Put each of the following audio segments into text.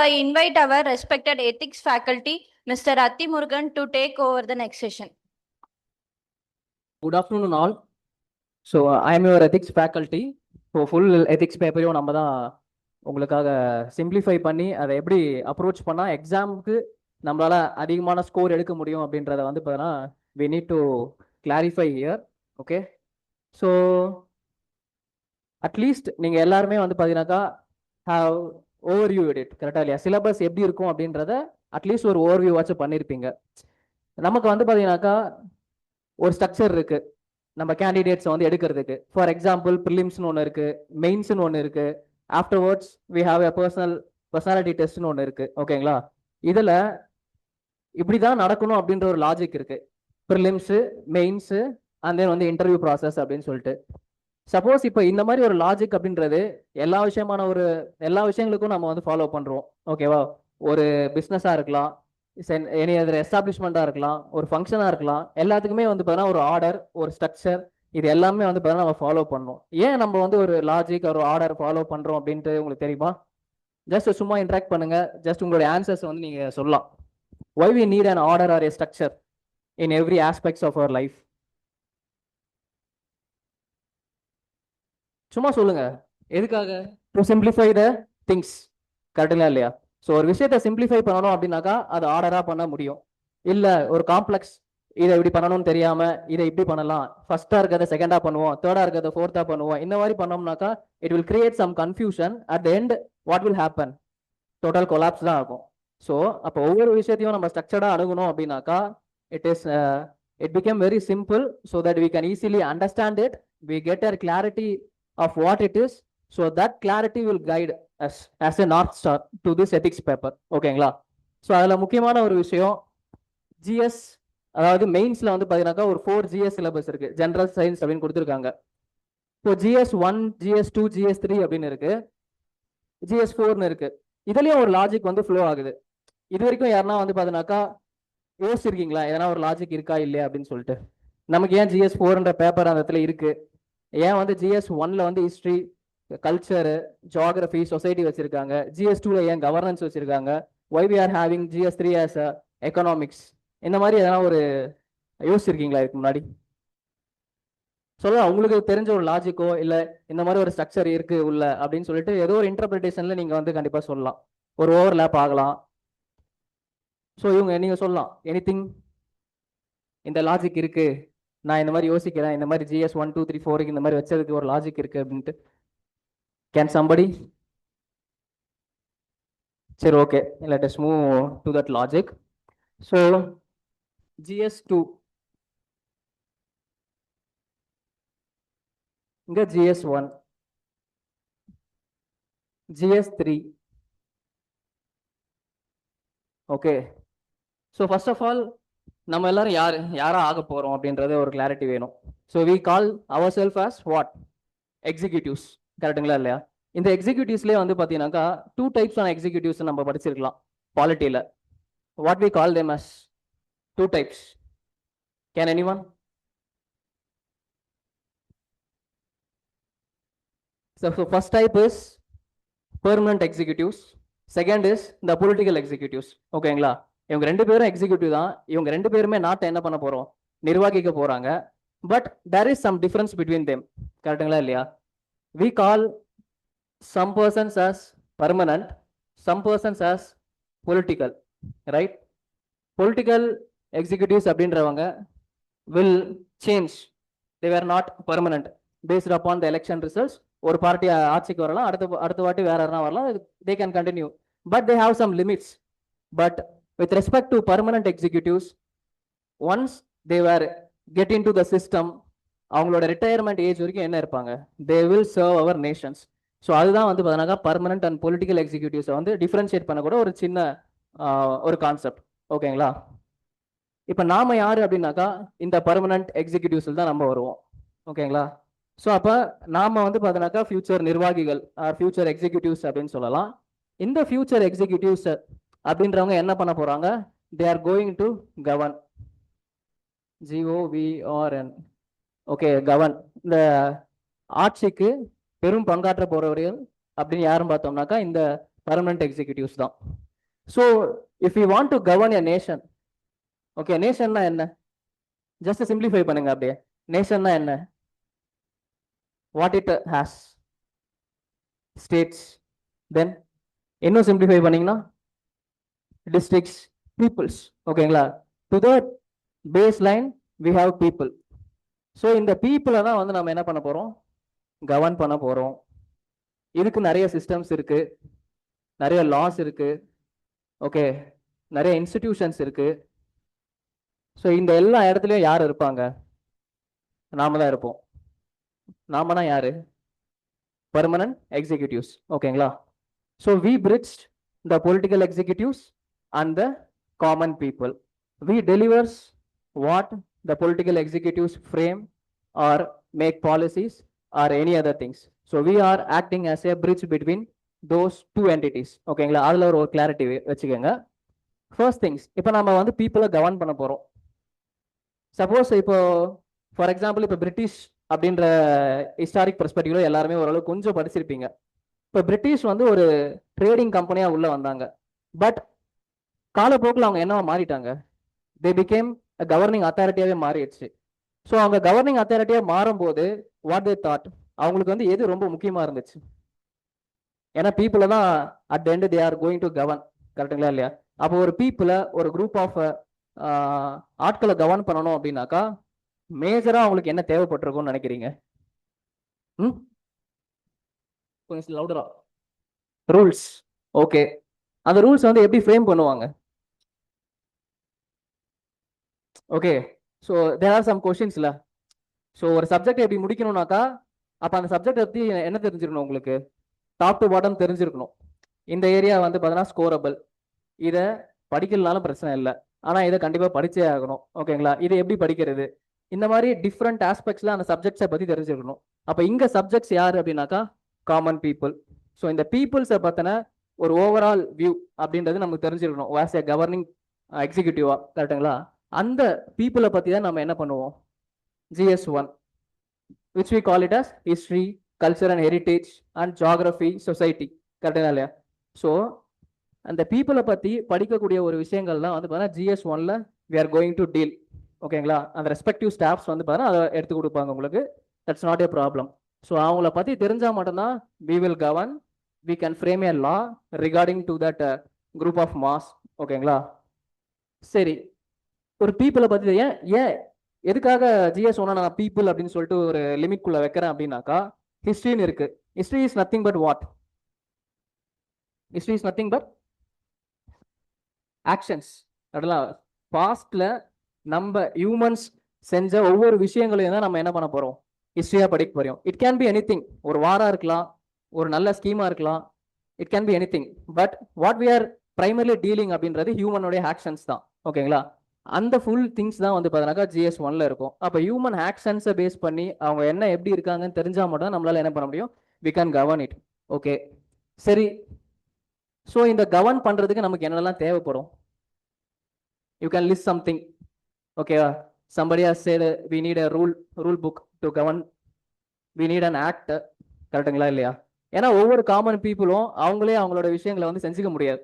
I invite our respected ethics faculty, Mr. Atti Murugan, to take over the next session. Good afternoon all. So I am your ethics faculty. So full ethics பேப்பரையும் நம்ம தான் உங்களுக்காக simplify பண்ணி அதை எப்படி approach பண்ணால் எக்ஸாமுக்கு நம்மளால் அதிகமான ஸ்கோர் எடுக்க முடியும் அப்படின்றத வந்து பார்த்தீங்கன்னா we need to clarify here. Okay, so at least நீங்கள் எல்லாருமே வந்து பார்த்தீங்கன்னாக்கா ஹாவ் ஓவர்வியூ எடிட் கரெக்டாக இல்லையா? சிலபஸ் எப்படி இருக்கும் அப்படின்றத அட்லீஸ்ட் ஒரு ஓவர்வியூ வாட்ச் பண்ணியிருப்பீங்க. நமக்கு வந்து பார்த்தீங்கன்னாக்கா ஒரு ஸ்ட்ரக்சர் இருக்கு நம்ம கேண்டிடேட்ஸ் வந்து எடுக்கிறதுக்கு. ஃபார் எக்ஸாம்பிள் ப்ரிலிம்ஸ்னு ஒன்று இருக்கு, மெயின்ஸ்னு ஒன்று இருக்கு, afterwards we have a personality டெஸ்ட்னு ஒன்று இருக்கு. ஓகேங்களா? இதில் இப்படி தான் நடக்கணும் அப்படின்ற ஒரு லாஜிக் இருக்கு. ப்ரிலிம்ஸு, மெயின்ஸு அண்ட் தென் வந்து இன்டர்வியூ ப்ராசஸ் அப்படின்னு சொல்லிட்டு. சப்போஸ் இப்போ இந்த மாதிரி ஒரு லாஜிக் அப்படின்றது எல்லா விஷயங்களுக்கும் நம்ம வந்து ஃபாலோ பண்ணுறோம். ஓகேவா? ஒரு பிஸ்னஸாக இருக்கலாம், எனி அதர் எஸ்டாப்ளிஷ்மெண்ட்டாக இருக்கலாம், ஒரு ஃபங்க்ஷனாக இருக்கலாம், எல்லாத்துக்குமே வந்து பார்த்தீங்கன்னா ஒரு ஆர்டர், ஒரு ஸ்ட்ரக்சர், இது எல்லாமே வந்து பார்த்தீங்கன்னா நம்ம ஃபாலோ பண்ணணும். ஏன் நம்ம வந்து ஒரு லாஜிக், ஒரு ஆர்டர் ஃபாலோ பண்ணுறோம் அப்படின்ட்டு உங்களுக்கு தெரியுமா? ஜஸ்ட் சும்மா இன்ட்ராக்ட் பண்ணுங்க, ஜஸ்ட் உங்களுடைய ஆன்சர்ஸ் வந்து நீங்கள் சொல்லலாம். why we need an order or a structure in every aspects of our life? சும்மா சொல்லுங்க, எதுக்காக? To simplify the things. கரெக்டுங்களா இல்லையா? ஸோ ஒரு விஷயத்தை சிம்பிளிஃபை பண்ணணும் அப்படின்னாக்கா அது ஆர்டராக பண்ண முடியும். இல்லை ஒரு காம்ப்ளெக்ஸ், இதை இப்படி பண்ணணும்னு தெரியாம இதை இப்படி பண்ணலாம், ஃபர்ஸ்டா இருக்கிறத செகண்டா பண்ணுவோம், தேர்டா இருக்கிறத ஃபோர்த்தா பண்ணுவோம், இந்த மாதிரி பண்ணோம்னாக்கா it will create some confusion. At the end what will happen? Total collapse தான் ஆகும். ஸோ அப்போ ஒவ்வொரு விஷயத்தையும் நம்ம ஸ்ட்ரக்சர்டாக அணுகணும் அப்படின்னாக்கா it become very simple so that we can easily understand it, we get a clarity of what it is, so that clarity will guide us as a north star to this ethics paper. ஓகேங்களா? So அதில் முக்கியமான ஒரு விஷயம் GS, அதாவது மெயின்ஸில் வந்து பார்த்தீங்கன்னாக்கா ஒரு 4 GS syllabus இருக்கு, ஜென்ரல் சயின்ஸ் அப்படின்னு கொடுத்துருக்காங்க. இப்போ GS1, GS2, GS3 அப்படின்னு இருக்கு, GS4னு இருக்கு. இதுலயும் ஒரு லாஜிக் வந்து ஃப்ளோ ஆகுது. இது வரைக்கும் யாருன்னா வந்து பார்த்தீங்கன்னாக்கா யோசிச்சிருக்கீங்களா எதனா ஒரு லாஜிக் இருக்கா இல்லையா அப்படின்னு சொல்லிட்டு? நமக்கு ஏன் GS4ன்ற பேப்பர் அந்த இடத்துல இருக்கு? ஏன் வந்து GS1ல வந்து ஹிஸ்ட்ரி, கல்ச்சரு, ஜியாகிரபி, சொசைட்டி வச்சிருக்காங்க? GS2ல ஏன் கவர்னன்ஸ் வச்சிருக்காங்க? why we are having GS3 as economics? இந்த மாதிரி எதனா ஒரு யோசிச்சிருக்கீங்களா இதுக்கு முன்னாடி? சொல்லலாம், உங்களுக்கு தெரிஞ்ச ஒரு லாஜிக்கோ இல்லை இந்த மாதிரி ஒரு ஸ்ட்ரக்சர் இருக்கு உள்ள அப்படின்னு சொல்லிட்டு ஏதோ ஒரு இன்டர்பிரிட்டேஷன்ல நீங்க வந்து கண்டிப்பா சொல்லலாம், ஒரு ஓவர்லேப் ஆகலாம். ஸோ நீங்க சொல்லலாம் எனிதிங், இந்த லாஜிக் இருக்கு, நான் இந்த மாதிரி யோசிக்கிறேன், இந்த மாதிரி GS 1 2 3 4 இந்த மாதிரி வச்சதுக்கு ஒரு லாஜிக் இருக்கு அப்படின்ட்டு. Can somebody? சரி, okay, let us move to that logic. So GS2, இங்க GS1, GS3. Okay, so first of all நம்ம எல்லாரும் யாரா ஆக போறோம் அப்படின்றது ஒரு கிளாரிட்டி வேணும். So we call our self as what? Executives. கரெக்டுங்களா இல்லையா? இந்த எக்ஸிக்யூட்டிவ்ஸ்லேயே வந்து பார்த்தீங்கன்னாக்கா 2 டைப்ஸ் ஆன எக்ஸிக்யூட்டிவ்ஸ் நம்ம படிச்சிருக்கலாம் பாலிட்டியில். What we call them as 2 types? Can anyone? So first type is permanent executives, second is the political executives. ஓகேங்களா? இவங்க 2 பேரும் எக்ஸிக்யூட்டிவ் தான், இவங்க 2 பேருமே நாட்டை என்ன பண்ண போறோம்? நிர்வகிக்க போறாங்க. But there is some difference between them. கரெக்டுங்களா இல்லையா? we call some persons as permanent, some persons as political, right? Political executives அப்படின்றவங்க will change, they were not permanent based upon the election results. ஒரு party ஆட்சிக்கு வரலாம், அடுத்த வாட்டி வேற யாரா வரலாம், they can continue, but they have some limits. But with respect to permanent executives, once they were get into the system, அவங்களோட retirement age வரைக்கும் என்ன இருப்பாங்க? they will serve our nations. So அதுதான் வந்து பார்த்தீங்கன்னா பர்மனன்ட் அண்ட் பொலிட்டிக்கல் எக்ஸிக்யூட்டிவ்ஸை வந்து differentiate பண்ணக்கூட ஒரு சின்ன ஒரு கான்செப்ட். ஓகேங்களா? இப்போ நாம யாரு அப்படின்னாக்கா இந்த பர்மனன்ட் எக்ஸிக்யூட்டிவ்ஸில் தான் நம்ம வருவோம். ஓகேங்களா? ஸோ அப்போ நாம வந்து பார்த்தீங்கன்னாக்கா ஃபியூச்சர் நிர்வாகிகள், ஃபியூச்சர் எக்ஸிக்யூட்டிவ்ஸ் அப்படின்னு சொல்லலாம். இந்த ஃபியூச்சர் எக்ஸிக்யூட்டிவ்ஸ் அப்படின்றவங்க என்ன பண்ண போறாங்க? they are going to govern. GOVRN. Okay, govern. இந்த ஆட்சிக்கு பெரும் பங்காற்ற போறவர்கள் அப்படின்னு யாரும் பார்த்தோம்னாக்கா இந்த பர்மனன்ட் எக்ஸிக்யூட்டிவ்ஸ் தான். So if you want to govern a nation, okay, நேஷன்னா என்ன? ஜஸ்ட் சிம்பிளிஃபை பண்ணுங்க அப்படியே. நேஷன்னா என்ன? What it has? States. Then இன்னும் சிம்பிளிஃபை பண்ணீங்கன்னா districts, peoples. ஓகேங்களா? To the base line we have people. So இந்த பீப்புளை தான் வந்து நம்ம என்ன பண்ண போறோம்? கவர்ன் பண்ண போறோம். இதுக்கு நிறைய சிஸ்டம்ஸ் இருக்கு, நிறைய லாஸ் இருக்கு, ஓகே, நிறைய இன்ஸ்டிடியூஷன்ஸ் இருக்கு. ஸோ இந்த எல்லா இடத்துலையும் யார் இருப்பாங்க? நாம தான் இருப்போம். நாமனா யாரு? Permanent executives. ஓகேங்களா? So we bridge the political executives and the common people. We delivers what the political executives frame or make policies or any other things. So we are acting as a bridge between those two entities. ஓகேங்களா? அதுல ஒரு clarity வச்சுக்கோங்க. First things, இப்போ நம்ம வந்து பீப்புளை govern பண்ண போறோம். சப்போஸ் இப்போ ஃபார் எக்ஸாம்பிள் இப்போ பிரிட்டிஷ் அப்படின்ற ஹிஸ்டாரிக் பெர்ஸ்பெக்டிவ்ல எல்லாருமே ஓரளவு கொஞ்சம் படிச்சிருப்பீங்க. இப்போ பிரிட்டிஷ் வந்து ஒரு ட்ரேடிங் கம்பெனியா உள்ள வந்தாங்க. பட் காலப்போக்கில் அவங்க என்னவா மாறிட்டாங்க? தே பிகேம் கவர்னிங் அத்தாரிட்டியாவே மாறிடுச்சு. ஸோ அவங்க கவர்னிங் அத்தாரிட்டியா மாறும்போது வாட் தே தாட், அவங்களுக்கு வந்து எது ரொம்ப முக்கியமா இருந்துச்சு? ஏன்னா பீப்புளை தான் at end they are going to govern. கரெக்டுங்களா இல்லையா? அப்போ ஒரு பீப்புளை, ஒரு குரூப் ஆஃப் ஆட்களை கவர்ன் பண்ணணும் அப்படின்னாக்கா மேஜரா அவங்களுக்கு என்ன தேவைப்பட்டிருக்கும்னு நினைக்கிறீங்க? கொஞ்சம் லவுடரா. ரூல்ஸ். ஓகே, அந்த ரூல்ஸ் வந்து எப்படி ஃப்ரேம் பண்ணுவாங்க? Okay, so there are some கொஷின்ஸ்ல. ஸோ ஒரு சப்ஜெக்ட் எப்படி முடிக்கணும்னாக்கா அப்போ அந்த சப்ஜெக்ட் பற்றி என்ன தெரிஞ்சிருக்கணும்? உங்களுக்கு டாப் டு பாட்டம் தெரிஞ்சிருக்கணும். இந்த ஏரியா வந்து பார்த்தீங்கன்னா ஸ்கோரபிள், இதை படிக்கலனாலும் பிரச்சனை இல்லை, ஆனால் இதை கண்டிப்பாக படிச்சே ஆகணும். ஓகேங்களா? இதை எப்படி படிக்கிறது? இந்த மாதிரி டிஃப்ரெண்ட் ஆஸ்பெக்ட்ஸில் அந்த சப்ஜெக்ட்ஸை பற்றி தெரிஞ்சிருக்கணும். அப்போ இங்கே சப்ஜெக்ட்ஸ் யார் அப்படின்னாக்கா காமன் பீப்புள். ஸோ இந்த பீப்புள்ஸை பற்றின ஒரு ஓவரால் வியூ அப்படின்றது நமக்கு தெரிஞ்சிருக்கணும் ஆஸ் ஏ கவர்னிங் எக்ஸிக்யூட்டிவா. கரெக்டுங்களா? அந்த பீப்புளை பற்றி தான் நம்ம என்ன பண்ணுவோம்? GS1, which we call it as history, culture and heritage and geography, society. கரெக்டுங்களா இல்லையா? ஸோ அந்த பீப்புளை பற்றி படிக்கக்கூடிய ஒரு விஷயங்கள் தான் வந்து பார்த்தீங்கன்னா GS1ல we are going to deal. ஓகேங்களா? அந்த ரெஸ்பெக்டிவ் ஸ்டாஃப்ஸ் வந்து பார்த்தீங்கன்னா அதை எடுத்து கொடுப்பாங்க உங்களுக்கு. That's not a problem. So அவங்கள பற்றி தெரிஞ்சால் மட்டும்தான் we will govern, we can frame a law regarding to that group of mass. ஓகேங்களா? சரி, ஒரு பீப்புளை பற்றி ஏன் ஏன் எதுக்காக GS1 நான் பீப்புள் அப்படின்னு சொல்லிட்டு ஒரு லிமிட்குள்ள வைக்கிறேன் அப்படின்னாக்கா ஹிஸ்ட்ரின்னு இருக்கு. History is nothing but what? History is nothing but actions. அதெல்லாம் பாஸ்ட்ல நம்ம ஹியூமன்ஸ் செஞ்ச ஒவ்வொரு விஷயங்களையும் தான் நம்ம என்ன பண்ண போறோம்? ஹிஸ்ட்ரியா படிக்க போறோம். It can be anything. ஒரு வாரா இருக்கலாம், ஒரு நல்ல ஸ்கீமா இருக்கலாம், it can be anything. But what we are primarily dealing அப்படின்றது ஹியூமனுடைய ஆக்ஷன்ஸ் தான். ஓகேங்களா? அந்த ஃபுல் திங்ஸ் தான் வந்து பார்த்தீங்கன்னாக்கா GS1ல இருக்கும். அப்போ ஹியூமன் ஆக்ஷன்ஸை பேஸ் பண்ணி அவங்க என்ன எப்படி இருக்காங்கன்னு தெரிஞ்சால் மட்டும் தான் நம்மளால என்ன பண்ண முடியும்? We can govern it. Okay, சரி. ஸோ இந்த கவர்ன் பண்ணுறதுக்கு நமக்கு என்னெல்லாம் தேவைப்படும்? You can list something. ஓகேவா? somebody has said we need a rule book to govern, we need an act. கரெக்டுங்களா இல்லையா? ஏன்னா ஒவ்வொரு காமன் பீப்புளும் அவங்களே அவங்களோட விஷயங்களை வந்து செஞ்சுக்க முடியாது.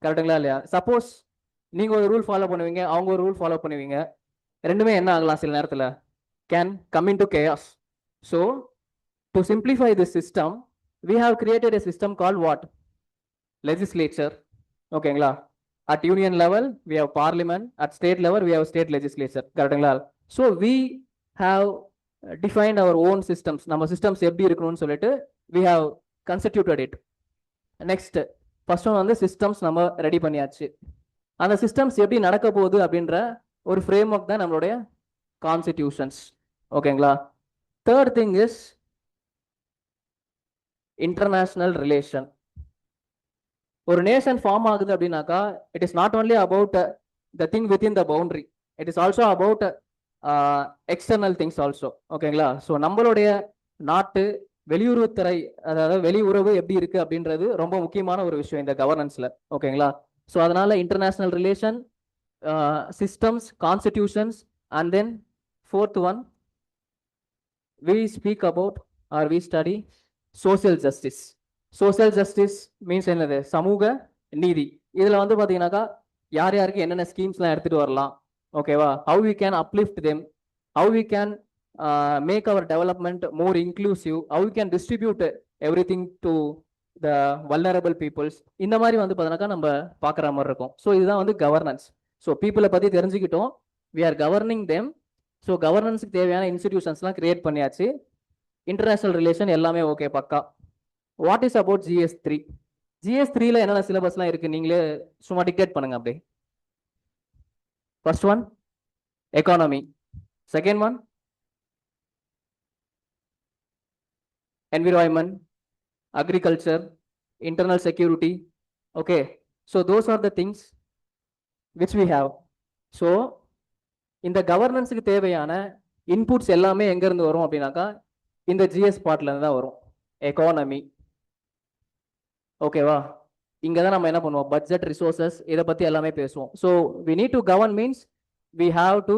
கரெக்டுங்களா இல்லையா? சப்போஸ் நீங்க ஒரு ரூல் ஃபாலோ பண்ணுவீங்க, அவங்க ஒரு ரூல் ஃபாலோ பண்ணுவீங்க, ரெண்டுமே என்ன ஆகலாம்? சில நேரத்தில் can come in to chaos. So to simplify tissue system we have created a system called what? Legislature. ஓகேங்களா? at union level we have parliament, at state level we have state legislature. கரெக்டுங்களா? So we have defined our own systems. நம்ம systems எப்படி இருக்கணும்னு சொல்லிட்டு we have constituted it. Next first one வந்து systems நம்ம ready பண்ணியாச்சு. அந்த சிஸ்டம்ஸ் எப்படி நடக்க போகுது அப்படின்ற ஒரு ஃப்ரேம் ஒர்க் தான் நம்மளுடைய கான்ஸ்டிடியூஷன்ஸ். ஓகேங்களா? Third thing is international relation. ஒரு நேஷன் ஃபார்ம் ஆகுது அப்படின்னாக்கா it is not only about the thing within the boundary, it is also about external things also. ஓகேங்களா? ஸோ நம்மளுடைய நாட்டு வெளியுறவுத்துறை, அதாவது வெளியுறவு எப்படி இருக்கு அப்படின்றது ரொம்ப முக்கியமான ஒரு விஷயம் இந்த கவர்னன்ஸ்ல. ஓகேங்களா? ஸோ அதனால international relation, systems, constitutions, and then fourth one we speak about or we study social justice. Social justice means என்னது, சமூக நீதி. இதுல வந்து பாத்தீங்கன்னாக்கா யார் யாருக்கு என்னென்ன ஸ்கீம்ஸ்லாம் எடுத்துட்டு வரலாம், ஓகேவா, how we can uplift them, how we can make our development more inclusive, how we can distribute everything to the vulnerable peoples. இந்த மாதிரி வந்து பார்த்தீங்கன்னாக்கா நம்ம பார்க்குற மாதிரி இருக்கும். ஸோ இதுதான் வந்து கவர்னன்ஸ். ஸோ பீப்புளை பற்றி தெரிஞ்சுக்கிட்டோம், we are governing them. So கவர்னன்ஸுக்கு தேவையான இன்ஸ்டிடியூஷன்ஸ்லாம் கிரியேட் பண்ணியாச்சு, இன்டர்நேஷனல் ரிலேஷன் எல்லாமே ஓகே பக்கா. What is about GS3? GS3ல என்னென்ன சிலபஸ்லாம் இருக்கு நீங்களே சும்மா டிக்டேட் பண்ணுங்க அப்படியே. First one economy, second one environment, agriculture, internal security. Okay, so those are the things which we have. So இந்த கவர்னன்ஸுக்கு தேவையான இன்புட்ஸ் எல்லாமே எங்க இருந்து வரும் அப்படின்னாக்கா இந்த ஜிஎஸ் பார்ட்ல இருந்து தான் வரும். எக்கானமி, ஓகேவா, இங்க தான் நம்ம என்ன பண்ணுவோம், பட்ஜெட், ரிசோர்சஸ், இதை பத்தி எல்லாமே பேசுவோம். So we need to govern means we have to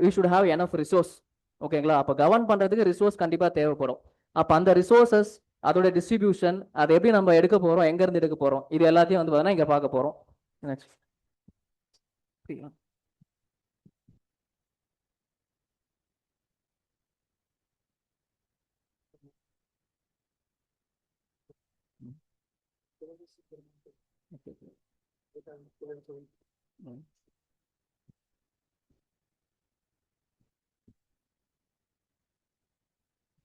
we should have enough resource. ஓகேங்களா, அப்போ கவர்ன் பண்றதுக்கு ரிசோர்ஸ் கண்டிப்பா தேவைப்படும். அப்போ அந்த ரிசோர்சஸ், அதோட டிஸ்ட்ரிபியூஷன், அதை எப்படி நம்ம எடுக்க போறோம், எங்க இருந்து எடுக்க போறோம், இது எல்லாத்தையும் வந்து பார்த்தீங்கன்னா இங்க பார்க்க போறோம்.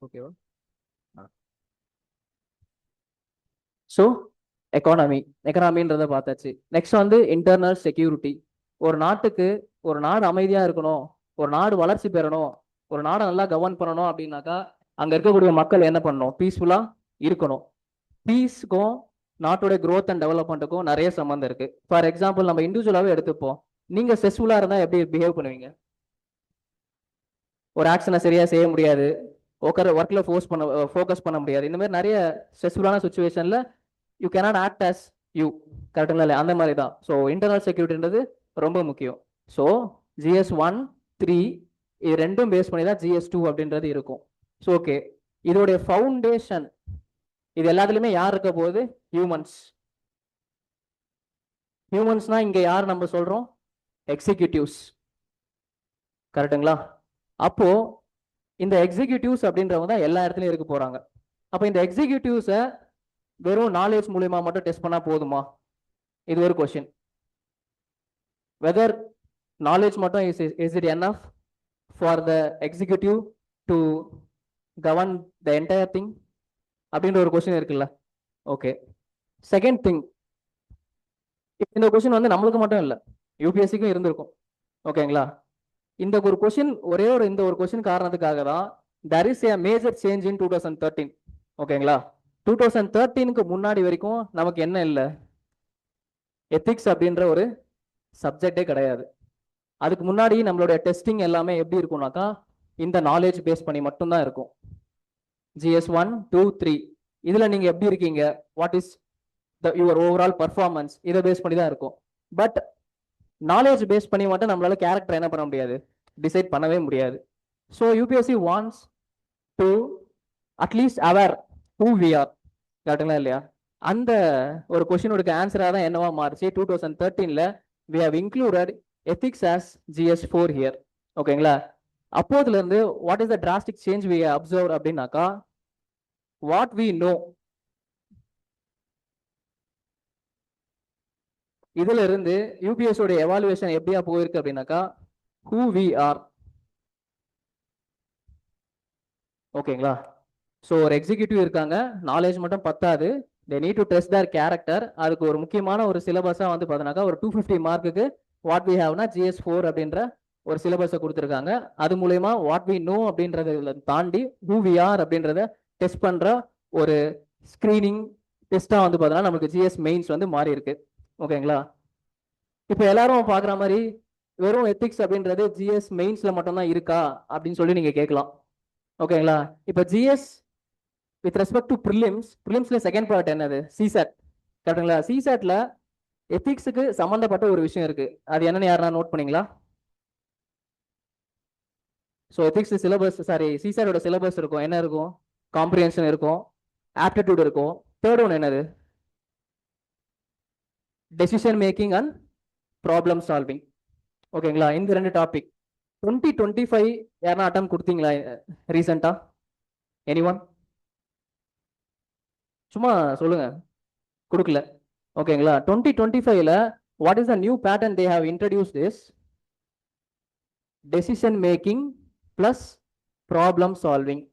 ஓகேவா. ஸோ எக்கனாமின்றத பார்த்தாச்சு. நெக்ஸ்ட் வந்து இன்டர்னல் செக்யூரிட்டி. ஒரு நாட்டுக்கு, ஒரு நாடு அமைதியா இருக்கணும், ஒரு நாடு வளர்ச்சி பெறணும், ஒரு நாடை நல்லா கவர்ன் பண்ணணும் அப்படின்னாக்கா அங்க இருக்கக்கூடிய மக்கள் என்ன பண்ணணும், பீஸ்ஃபுல்லா இருக்கணும். பீஸ்க்கும் நாட்டோட growth அண்ட் டெவலப்மெண்ட்டுக்கும் நிறைய சம்மந்தம் இருக்கு. ஃபார் எக்ஸாம்பிள் நம்ம இண்டிவிஜுவலாவே எடுத்துப்போம். நீங்க ஸ்ட்ரெஸ்ஃபுல்லா இருந்தா எப்படி பிஹேவ் பண்ணுவீங்க? ஒரு ஆக்ஷனை சரியா செய்ய முடியாது, ஒர்க்ல ஃபோக்கஸ் பண்ண முடியாது. இந்த மாதிரி நிறைய ஸ்ட்ரெஸ்ஃபுல்லான சுச்சுவேஷன்ல you cannot act as you. கரெக்டுங்களா இல்லையா? அந்த மாதிரி தான். ஸோ இன்டர்னல் செக்யூரிட்டின்றது ரொம்ப முக்கியம். ஸோ GS1, 3 இது ரெண்டும் பேஸ் பண்ணி தான் GS2 அப்படின்றது இருக்கும். ஸோ ஓகே, இதோடைய ஃபவுண்டேஷன் இது எல்லாத்துலயுமே யார் இருக்க போகுது, ஹியூமன்ஸ். ஹியூமன்ஸ்னா இங்க யார் நம்ம சொல்றோம், எக்ஸிக்யூட்டிவ்ஸ். கரெக்டுங்களா? அப்போ இந்த எக்ஸிக்யூட்டிவ்ஸ் அப்படின்றவங்க தான் எல்லா இடத்துலயும் இருக்க போறாங்க. அப்போ இந்த எக்ஸிக்யூட்டிவ்ஸை வெறும் நாலேஜ் மூலியமா மட்டும் டெஸ்ட் பண்ணா போதுமா? இது ஒரு கொஸ்டின். வெதர் நாலேஜ் மட்டும் is it enough for the executive to govern the entire thing அப்படின்ற ஒரு கொஸ்டின் இருக்குல்ல. ஓகே, செகண்ட் திங், இந்த கொஸ்டின் வந்து நம்மளுக்கு மட்டும் இல்லை, யூபிஎஸ்சிக்கும் இருந்திருக்கும். ஓகேங்களா? இந்த ஒரு கொஸ்டின் இந்த ஒரு கொஸ்டின் காரணத்துக்காக தான் there is a major change in 2013. ஓகேங்களா? 2013க்கு முன்னாடி வரைக்கும் நமக்கு என்ன இல்லை, எத்திக்ஸ் அப்படின்ற ஒரு சப்ஜெக்டே கிடையாது. அதுக்கு முன்னாடி நம்மளுடைய டெஸ்டிங் எல்லாமே எப்படி இருக்கும்னாக்கா இந்த நாலேஜ் பேஸ் பண்ணி மட்டும்தான் இருக்கும். GS1, 2, 3 இதுல நீங்க எப்படி இருக்கீங்க, what is your overall performance, இதை பேஸ் பண்ணி தான் இருக்கும். பட் நாலேஜ் பேஸ் பண்ணி மட்டும் நம்மளால கேரக்டர் என்ன பண்ண முடியாது, டிசைட் பண்ணவே முடியாது. So UPSC wants to at least aware who we are. கரெக்டுங்களா இல்லையா? அந்த ஒரு கொஸ்டினோட ஆன்சராக தான் என்னவா மாறுச்சு, 2013ல we have included ethics as GS4 here. ஓகேங்களா? அப்போதுல இருந்து what is the drastic change we observe அப்படின்னாக்கா, what we know, இதுல இருந்து யூபிஎஸ் உடைய எவாலுவேஷன் எப்படியா போயிருக்கு அப்படின்னாக்கா who we are. ஓகேங்களா? ஸோ ஒரு எக்ஸிக்யூட்டிவ் இருக்காங்க, நாலேஜ் மட்டும் பத்தாது, they need to test their character. அதுக்கு ஒரு முக்கியமான ஒரு சிலபஸா வந்து பார்த்தீங்கன்னாக்கா ஒரு 250 மார்க்குக்கு வாட் வி ஹேவ்னா GS4 அப்படின்ற ஒரு சிலபஸை கொடுத்துருக்காங்க. அது மூலயமா வாட் வி நோ அப்படின்றத தாண்டி who we are அப்படின்றத டெஸ்ட் பண்ற ஒரு ஸ்கிரீனிங் டெஸ்டா வந்து பார்த்தீங்கன்னா நமக்கு GS மெயின்ஸ் வந்து மாறி இருக்கு. ஓகேங்களா? இப்போ எல்லாரும் பார்க்குற மாதிரி வெறும் எத்திக்ஸ் அப்படின்றது GS மெயின்ஸ்ல மட்டும்தான் இருக்கா அப்படின்னு சொல்லி நீங்க கேட்கலாம். ஓகேங்களா? இப்போ GS வித் ரெஸ்பெக்ட் டு ப்ரிலிம்ஸ்ல செகண்ட் பார்ட் என்னது, சிசாட். கரெக்டுங்களா? சிசாட்ல எத்திக்ஸுக்கு சம்பந்தப்பட்ட ஒரு விஷயம் இருக்கு, அது என்னன்னு யாருன்னா நோட் பண்ணீங்களா? ஸோ எத்திக்ஸ் சிலபஸ், சிசாட்டோட சிலபஸ் இருக்கும், என்ன இருக்கும், காம்ப்ரிஹென்ஷன் இருக்கும், ஆப்டிடியூட் இருக்கும், தேர்ட் ஒன் என்னது? Decision making and problem solving. ஓகேங்களா? இந்த ரெண்டு டாபிக் 2025 யாரா அட்டம் கொடுத்தீங்களா ரீசெண்டா? எனிஒன்? சும்மா சொல்லுங்க. கொடுக்கல. ஓகேங்களா? 2025ல what is the new pattern they have introduced is decision making plus problem solving.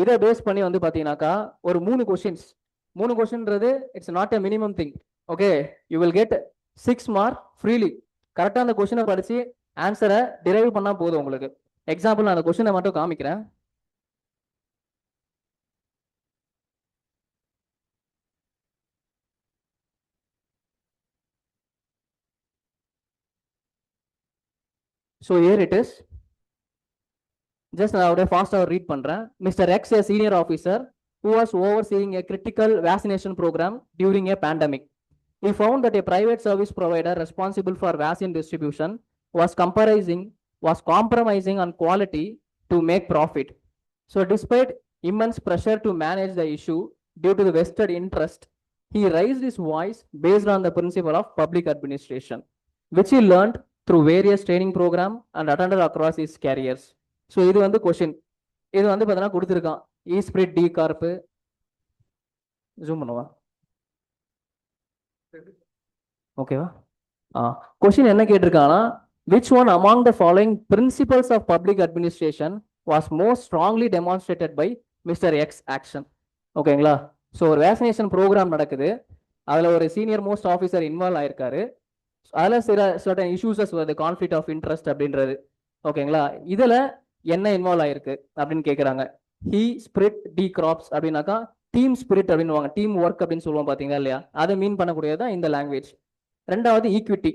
இதை பேஸ் பண்ணி வந்து பார்த்தீங்கன்னாக்கா ஒரு 3 கொஷின்ஸ். 3 கொஷின்றது it's not a minimum thing. Okay, you will get 6 mark freely. கரெக்டாக அந்த கொஷினை படித்து ஆன்சரை டிரைவ் பண்ணால் போதும் உங்களுக்கு. எக்ஸாம்பிள் நான் அந்த கொஷினை மட்டும் காமிக்கிறேன். So here it is. Just நான் அப்படியே ஃபாஸ்ட்டாக ரீட் பண்ணுறேன். Mister X a senior officer who was overseeing a critical vaccination program during a pandemic. He found that a private service provider responsible for vaccine distribution was compromising on quality to make profit. So despite immense pressure to manage the issue due to the vested interest, he raised his voice based on the principle of public administration, which he learned through various training program and attended across his careers. So இது வந்து question. இது வந்து பார்த்தீங்கன்னா கொடுத்துருக்கான். ஈஸ்பிரிட் D கார்ப்பு. Zoom பண்ணுவா. ஓகேவா? Question என்ன கேட்டிருக்காங்கன்னா, which one among the following principles of public administration was most strongly demonstrated by Mr. X action? ஓகேங்களா? ஸோ ஒரு வேக்சினேஷன் ப்ரோக்ராம் நடக்குது. அதில் ஒரு சீனியர் மோஸ்ட் ஆஃபீஸர் இன்வால்வ் ஆயிருக்காரு. அதில் சர்டன் இஷ்யூஸஸ் வருது, கான்ஃப்ளிக்ட் ஆஃப் இன்ட்ரெஸ்ட் அப்படின்றது. ஓகேங்களா? இதில் என்ன இன்வால்வ் ஆயிருக்கு அப்படின்னு கேட்குறாங்க. ஹீ ஸ்பிரிட் டி கிராப்ஸ் அப்படின்னாக்கா டீம் ஸ்பிரிட் அப்படின்னு டீம் ஒர்க் அப்படின்னு சொல்லுவோம் பார்த்தீங்களா இல்லையா? அதை மீன் பண்ணக்கூடியது தான் இந்த லாங்குவேஜ். ரெண்டாவது ஈக்விட்டி,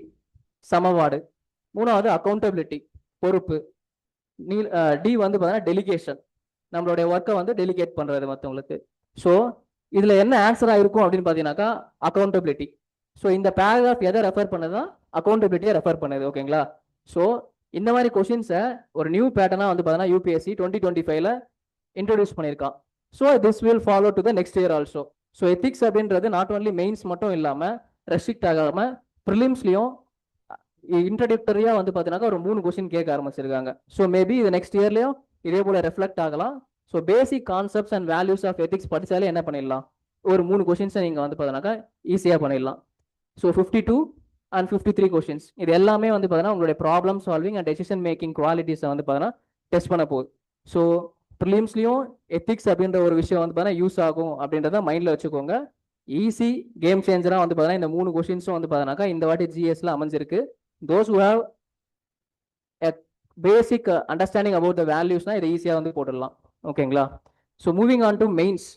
சமவாடு. மூணாவது அக்கௌண்டபிலிட்டி, பொறுப்பு. டி வந்து பார்த்தீங்கன்னா டெலிகேஷன், நம்மளுடைய ஒர்க்கை வந்து டெலிகேட் பண்ணுறது மற்றவங்களுக்கு. ஸோ இதில் என்ன ஆன்சராக இருக்கும் அப்படின்னு பார்த்தீங்கன்னாக்கா அக்கௌண்டபிலிட்டி. ஸோ இந்த பேராகிராஃப் எதை ரெஃபர் பண்ணுதுன்னா அக்கௌண்டபிலிட்டியை ரெஃபர் பண்ணுது. ஓகேங்களா? ஸோ இந்த மாதிரி கொஷின்ஸை ஒரு நியூ பேட்டர்னாக வந்து பார்த்தீங்கன்னா யூபிஎஸ்சி 2025ல இன்ட்ரோடியூஸ் பண்ணியிருக்கான். So this will follow to the next year also. So ethics அப்படின்றது நாட் ஓன்லி மெயின்ஸ் மட்டும் இல்லாமல் ரெஸ்ட்ரிக்ட் ஆகாமல் ப்ரிலிம்ஸ்லையும் இன்ட்ரடிக்டரியாக வந்து பார்த்தீங்கன்னா ஒரு 3 கொஷின் கேட்க ஆரம்பிச்சிருக்காங்க. ஸோ மேபி இது நெக்ஸ்ட் இயர்லையும் இதே போல் ரெஃப்ளெக்ட் ஆகலாம். So basic concepts and values of ethics படித்தாலே என்ன பண்ணிடலாம், ஒரு 3 கொஷின்ஸை நீங்கள் வந்து பார்த்தீங்கன்னாக்கா ஈஸியாக பண்ணிடலாம். ஸோ 52 and 53 கொஷின்ஸ் இது எல்லாமே வந்து பார்த்தீங்கன்னா உங்களுடைய problem solving and decision making குவாலிட்டிஸை வந்து பார்த்தீங்கன்னா டெஸ்ட் பண்ண போகுது. ஸோ ப்ரிலிம்ஸ்லையும் எத்திக்ஸ் அப்படின்ற ஒரு விஷயம் வந்து பார்த்தீங்கன்னா யூஸ் ஆகும் அப்படின்றத மைண்டில் வச்சுக்கோங்க. ஈஸி கேம் சேஞ்சராக வந்து பார்த்தீங்கன்னா இந்த 3 கொஷின்ஸும் வந்து பார்த்தீங்கன்னாக்கா இந்த வாட்டி ஜிஎஸ்ல அமைஞ்சிருக்கு. Those who have a basic understanding about the வேல்யூஸ்னால் இதை ஈஸியாக வந்து போட்டுடலாம். ஓகேங்களா? So moving on to mains.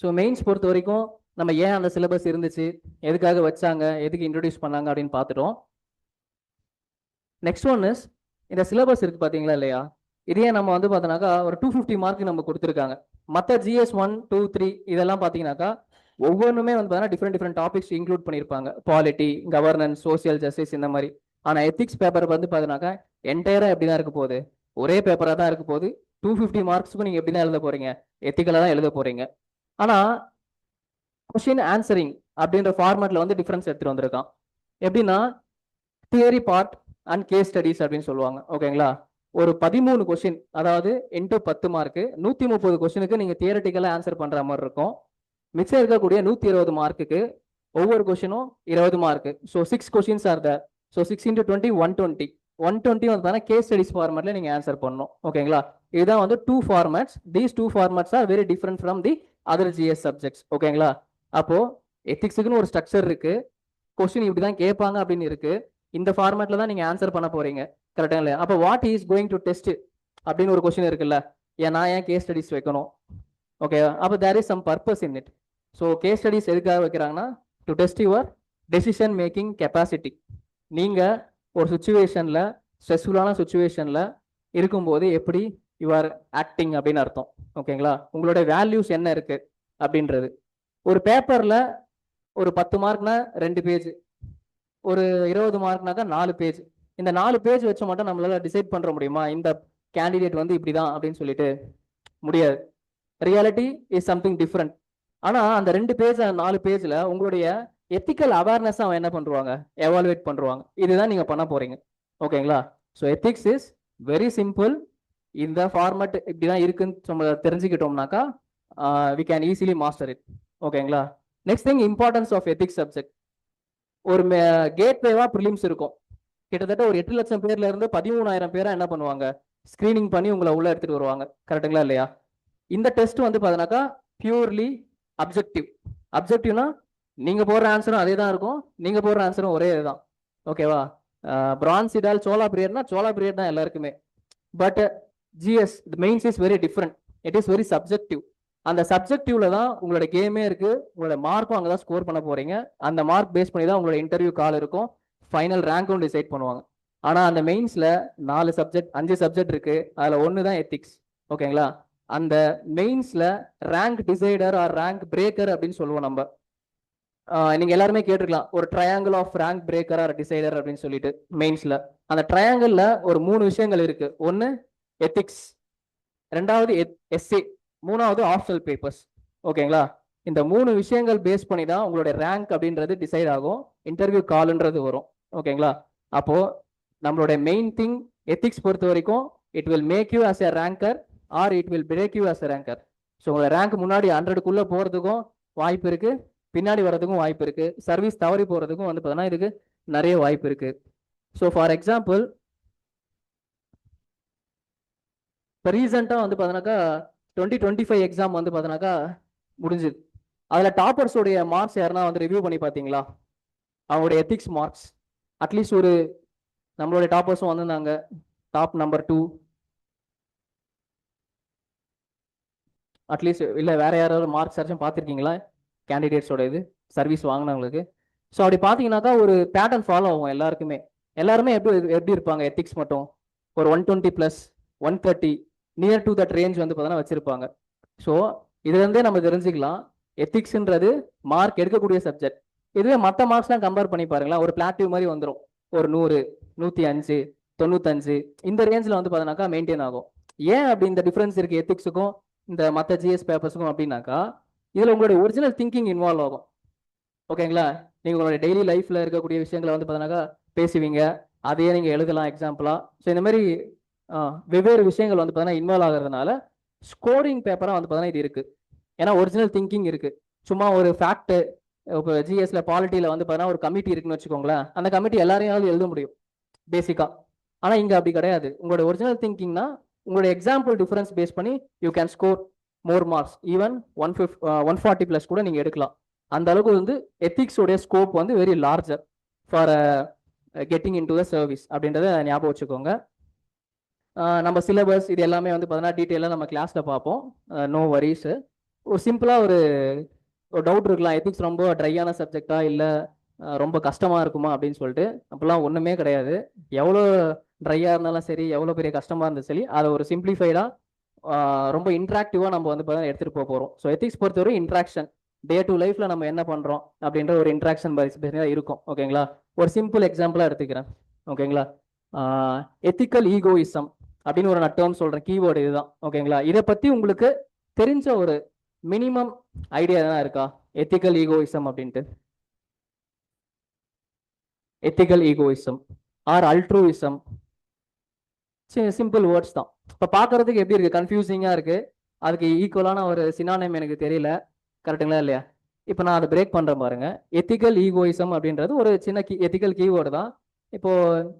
So mains பொறுத்த வரைக்கும் நம்ம ஏன் அந்த சிலபஸ் இருந்துச்சு, எதுக்காக வச்சாங்க, எதுக்கு இன்ட்ரடியூஸ் பண்ணாங்க அப்படின்னு பார்த்துட்டோம். நெக்ஸ்ட் ஒன் இஸ் இந்த சிலபஸ் இருக்கு பார்த்தீங்களா இல்லையா? இதையே நம்ம வந்து பார்த்தோன்னாக்கா ஒரு 250 மார்க் நம்ம கொடுத்துருக்காங்க. மற்ற GS 1, 2, 3 இதெல்லாம் பார்த்தீங்கன்னாக்கா ஒவ்வொன்றுமே வந்து பார்த்தீங்கன்னா டிஃப்ரெண்ட் டாபிக்ஸ் இன்க்ளூட் பண்ணியிருப்பாங்க. பாலிட்டி, கவர்னன்ஸ், சோசியல் ஜஸ்டிஸ் இந்த மாதிரி. ஆனால் எத்திக்ஸ் பேப்பர் வந்து பார்த்தீங்கன்னாக்கா என்டையராக எப்படி தான் இருக்க போகுது, ஒரே பேப்பராக தான் இருக்க போகுது. 250 மார்க்ஸுக்கும் நீங்கள் எப்படி தான் எழுத போகிறீங்க, எத்திக்கலாக தான் எழுத போகிறீங்க. ஆனால் கொஷின் ஆன்சரிங் அப்படின்ற ஃபார்மேட்டில் வந்து டிஃப்ரென்ஸ் எடுத்துகிட்டு வந்திருக்கான். எப்படின்னா theory part and case studies அப்படின்னு சொல்லுவாங்க. ஓகேங்களா? ஒரு 13 கொஷின், அதாவது இன்ட்டு 10 மார்க்கு, 130 கொஷினுக்கு நீங்கள் தியரட்டிக்கலாக ஆன்சர் பண்ணுற மாதிரி இருக்கும். மிச்சம் இருக்கக்கூடிய 120 மார்க்குக்கு ஒவ்வொரு கொஷினும் 20 mark. So 6 questions are there. So 6 × 20 120 வந்து கேஸ் ஸ்டடிஸ் ஃபார்மேட்டில் நீங்கள் ஆன்சர் பண்ணணும். ஓகேங்களா? இதுதான் வந்து 2 formats. These 2 formats are very different from the other GS subjects. ஓகேங்களா? அப்போ எத்திக்ஸுக்குன்னு ஒரு ஸ்ட்ரக்சர் இருக்கு, கொஸ்டின் இப்படி தான் கேட்பாங்க அப்படின்னு இருக்கு. இந்த ஃபார்மேட்ல தான் நீங்க ஆன்சர் பண்ண போறீங்க. கரெக்டா இல்லையா? அப்போ what is going to test அப்படின்னு ஒரு கொஸ்டின் இருக்குல்ல, நான் ஏன் கேஸ் ஸ்டடிஸ் வைக்கணும்? ஓகே, அப்போ there is some purpose in it. So case studies எதுக்காக வைக்கிறாங்கன்னா to test your decision making capacity. நீங்க ஒரு சுச்சுவேஷன்ல, ஸ்ட்ரெஸ்ஃபுல்லான சுச்சுவேஷன்ல இருக்கும்போது எப்படி யூ ஆர் ஆக்டிங் அப்படின்னு அர்த்தம். ஓகேங்களா? உங்களோட வேல்யூஸ் என்ன இருக்கு அப்படின்றது. ஒரு பேப்பர்ல ஒரு 10 மார்க்னா 2 பேஜ், ஒரு 20 மார்க்னாக்கா 4 பேஜ். இந்த 4 பேஜ் வச்சு மட்டும் நம்மளால டிசைட் பண்ற முடியுமா இந்த கேண்டிடேட் வந்து இப்படிதான் அப்படின்னு சொல்லிட்டு? முடியாது. Reality is something different. ஆனா அந்த 2 பேஜ் 4 பேஜ்ல உங்களுடைய எத்திக்கல் அவேர்னஸ் அவன் என்ன பண்ணுவாங்க, எவாலுவேட் பண்ணுவாங்க. இதுதான் நீங்க பண்ண போறீங்க. ஓகேங்களா? So ethics is very simple. இந்த ஃபார்மட் இப்படிதான் இருக்குன்னு நம்ம தெரிஞ்சுக்கிட்டோம்னாக்கா we can easily master it. ஓகேங்களா? Next thing, importance of ethics subject. ஒரு கேட்வேவா ப்ரிலிம்ஸ் இருக்கும். கிட்டத்தட்ட ஒரு 8 லட்சம் பேர்ல இருந்து 13,000 பேரா என்ன பண்ணுவாங்க, ஸ்கிரீனிங் பண்ணி உங்களை உள்ள எடுத்துட்டு வருவாங்க. கரெக்டுங்களா இல்லையா? இந்த டெஸ்ட் வந்து பார்த்தீங்கன்னாக்கா பியூர்லி அப்ஜெக்டிவ். அப்ஜெக்டிவ்னா நீங்க போடுற ஆன்சரும் அதே தான் இருக்கும், நீங்க போடுற ஆன்சரும் ஒரே இதுதான். ஓகேவா? பிரான்ஸ் இடால் சோலா பீரியட்னா சோலா பீரியட் தான் எல்லாருக்குமே. But GS mains is very different. It is very subjective. அந்த சப்ஜெக்டிவ்ல தான் உங்களோட கேமே இருக்கு. உங்களோட மார்க்கும் அங்கே தான் ஸ்கோர் பண்ண போறீங்க. அந்த மார்க் பேஸ் பண்ணி தான் உங்களோட இன்டர்வியூ கால் இருக்கும், ஃபைனல் ரேங்க்கும் டிசைட் பண்ணுவாங்க. ஆனா அந்த மெயின்ஸ்ல 4 சப்ஜெக்ட் 5 சப்ஜெக்ட் இருக்கு. அதுல ஒன்று தான் எத்திக்ஸ். ஓகேங்களா? அந்த மெயின்ஸ்ல rank decider or rank breaker அப்படின்னு சொல்லுவோம் நம்ம. நீங்க எல்லாருமே கேட்டிருக்கலாம், ஒரு triangle of rank breaker or decider அப்படின்னு சொல்லிட்டு. மெயின்ஸ்ல அந்த ட்ரையாங்கிள்ல ஒரு 3 விஷயங்கள் இருக்கு. ஒன்னு எத்திக்ஸ், ரெண்டாவது எஸ்ஏ, மூணாவது ஆப்ஷனல் பேப்பர்ஸ். ஓகேங்களா? இந்த 3 விஷயங்கள் பேஸ் பண்ணி தான் உங்களுடைய ரேங்க் அப்படின்றது டிசைட் ஆகும், இன்டர்வியூ கால்ன்றது வரும். ஓகேங்களா? அப்போ நம்மளுடைய மெயின் திங் எத்திக்ஸ் பொறுத்த வரைக்கும் it will make you as a ranker or it will break you as a ranker. So உங்களோட ரேங்க் முன்னாடி 100க்குள்ள போறதுக்கும் வாய்ப்பு இருக்கு, பின்னாடி வர்றதுக்கும் வாய்ப்பு இருக்கு, சர்வீஸ் தவறி போறதுக்கும் வந்து பார்த்தீங்கன்னா இதுக்கு நிறைய வாய்ப்பு இருக்கு. ஸோ ஃபார் எக்ஸாம்பிள், இப்போ ரீசெண்டாக வந்து பார்த்தீங்கன்னாக்கா 2025 எக்ஸாம் வந்து பார்த்தீங்கன்னாக்கா முடிஞ்சுது. அதில் டாப்பர்ஸோடைய மார்க்ஸ் யாருன்னா வந்து ரிவ்யூ பண்ணி பார்த்தீங்களா? அவங்களுடைய எத்திக்ஸ் மார்க்ஸ். அட்லீஸ்ட் ஒரு நம்மளுடைய டாப்பர்ஸும் வந்திருந்தாங்க. டாப் நம்பர் 2 அட்லீஸ்ட், இல்லை வேற யாராவது மார்க்ஸ் யாராச்சும் பார்த்துருக்கீங்களா கேண்டிடேட்ஸோட இது சர்வீஸ் வாங்கினவங்களுக்கு? ஸோ அப்படி பார்த்தீங்கன்னாக்கா ஒரு பேட்டர்ன் ஃபாலோ ஆகும் எல்லாருக்குமே. எல்லாருமே எப்படி இருப்பாங்க, எத்திக்ஸ் மட்டும் ஒரு 120+, 130 நியர் டு தட் ரேஞ்ச் வந்து பார்த்தீங்கன்னா வச்சிருப்பாங்க. ஸோ இதுலேருந்தே நம்ம தெரிஞ்சுக்கலாம், எத்திக்ஸ்ன்றது மார்க் எடுக்கக்கூடிய சப்ஜெக்ட். இதுவே மற்ற மார்க்ஸ்லாம் கம்பேர் பண்ணி பாருங்களேன், ஒரு பிளாட்டிவ் மாதிரி வந்துடும். ஒரு 100, 105, 95 இந்த ரேஞ்சில் வந்து பார்த்தீங்கன்னாக்கா மெயின்டைன் ஆகும். ஏன் அப்படி இந்த டிஃப்ரென்ஸ் இருக்கு எத்திக்ஸுக்கும் இந்த மற்ற ஜிஎஸ் பேப்பர்ஸுக்கும் அப்படின்னாக்கா, இதில் உங்களுடைய ஒரிஜினல் திங்கிங் இன்வால்வ் ஆகும். ஓகேங்களா? நீங்கள் உங்களுடைய டெய்லி லைஃப்பில் இருக்கக்கூடிய விஷயங்களை வந்து பார்த்தீங்கன்னாக்கா பேசுவீங்க, அதையே நீங்கள் எழுதலாம் எக்ஸாம்பிளா. ஸோ இந்த மாதிரி வெவ்வேறு விஷயங்கள் வந்து பார்த்தீங்கன்னா இன்வால்வ் ஆகிறதுனால ஸ்கோரிங் பேப்பராக வந்து பார்த்தீங்கன்னா இது இருக்கு. ஏன்னா ஒரிஜினல் திங்கிங் இருக்கு. சும்மா ஒரு ஃபேக்ட், இப்போ ஜிஎஸ்ல பாலிட்டியில் வந்து பார்த்தீங்கன்னா ஒரு கமிட்டி இருக்குன்னு வச்சுக்கோங்களேன், அந்த கமிட்டி எல்லாரையும் எழுத முடியும் பேசிக்கா. ஆனால் இங்கே அப்படி கிடையாது. உங்களோட ஒரிஜினல் திங்கிங்னா உங்களுடைய எக்ஸாம்பிள் டிஃபரன்ஸ் பேஸ் பண்ணி you can score more marks. Even 140+ கூட நீங்கள் எடுக்கலாம். அந்த அளவுக்கு வந்து எத்திக்ஸோடைய ஸ்கோப் வந்து very larger for getting into the service அப்படின்றத ஞாபகம் வச்சுக்கோங்க. நம்ம சிலபஸ் இது எல்லாமே வந்து பார்த்தீங்கன்னா டீட்டெயிலாக நம்ம கிளாஸில் பார்ப்போம். No worries. ஒரு சிம்பிளாக ஒரு டவுட் இருக்கலாம், எத்திக்ஸ் ரொம்ப ட்ரையான சப்ஜெக்டா இல்லை ரொம்ப கஷ்டமாக இருக்குமா அப்படின்னு சொல்லிட்டு. அப்போல்லாம் ஒன்றுமே கிடையாது. எவ்வளோ ட்ரையாக இருந்தாலும் சரி, எவ்வளோ பெரிய கஷ்டமாக இருந்தாலும் சரி, அதை ஒரு சிம்பிளிஃபைடாக ரொம்ப இன்ட்ராக்டிவாக நம்ம வந்து பார்த்தீங்கன்னா எடுத்துகிட்டு போக போகிறோம். ஸோ எத்திக்ஸ் பொறுத்தவரை இன்ட்ராக்ஷன், டே டு லைஃப்பில் நம்ம என்ன பண்ணுறோம் அப்படின்ற ஒரு இன்ட்ராக்ஷன் தான் இருக்கும். ஓகேங்களா? ஒரு சிம்பிள் எக்ஸாம்பிளாக எடுத்துக்கிறேன். ஓகேங்களா? எத்திக்கல் ஈகோயிசம் அப்படின்னு ஒரு நான் டேர்ம் சொல்கிறேன், கீவேர்டு இதுதான். ஓகேங்களா? இதை பற்றி உங்களுக்கு தெரிஞ்ச ஒரு மினிமம் ஐடியா எதனா இருக்கா, எத்திக்கல் ஈகோயிசம் அப்படின்ட்டு? Ethical egoism or altruism, simple words தான். இப்போ பார்க்கறதுக்கு எப்படி இருக்கு, கன்ஃபியூசிங்காக இருக்கு. அதுக்கு ஈக்குவலான ஒரு சினானிம் எனக்கு தெரியல. கரெக்டுங்களா இல்லையா? இப்போ நான் அதை பிரேக் பண்ணுறேன் பாருங்க. எத்திக்கல் ஈகோயிசம் அப்படின்றது ஒரு சின்ன எத்திக்கல் கீவேர்டு தான். இப்போ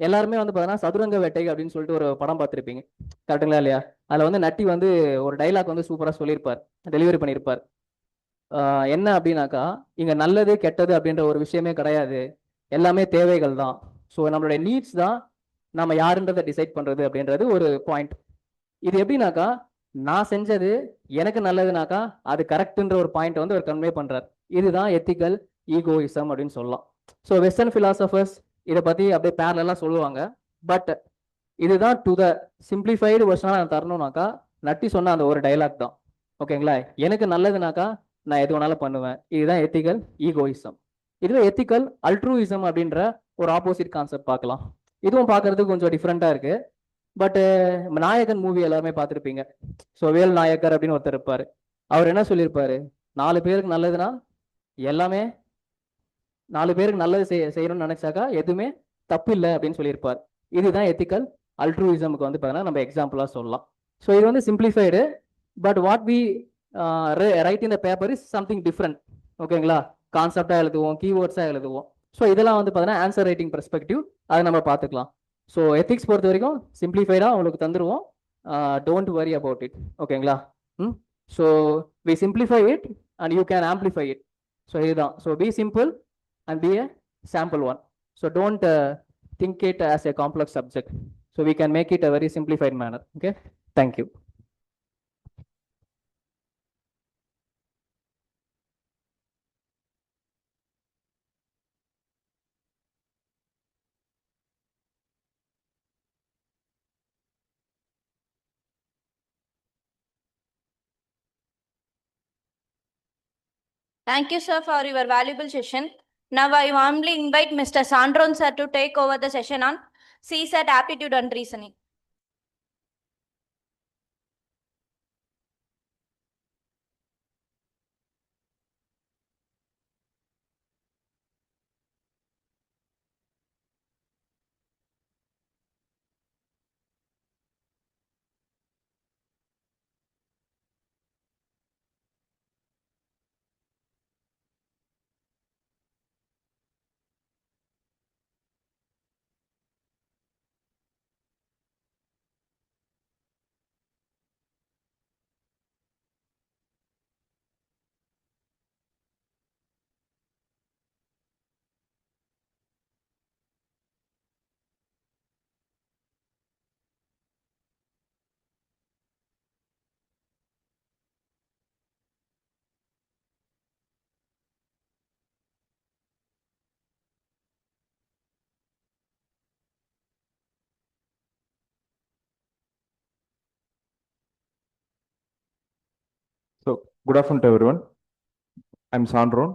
எல்லாருமே வந்து பார்த்தீங்கன்னா சதுரங்க வேட்டை அப்படின்னு சொல்லிட்டு ஒரு படம் பார்த்துருப்பீங்க. கரெக்டுங்களா இல்லையா? அதில் வந்து நட்டி வந்து ஒரு டைலாக் வந்து சூப்பராக சொல்லியிருப்பார், டெலிவரி பண்ணியிருப்பார். என்ன அப்படின்னாக்கா, இங்கே நல்லது கெட்டது அப்படின்ற ஒரு விஷயமே கிடையாது, எல்லாமே தேவைகள் தான். ஸோ நம்மளுடைய நீட்ஸ் தான் நம்ம யாருன்றதை டிசைட் பண்ணுறது அப்படின்றது ஒரு பாயிண்ட். இது எப்படின்னாக்கா, நான் செஞ்சது எனக்கு நல்லதுனாக்கா அது கரெக்டுன்ற ஒரு பாயிண்ட் வந்து ஒரு கன்வே பண்ணுறார். இதுதான் எத்திக்கல் ஈகோயிசம் அப்படின்னு சொல்லலாம். ஸோ வெஸ்டர்ன் ஃபிலாசபர்ஸ் இதை பற்றி அப்படியே பேரலாம் சொல்லுவாங்க. பட் இதுதான் டு த சிம்பிளிஃபைடு வெர்ஷனாக நான் தரணும்னாக்கா நட்டி சொன்ன அந்த ஒரு டைலாக் தான். ஓகேங்களா? எனக்கு நல்லதுனாக்கா நான் எது வேணாலும் பண்ணுவேன். இதுதான் எத்திக்கல் ஈகோயிசம். இதுவே எத்திக்கல் அல்ட்ரூயிசம் அப்படின்ற ஒரு ஆப்போசிட் கான்செப்ட் பார்க்கலாம். இதுவும் பார்க்கறதுக்கு கொஞ்சம் டிஃப்ரெண்ட்டாக இருக்கு. பட் நாயகன் மூவி எல்லாருமே பார்த்துருப்பீங்க. ஸோ வேல் நாயக்கர் அப்படின்னு ஒருத்தர் இருப்பார். அவர் என்ன சொல்லியிருப்பாரு, 4 பேருக்கு நல்லதுன்னா எல்லாமே 4 பேருக்கு நல்லது செய்யணும்னு நினைச்சாக்கா எதுவுமே தப்பு இல்லை அப்படின்னு சொல்லியிருப்பார். இதுதான் எத்திக்கல் அல்ட்ரூயிசமுக்கு வந்து பார்த்தீங்கன்னா நம்ம எக்ஸாம்பிளாக சொல்லலாம். ஸோ இது வந்து simplified, but what we write in the paper is something different. ஓகேங்களா, கான்செப்டாக எழுதுவோம், கீவேர்ட்ஸாக எழுதுவோம். ஸோ இதெல்லாம் வந்து பார்த்தீங்கன்னா ஆன்சர் ரைட்டிங் பெர்ஸ்பெக்டிவ், அதை நம்ம பார்த்துக்கலாம். ஸோ எத்திக்ஸ் பொறுத்த வரைக்கும் சிம்பிளிஃபைடாக உங்களுக்கு தந்துடுவோம். Don't worry about it. ஓகேங்களா. So we simplify it and you can amplify it. So இதுதான். So be simple and be a sample one. So don't think it as a complex subject. So we can make it a very simplified manner. Okay. Thank you. Thank you, sir, for your valuable session. Now I warmly invite Mr. Sandron, sir, to take over the session on CSAT aptitude and reasoning. So, good afternoon to everyone. I'm Sandron.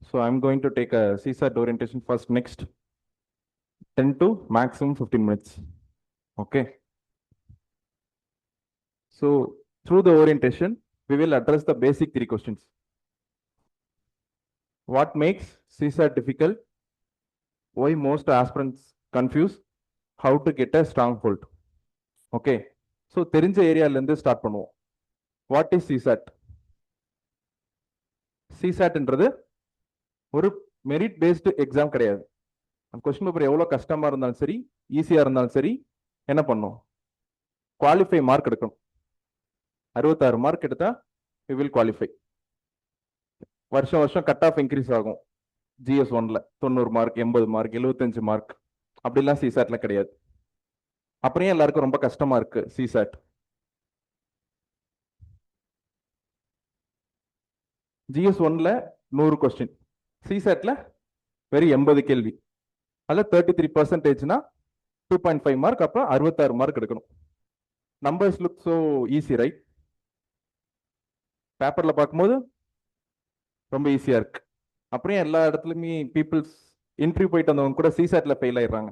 So, I'm going to take a CSAT orientation first next 10 to maximum 15 minutes. Okay. So, through the orientation, we will address the basic 3 questions. What makes CSAT difficult? Why most aspirants confuse? How to get a stronghold? Okay. So, தெரிஞ்ச ஏரியால start பண்ணுவோம். What is CSAT? CSATன்றது ஒரு merit based exam கிடையாது. அந்த question paper எவ்வளோ கஷ்டமாக இருந்தாலும் சரி, ஈஸியாக இருந்தாலும் சரி, என்ன பண்ணும், குவாலிஃபை மார்க் எடுக்கணும். 66 மார்க் எடுத்தா வி வில் குவாலிஃபை. வருஷம் வருஷம் கட் ஆஃப் இன்க்ரீஸ் ஆகும். GS 1ல 90 மார்க், 80 மார்க், 75 மார்க், அப்படிலாம் CSATல கிடையாது. அப்புறம் எல்லாருக்கும் ரொம்ப கஷ்டமா இருக்கு CSAT. GS 1ல 100 கொஸ்டின், CSATல வெறும் 80 கேள்வி. அதில் 33%னா 2.5 மார்க், அப்போ 66 மார்க் எடுக்கணும். Numbers look so easy right? பேப்பரில் பார்க்கும்போது ரொம்ப ஈஸியாக இருக்கு. அப்புறம் எல்லா இடத்துலையுமே பீப்புள்ஸ் இன்டர்வியூ போயிட்டு வந்தவங்க கூட CSATல ஃபெயில் ஆயிடுறாங்க.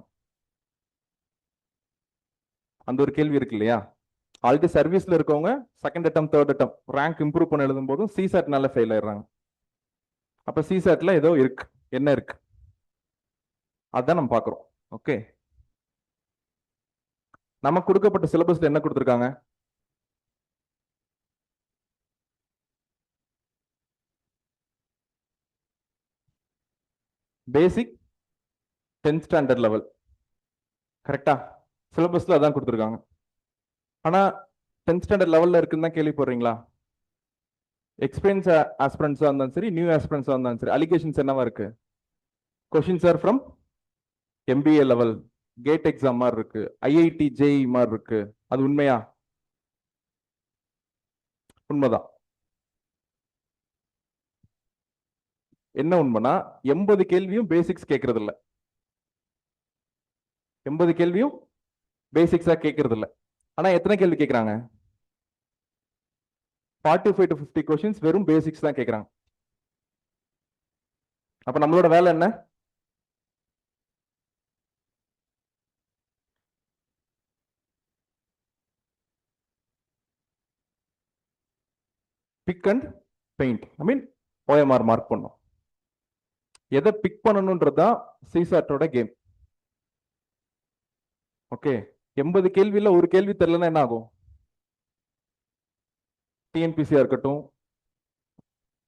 அந்த ஒரு கேள்வி இருக்கு இல்லையா? ஆல்ரெடி சர்வீஸ்ல இருக்கவங்க செகண்ட் அட்டம், தேர்ட் அட்டம் ரேங்க் இம்ப்ரூவ் பண்ண எழுதும் போதும் CSATனால ஃபெயில் ஆயிடுறாங்க. அப்போ CSATல ஏதோ இருக்கு. என்ன இருக்கு அதான் நம்ம பார்க்குறோம். ஓகே, நமக்கு கொடுக்கப்பட்ட சிலபஸ்ல என்ன கொடுத்துருக்காங்க? பேசிக் 10th ஸ்டாண்டர்ட் லெவல், கரெக்டா? சிலபஸ்ல அதான் கொடுத்துருக்காங்க. ஆனா 10th ஸ்டாண்டர்ட் லெவல்ல இருக்குன்னு தான் கேள்விப்படுறீங்களா? எக்ஸ்பீரியன்ஸ் ஆஸ்பிரன்ஸா இருந்தாலும் சரி, நியூ ஆஸ்பிரன்ஸா இருந்தாலும் சரி, அலிகேஷன்ஸ் என்னவா இருக்கு? Questions are from MBA level, CAT exam மாதிரி இருக்கு, IIT JEE மாதிரி இருக்கு. அது உண்மையா? உண்மைதான். என்ன உண்மைனா 80 கேள்வியும் பேசிக்ஸ் கேட்கறது இல்ல. 80 கேள்வியும் பேசிக்ஸா கேட்கறது இல்ல. ஆனா எத்தனை கேள்வி கேட்கறாங்க? 45 to 50 கொஸ்டின்ஸ் வெறும் பேசிக்ஸ் தான் கேட்கறாங்க. அப்ப நம்மளோட வேலை என்ன? Pick and paint, I mean OMR mark பண்ணும். எதை பிக் பண்ணணும்ன்றதுதான் சிசாட்டோட கேம். ஓகே, 80 கேள்வியில ஒரு கேள்வி தெரியலன்னா என்ன ஆகும்? டிஎன்பிசியா இருக்கட்டும்,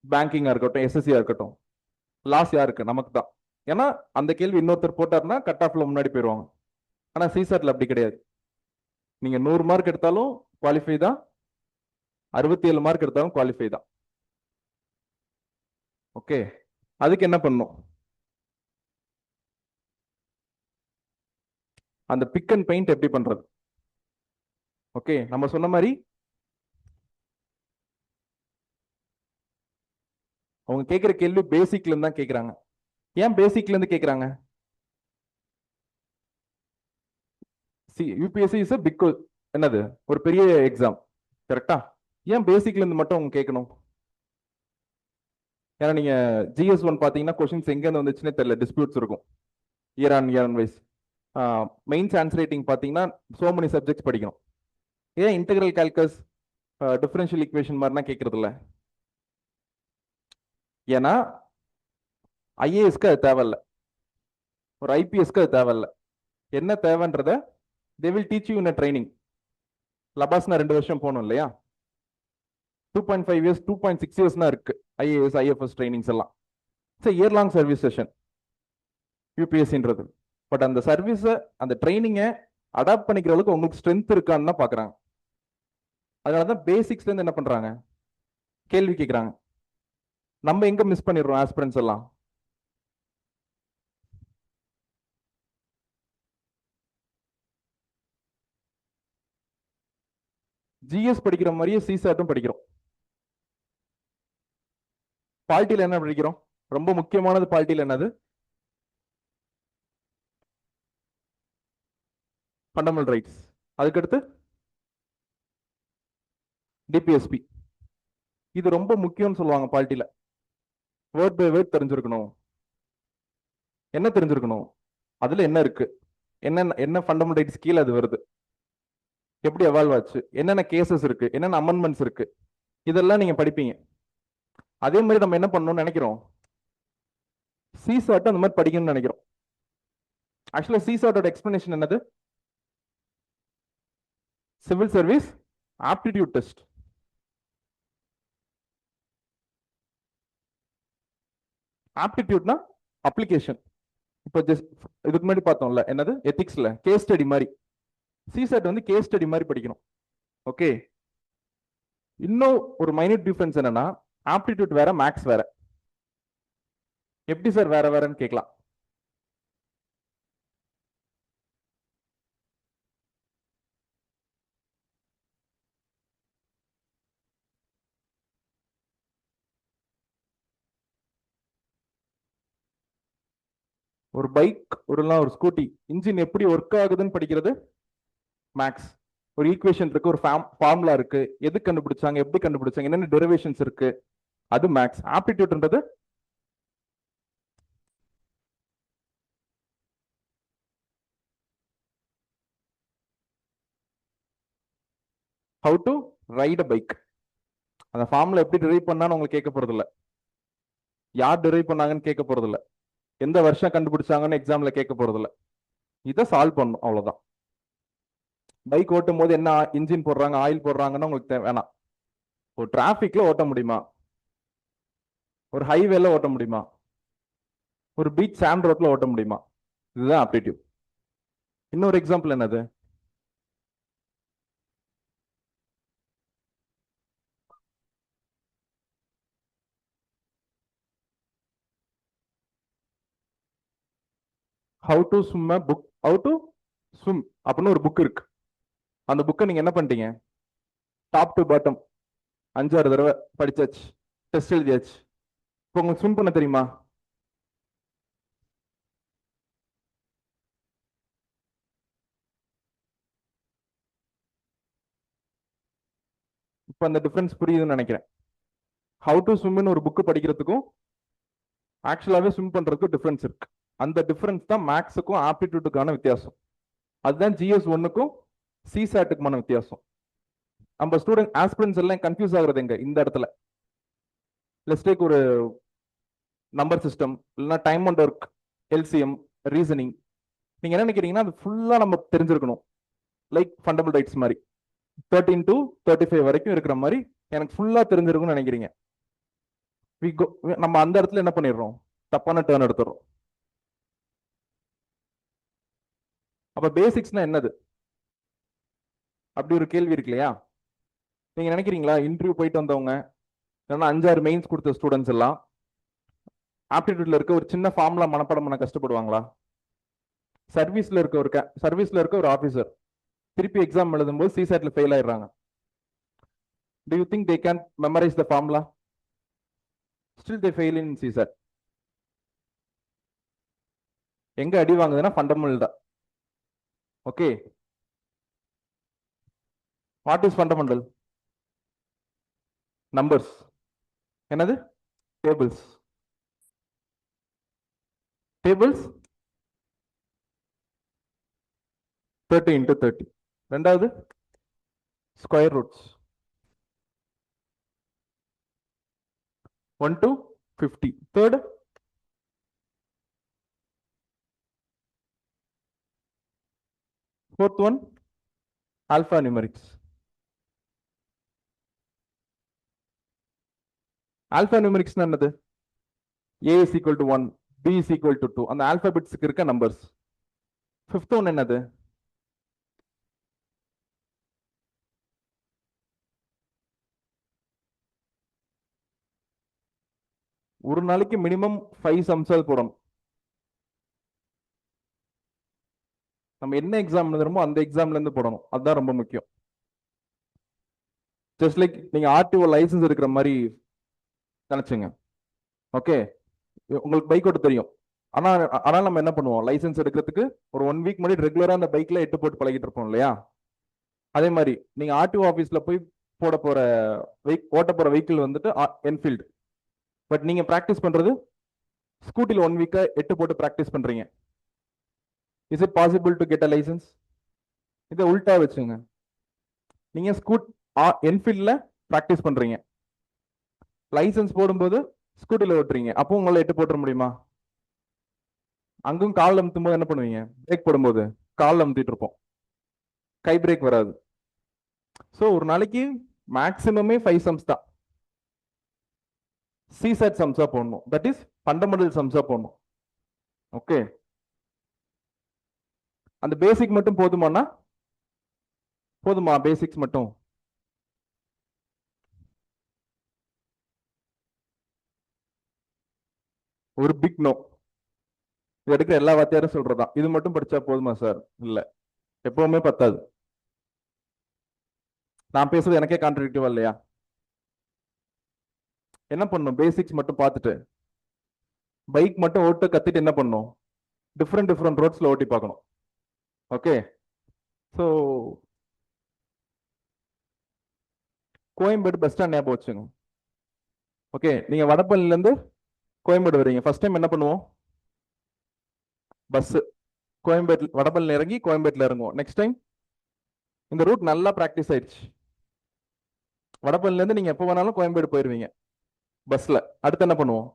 பேங்கிங்கா இருக்கட்டும், எஸ்எஸ்சியா இருக்கட்டும், லாஸ் யாருக்கு? நமக்கு தான். ஏன்னா அந்த கேள்வி இன்னொருத்தர் போட்டாருன்னா கட் ஆஃப்ல முன்னாடி போயிடுவாங்க. ஆனா சிசாட்ல அப்படி கிடையாது. நீங்க 100 மார்க் எடுத்தாலும் குவாலிஃபை தான், 67 மார்க் எடுத்தாலும் குவாலிஃபை தான். ஓகே, அதுக்கு என்ன பண்ணும்? அந்த பிக் அண்ட் பெயிண்ட் எப்படி பண்றது? ஓகே, நம்ம சொன்ன மாதிரி அவங்க கேட்கிற கேள்வி பேசிக்ல இருந்து தான் கேட்கறாங்க. ஏன் பேசிக்ல இருந்து கேட்கறாங்க? யூபிஎஸ்சி இஸ் பிக், என்னது, ஒரு பெரிய எக்ஸாம், கரெக்டா? ஏன் பேசிக்ல இருந்து மட்டும் அவங்க கேட்கணும்? ஏன்னா நீங்க GS 1 பாத்தீங்கன்னா கொஸ்டின்ஸ் எங்க இருந்து வந்துச்சுன்னே தெரியல, டிஸ்பியூட்ஸ் இருக்கும் year on wise. Mains answer writing பாத்தீங்கன்னா சோ மெனி சப்ஜெக்ட்ஸ் படிக்கணும். ஏன் இன்டெகிரல் கால்குலஸ், டிஃபரன்ஷியல் ஈக்குவேஷன் மாதிரிலாம் கேட்கறது இல்ல? ஏன்னா ஐஏஎஸ்க்கு அது தேவையில்ல, ஒரு ஐபிஎஸ்க்கு அது தேவையில்ல. என்ன தேவைன்றத they will teach you in a training. LBSNAA 2 வருஷம் போகணும் இல்லையா? 2.5 years 2.6 yearsனா இருக்கு ஐஏஎஸ் ஐஎஃப்எஸ் ட்ரைனிங்ஸ் எல்லாம். It's year long service session யூபிஎஸ்சின்றது. பட் அந்த சர்வீஸை, அந்த ட்ரைனிங்கை அடாப்ட் பண்ணிக்கிற அளவுக்கு உங்களுக்கு ஸ்ட்ரென்த் இருக்கான்னு தான் பார்க்குறாங்க. அதனாலதான் பேசிக்ஸ்ல இருந்து என்ன பண்றாங்க, கேள்வி கேட்குறாங்க. நம்ம எங்க மிஸ் பண்ணிடுறோம் ஆஸ்பிரன்ஸ் எல்லாம்? ஜிஎஸ் படிக்கிற மாதிரியே சிசாட்டும் படிக்கிறோம். பாலிட்டியில் என்ன படிக்கிறோம்? ரொம்ப முக்கியமானது பாலிட்டியில் என்னது? Fundamental rights. அதுக்கடுத்து டிபிஎஸ்பி. இது ரொம்ப முக்கியம்னு சொல்லுவாங்க பாலிட்டியில. வேர்ட் பை வேர்ட் தெரிஞ்சிருக்கணும். என்ன தெரிஞ்சிருக்கணும்? அதுல என்ன இருக்கு, என்ன ஃபண்டமெண்டல் ரைட்ஸ் கீழே அது வருது, எப்படி எவால்வ் ஆச்சு, என்னென்ன கேசஸ் இருக்கு, என்னென்ன அமெண்ட்மெண்ட்ஸ் இருக்கு, இதெல்லாம் நீங்க படிப்பீங்க. அதே மாதிரி நம்ம என்ன பண்ணணும்னு நினைக்கிறோம், சிசாட் அந்த மாதிரி படிக்கணும்னு நினைக்கிறோம். ஆக்சுவலா சிசாட்டோட எக்ஸ்பிளனேஷன் என்னது? Civil service aptitude test. ஆப்டிடியூட்னா அப்ளிகேஷன். இப்போ இதுக்கு முன்னாடி பார்த்தோம்ல, என்னது, எத்திக்ஸ்ல கேஸ் ஸ்டடி மாதிரி. சிசாட் வந்து கேஸ் ஸ்டடி மாதிரி படிக்கணும். ஓகே, இன்னும் ஒரு மைனூட் டிஃபரன்ஸ் என்னன்னா, ஆப்டிடியூட் வேற, மேக்ஸ் வேற. எப்படி சார் வேற வேறன்னு கேட்கலாம். ஒரு பைக், ஒரு ஸ்கூட்டி இன்ஜின் எப்படி ஒர்க் ஆகுதுன்னு படிக்கிறது மேக்ஸ். ஒரு ஈக்குவேஷன் இருக்கு, ஒரு ஃபார்முலா இருக்கு, எது கண்டுபிடிச்சாங்க, எப்படி கண்டுபிடிச்சாங்க, என்னென்ன டெரிவேஷன்ஸ் இருக்கு, அது மேக்ஸ். ஆப்டிடியூட்ன்றது how to ride a bike. அந்த ஃபார்முலா எப்படி டெரைவ் பண்ணான்னு உங்களுக்கு கேட்க போறது இல்ல, யார் டெரைவ் பண்ணாங்கன்னு கேட்க போறது இல்ல, எந்த வருஷம் கண்டுபிடிச்சாங்கன்னு எக்ஸாம்ல கேட்க போறது இல்ல. இதை சால்வ் பண்ணும், அவ்வளவுதான். பைக் ஓட்டும் போது என்ன இன்ஜின் போடுறாங்க, ஆயில் போடுறாங்கன்னு உங்களுக்கு வேணாம். ஒரு டிராபிக்ல ஓட்ட முடியுமா, ஒரு ஹைவேல ஓட்ட முடியுமா, ஒரு பீச் சாண்ட் ரோட்ல ஓட்ட முடியுமா, இதுதான் ஆப்டிடியூட். இன்னொரு எக்ஸாம்பிள் என்னது, how to swim a book, how to swim அப்படின்னு ஒரு புக் இருக்கு. அந்த புக்கை நீங்க என்ன பண்ணிட்டீங்க, டாப் டு பாட்டம் 5-6 தடவை படிச்சாச்சு, டெஸ்ட் எழுதியாச்சு. இப்போ உங்களுக்கு ஸ்விம் பண்ண தெரியுமா? இப்போ அந்த டிஃபரன்ஸ் புரியுதுன்னு நினைக்கிறேன். ஹவு டு ஸ்விம்னு ஒரு புக்கு படிக்கிறதுக்கும் ஆக்சுவலாவே ஸ்விம் பண்றதுக்கும் டிஃபரன்ஸ் இருக்கு. அந்த டிஃபரன்ஸ் தான் மேக்ஸுக்கும் ஆப்டிடியூட்டுக்கான வித்தியாசம். அதுதான் ஜிஎஸ் 1க்கும் சிசாட்டுக்குமான வித்தியாசம். நம்ம ஸ்டூடெண்ட் ஆஸ்பிரன்ஸ் எல்லாம் கன்ஃபியூஸ் ஆகுறது எங்க, இந்த இடத்துல. லெட்ஸ் டேக் ஒரு நம்பர் சிஸ்டம் இல்லைன்னா time and work, LCM, reasoning. நீங்க என்ன நினைக்கிறீங்கன்னா அது ஃபுல்லா நம்ம தெரிஞ்சிருக்கணும். லைக் ஃபண்டமெண்டல் ரைட்ஸ் மாதிரி 13 to 35 வரைக்கும் இருக்கிற மாதிரி எனக்கு ஃபுல்லா தெரிஞ்சிருக்கும்னு நினைக்கிறீங்க. நம்ம அந்த இடத்துல என்ன பண்ணிடுறோம்? தப்பான டேர்ன் எடுத்துறோம். அப்ப பேசிக்ஸ்னா என்னது? அப்படி ஒரு கேள்வி இருக்கு இல்லையா? நீங்க நினைக்கிறீங்களா இன்டர்வியூ போயிட்டு வந்தவங்க இல்லைன்னா 5-6 மெயின்ஸ் கொடுத்த ஸ்டூடெண்ட்ஸ் எல்லாம் ஆப்டிடியூட்ல இருக்க ஒரு சின்ன ஃபார்முலா மனப்பாடம் பண்ண கஷ்டப்படுவாங்களா? சர்வீஸ்ல இருக்க ஒரு ஆபீசர் திருப்பி எக்ஸாம் எழுதும்போது சிசாட்ல ஃபெயில் ஆயிடுறாங்க. Do you think they can memorize the formula? Still they fail in CSAT. எங்க அடி வாங்குதுன்னா ஃபண்டமெண்டல் தான். Okay, what is fundamental? Numbers. என்னது? டேபிள்ஸ். Tables 30 into 30. ரெண்டாவது square roots 1 to 50. Third fourth one alpha numerics. Alpha numerics என்னது? A is equal to 1, B is equal to 2. அந்த ஆல்பாபெட்ஸ்க்கு இருக்க numbers. Fifth one என்னது? ஒரு நாளைக்கு மினிமம் 5 சம்ஸால் போடணும். நம்ம என்ன எக்ஸாம் எழுதுறோமோ அந்த எக்ஸாம்ல இருந்து போடணும். அதுதான் ரொம்ப முக்கியம். ஜஸ்ட் லைக் நீங்க ஆர்டிஓ லைசன்ஸ் எடுக்கிற மாதிரி நினைச்சுங்க. ஓகே, உங்களுக்கு பைக் ஓட்ட தெரியும். ஆனால் நம்ம என்ன பண்ணுவோம்? லைசன்ஸ் எடுக்கிறதுக்கு ஒரு 1 வீக் முன்னாடி ரெகுலரா அந்த பைக்ல எட்டு போட்டு பழகிட்டு இருப்போம் இல்லையா? அதே மாதிரி நீங்க ஆர்டிஓ ஆஃபீஸ்ல போய் ஓட்ட போற வெஹிக்கிள் வந்துட்டு என்ஃபீல்டு. பட் நீங்க பிராக்டிஸ் பண்றது ஸ்கூட்டில 1 வீக்கா எட்டு போட்டு பிராக்டிஸ் பண்றீங்க. Is it possible to get a licence? இதை உல்டா வச்சுங்க. நீங்க என்ஃபீல்ட்ல பிராக்டிஸ் பண்றீங்க, லைசன்ஸ் போடும்போது ஸ்கூட்டில ஓட்டுறீங்க. அப்போ உங்களை எட்டு போட்டுற முடியுமா? அங்கும் கால் அமுத்தும் போது என்ன பண்ணுவீங்க? பிரேக் போடும்போது கால் அமுத்திட்டு இருப்போம், கை பிரேக் வராது. ஸோ ஒரு நாளைக்கு மேக்சிமமே 5 சம்ஸ் தான். சிசாட் சம்ஸா போடணும். தட் இஸ் ஃபண்டமெண்டல் சம்ஸா போடணும். ஓகே, அந்த பேசிக் மட்டும் போதுமா? பேசிக்ஸ் மட்டும்? ஒரு பிக் நோ. இது எடுக்கிற எல்லா வாத்தியாரும் சொல்றதா இது மட்டும் படிச்சா போதுமா சார்? இல்ல, எப்பவுமே பத்தாது. நான் பேசுறது எனக்கே கான்ட்ரடிக்டிவா இல்லையா? என்ன பண்ணும்? பேசிக்ஸ் மட்டும் பார்த்துட்டு பைக் மட்டும் ஓட்டு கத்துட்டு என்ன பண்ணும்? டிஃப்ரெண்ட் ரோட்ஸ்ல ஓட்டி பார்க்கணும். Okay, so Koyambedu bus stand ஞாபகம் வச்சுங்க. ஓகே, நீங்க வடபழனில இருந்து கோயம்பேடு வரீங்க. ஃபர்ஸ்ட் டைம் என்ன பண்ணுவோம்? பஸ் வடபழனி இறங்கி கோயம்பேட்டில் இறங்குவோம். நெக்ஸ்ட் டைம் இந்த ரூட் நல்லா ப்ராக்டிஸ் ஆயிடுச்சு. வடபழனில இருந்து நீங்க எப்போ வேணாலும் கோயம்பேடு போயிருவீங்க பஸ்ல. அடுத்து என்ன பண்ணுவோம்?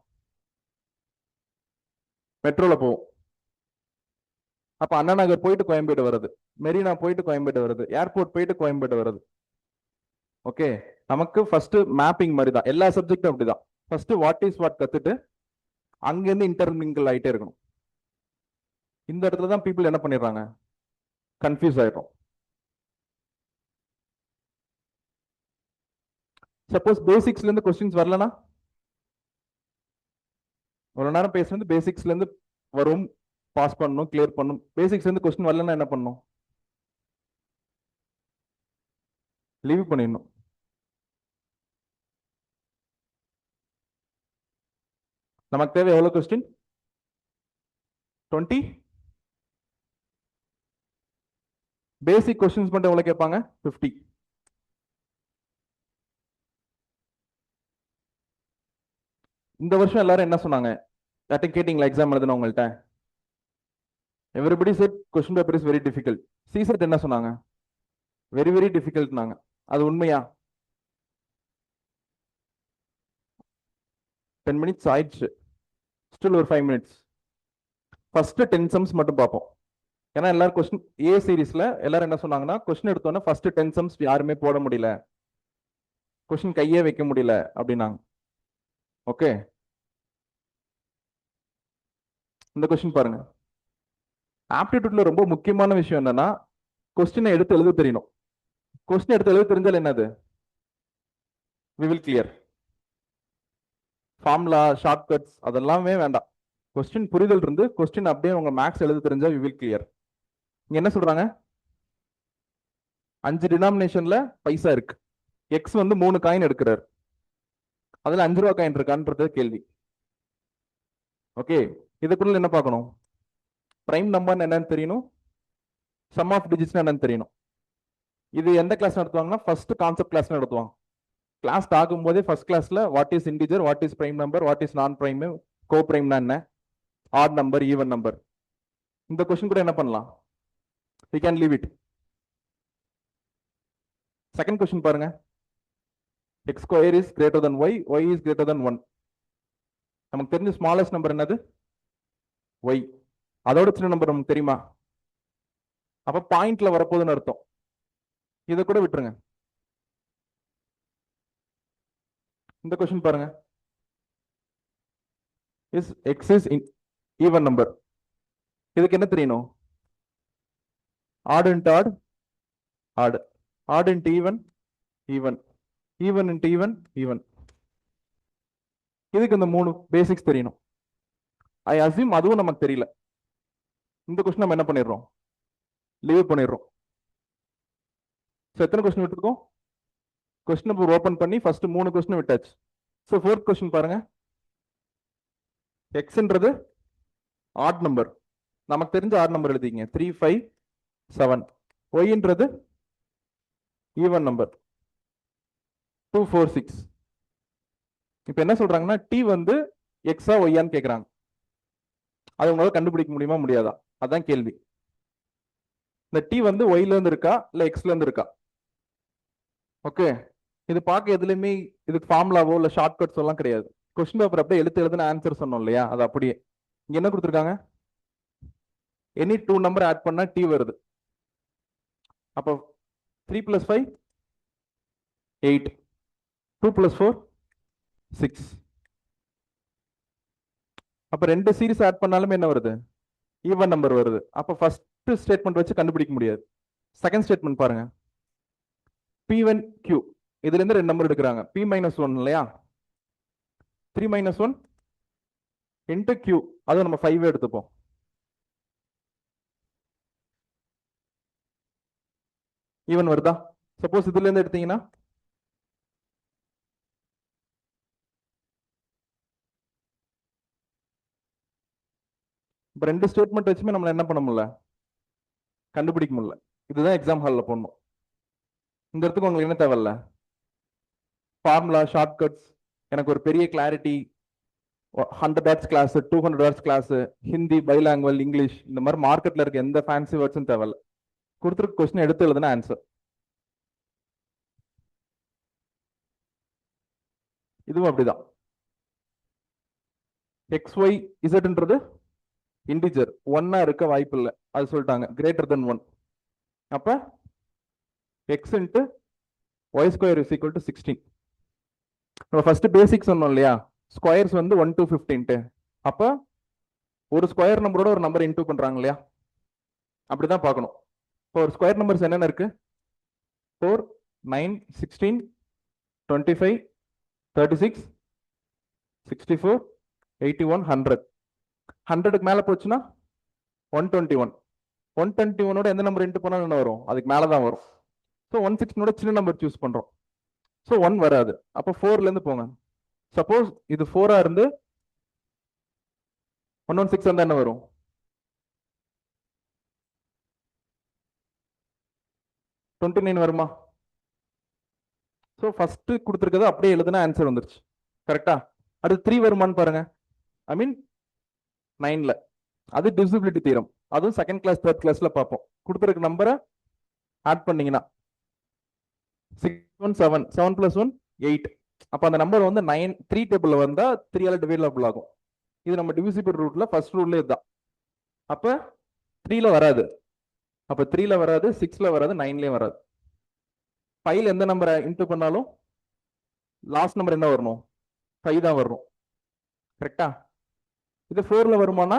மெட்ரோல போவோம். அப்ப அண்ணா நகர் போயிட்டு கோயம்பேடு வருது, மெரினா போயிட்டு கோயம்பேடு வருது, ஏர்போர்ட் போயிட்டு கோயம்பேடு வருது. ஓகே, நமக்கு ஃபர்ஸ்ட் மேப்பிங் மாதிரி தான். எல்லா சப்ஜெக்டும் அப்படிதான். ஃபர்ஸ்ட் வாட் இஸ் வாட் கத்துட்டு அங்கிருந்து இன்டர்மிங்கிள் ஆயிட்டே இருக்கணும். இந்த இடத்துல தான் பீப்புள் என்ன பண்ணிடுறாங்க? கன்ஃபியூஸ் ஆயிடும். சப்போஸ் பேசிக்ஸ்ல இருந்து கொஸ்டின்ஸ் வரலனா, ஒரு நேரம் பேசுறது பேசிக்ஸ்ல இருந்து வரும், பாஸ் பண்ணணும், கிளியர் பண்ணணும். பேசிக்ஸ்ல இருந்து கொஸ்டின் வரலன்னா என்ன பண்ணணும்? லீவ் பண்ணிடணும். நமக்கு தேவை எவ்வளவு கொஸ்டின்? 20. பேசிக் கொஸ்டின்ஸ் மட்டும் எவ்வளவு கேட்பாங்க? 50. இந்த வருஷம் எல்லாரும் என்ன சொன்னாங்க? யார்ட்டும் கேட்டீங்களா எக்ஸாம் எழுதுன உங்கள்கிட்ட? Everybody said question paper is very difficult. CSAT என்ன சொன்னாங்க? வெரி டிஃபிகல்ட்னாங்க. அது உண்மையா? 10 minutes ஆயிடுச்சு, ஸ்டில் ஒரு 5 minutes. ஃபர்ஸ்ட் 10 சம்ஸ் மட்டும் பார்ப்போம். ஏன்னா எல்லாரும் கொஸ்டின் ஏ சீரீஸ்ல எல்லாரும் என்ன சொன்னாங்கன்னா, கொஸ்டின் எடுத்தோன்னே ஃபர்ஸ்ட் 10 சம்ஸ் யாருமே போட முடியல, கொஸ்டின் கையே வைக்க முடியல அப்படின்னாங்க. ஓகே, இந்த கொஸ்டின் பாருங்க. ஆப்டிடியூட்ல ரொம்ப முக்கியமான விஷயம் என்னன்னா, கொஸ்டினை எடுத்து எழுத தெரியணும். கொஸ்டின் எடுத்து எழுத தெரிஞ்சால் என்னது, we will clear. Formula, shortcuts அதெல்லாமே வேண்டாம். கொஸ்டின் புரிதல் இருந்து கொஸ்டின் அப்படியே உங்க மேக்ஸ் எழுத தெரிஞ்சா we will clear. இங்க என்ன சொல்றாங்க, 5 டினாமினேஷன்ல பைசா இருக்கு. எக்ஸ் வந்து 3 காயின் எடுக்கிறார், அதுல 5 ரூபா காயின் இருக்கான்றது கேள்வி. ஓகே, இதுக்குள்ள என்ன பார்க்கணும், பிரைம் நம்பர் என்னன்னு தெரியணும், சம் ஆஃப் டிஜிட்ஸ் என்னன்னு தெரியணும். இது எந்த கிளாஸ் நடத்துவாங்கன்னா ஃபர்ஸ்ட் கான்செப்ட் கிளாஸ் நடத்துவாங்க. கிளாஸ் ஆகும்போதே ஃபர்ஸ்ட் கிளாஸ்ல what is integer, what is prime number, what is நான் பிரைம், கோ பிரைம்னா என்ன, ஆட் நம்பர், ஈவன் நம்பர். இந்த கொஸ்டின் கூட என்ன பண்ணலாம், we can leave it. Second question பாருங்க, x square is greater than y, y is greater than 1. நமக்கு தெரிஞ்ச smallest number என்னது, y. அதோட சின்ன நம்பர் நமக்கு தெரியுமா, அப்ப பாயிண்ட்ல வரப்போகுதுன்னு அர்த்தம். இதை கூட விட்டுருங்க. இந்த கொஸ்டின் பாருங்க, is x is even number. இதுக்கு என்ன தெரியணும், odd into odd, odd, odd into even, even, even into even, even. இதுக்கு இந்த 3 பேசிக்ஸ் தெரியணும். ஐ அஸ்யூம் அதுவும் நமக்கு தெரியல. இந்த கொஸ்டின் நம்ம என்ன பண்ணிடுறோம், லீவ் பண்ணிடுறோம். எத்தனை கொஸ்டின் விட்டுருக்கோம், கொஸ்டின் நம்பர் ஓபன் பண்ணி ஃபர்ஸ்ட் 3 கொஸ்டின் விட்டாச்சு. ஸோ ஃபோர்த் கொஸ்டின் பாருங்க, எக்ஸ்ன்றது ஆட் நம்பர், நமக்கு தெரிஞ்ச ஆட் நம்பர் எழுதிங்க 3, 5, 7. ஒய்ன்றது ஈவன் நம்பர் 2, 4, 6. இப்போ என்ன சொல்றாங்கன்னா, டி வந்து எக்ஸா ஒய்யான்னு கேட்குறாங்க. அது உங்களால கண்டுபிடிக்க முடியுமா முடியாதா, அதான் கேள்வி. இந்த டி வந்து ஒய்ல இருந்து இருக்கா இல்ல எக்ஸ்ல இருந்து இருக்கா. ஓகே, இது பார்க்க எதுலையுமே இதுக்கு ஃபார்முலாவோ இல்ல ஷார்ட்கட்ஸ் எல்லாம் கிடையாது. கொஸ்டின் பேப்பர் அப்படியே எழுதுன ஆன்சர் சொன்னோம் இல்லையா, அது அப்படியே. இங்க என்ன கொடுத்துருக்காங்க, எனி 2 நம்பர் ஆட் பண்ணா டி வருது. அப்போ 3 + 5 8, 2 + 4 6. அப்ப 2 சீரிஸ் ஆட் பண்ணாலுமே என்ன வருது, ஈவன் நம்பர் வருது. அப்ப ஃபர்ஸ்ட் ஸ்டேட்மெண்ட் வச்சு கண்டுபிடிக்க முடியாது. செகண்ட் ஸ்டேட்மெண்ட் பாருங்க, P1 Q, இதுல இருந்து 2 நம்பர் எடுக்கிறாங்க, P - 1 இல்லையா, 3 - 1 into Q, அது நம்ம 5 எடுத்துப்போம். ஈவன் வருதா, சப்போஸ் இதுல இருந்து எடுத்தீங்கன்னா இப்போ 2 ஸ்டேட்மெண்ட் வச்சுமே நம்மள என்ன பண்ண முடியல, கண்டுபிடிக்க முடியல. இதுதான் எக்ஸாம் ஹாலில் போடணும். இந்த இடத்துக்கு உங்களுக்கு என்ன தேவையில்ல, ஃபார்முலா, ஷார்ட்கட்ஸ், எனக்கு ஒரு பெரிய clarity, 100 words class, 200 words class, Hindi, bilingual, English, இந்த மாதிரி மார்க்கெட்ல இருக்க எந்த ஃபேன்சி வேர்ட்ஸும் தேவையில்ல. கொடுத்துருக்க கொஸ்டின் எடுத்து எழுதுனா ஆன்சர். இதுவும் அப்படிதான். XY Zன்றது இன்டிஜர், 1 இருக்க வாய்ப்பு இல்லை, அது சொல்லிட்டாங்க, greater than 1. அப்ப x into y square is equal to 16. நம்ம ஃபர்ஸ்ட் பேசிக் சொன்னோம் இல்லையா, ஸ்கொயர்ஸ் வந்து 1 to 15. அப்ப ஒரு ஸ்கொயர் நம்பரோட ஒரு நம்பர் இன்டூ பண்றாங்க இல்லையா, அப்படிதான் பார்க்கணும். இப்போ ஒரு ஸ்கொயர் நம்பர்ஸ் என்னென்ன இருக்கு, 4, 9, 16, 25, 36, 64, 81, 100. 100க்கு மேல போச்சுன்னா 121. 121ஓட எந்த நம்பர் இன்டூ பண்ணாலும் என்ன வரும், அதுக்கு மேலதான் வரும். ஸோ 116ஓட சின்ன நம்பர் சூஸ் பண்றோம். ஸோ 1 வராது. அப்போ 4ல இருந்து போங்க. சப்போஸ் இது 4ஆ இருந்து 116 வந்தா என்ன வரும், 29 வருமா. ஸோ ஃபர்ஸ்ட் கொடுத்துருக்கது அப்படியே எழுதுனா ஆன்சர் வந்துருச்சு, கரெக்டா. அடுத்து 3 வருமானு பாருங்க, ஐ மீன் 9ல. அது டிவிசிபிலிட்டி தியரம், அதுவும் செகண்ட் கிளாஸ் தேர்ட் கிளாஸ்ல பார்ப்போம். கொடுத்துருக்க நம்பரை ஆட் பண்ணீங்கன்னா 6, 1, 7, 7 + 1 8. அப்போ அந்த நம்பர் வந்து 9 3 டேபிள்ல வந்தா 3 டிவைடபிள் ஆகும். இது நம்ம டிவிசிபிள் ரூட்ல ஃபர்ஸ்ட் ரூல்ல இதுதான். அப்ப 3ல வராது. அப்ப 3ல வராது, 6ல வராது, 9லயும் வராது. 5ல எந்த நம்பரை இன்டூ பண்ணாலும் லாஸ்ட் நம்பர் என்ன வரணும்? 5 தான் வரணும். கரெக்டா? இது 4ல வருமானா?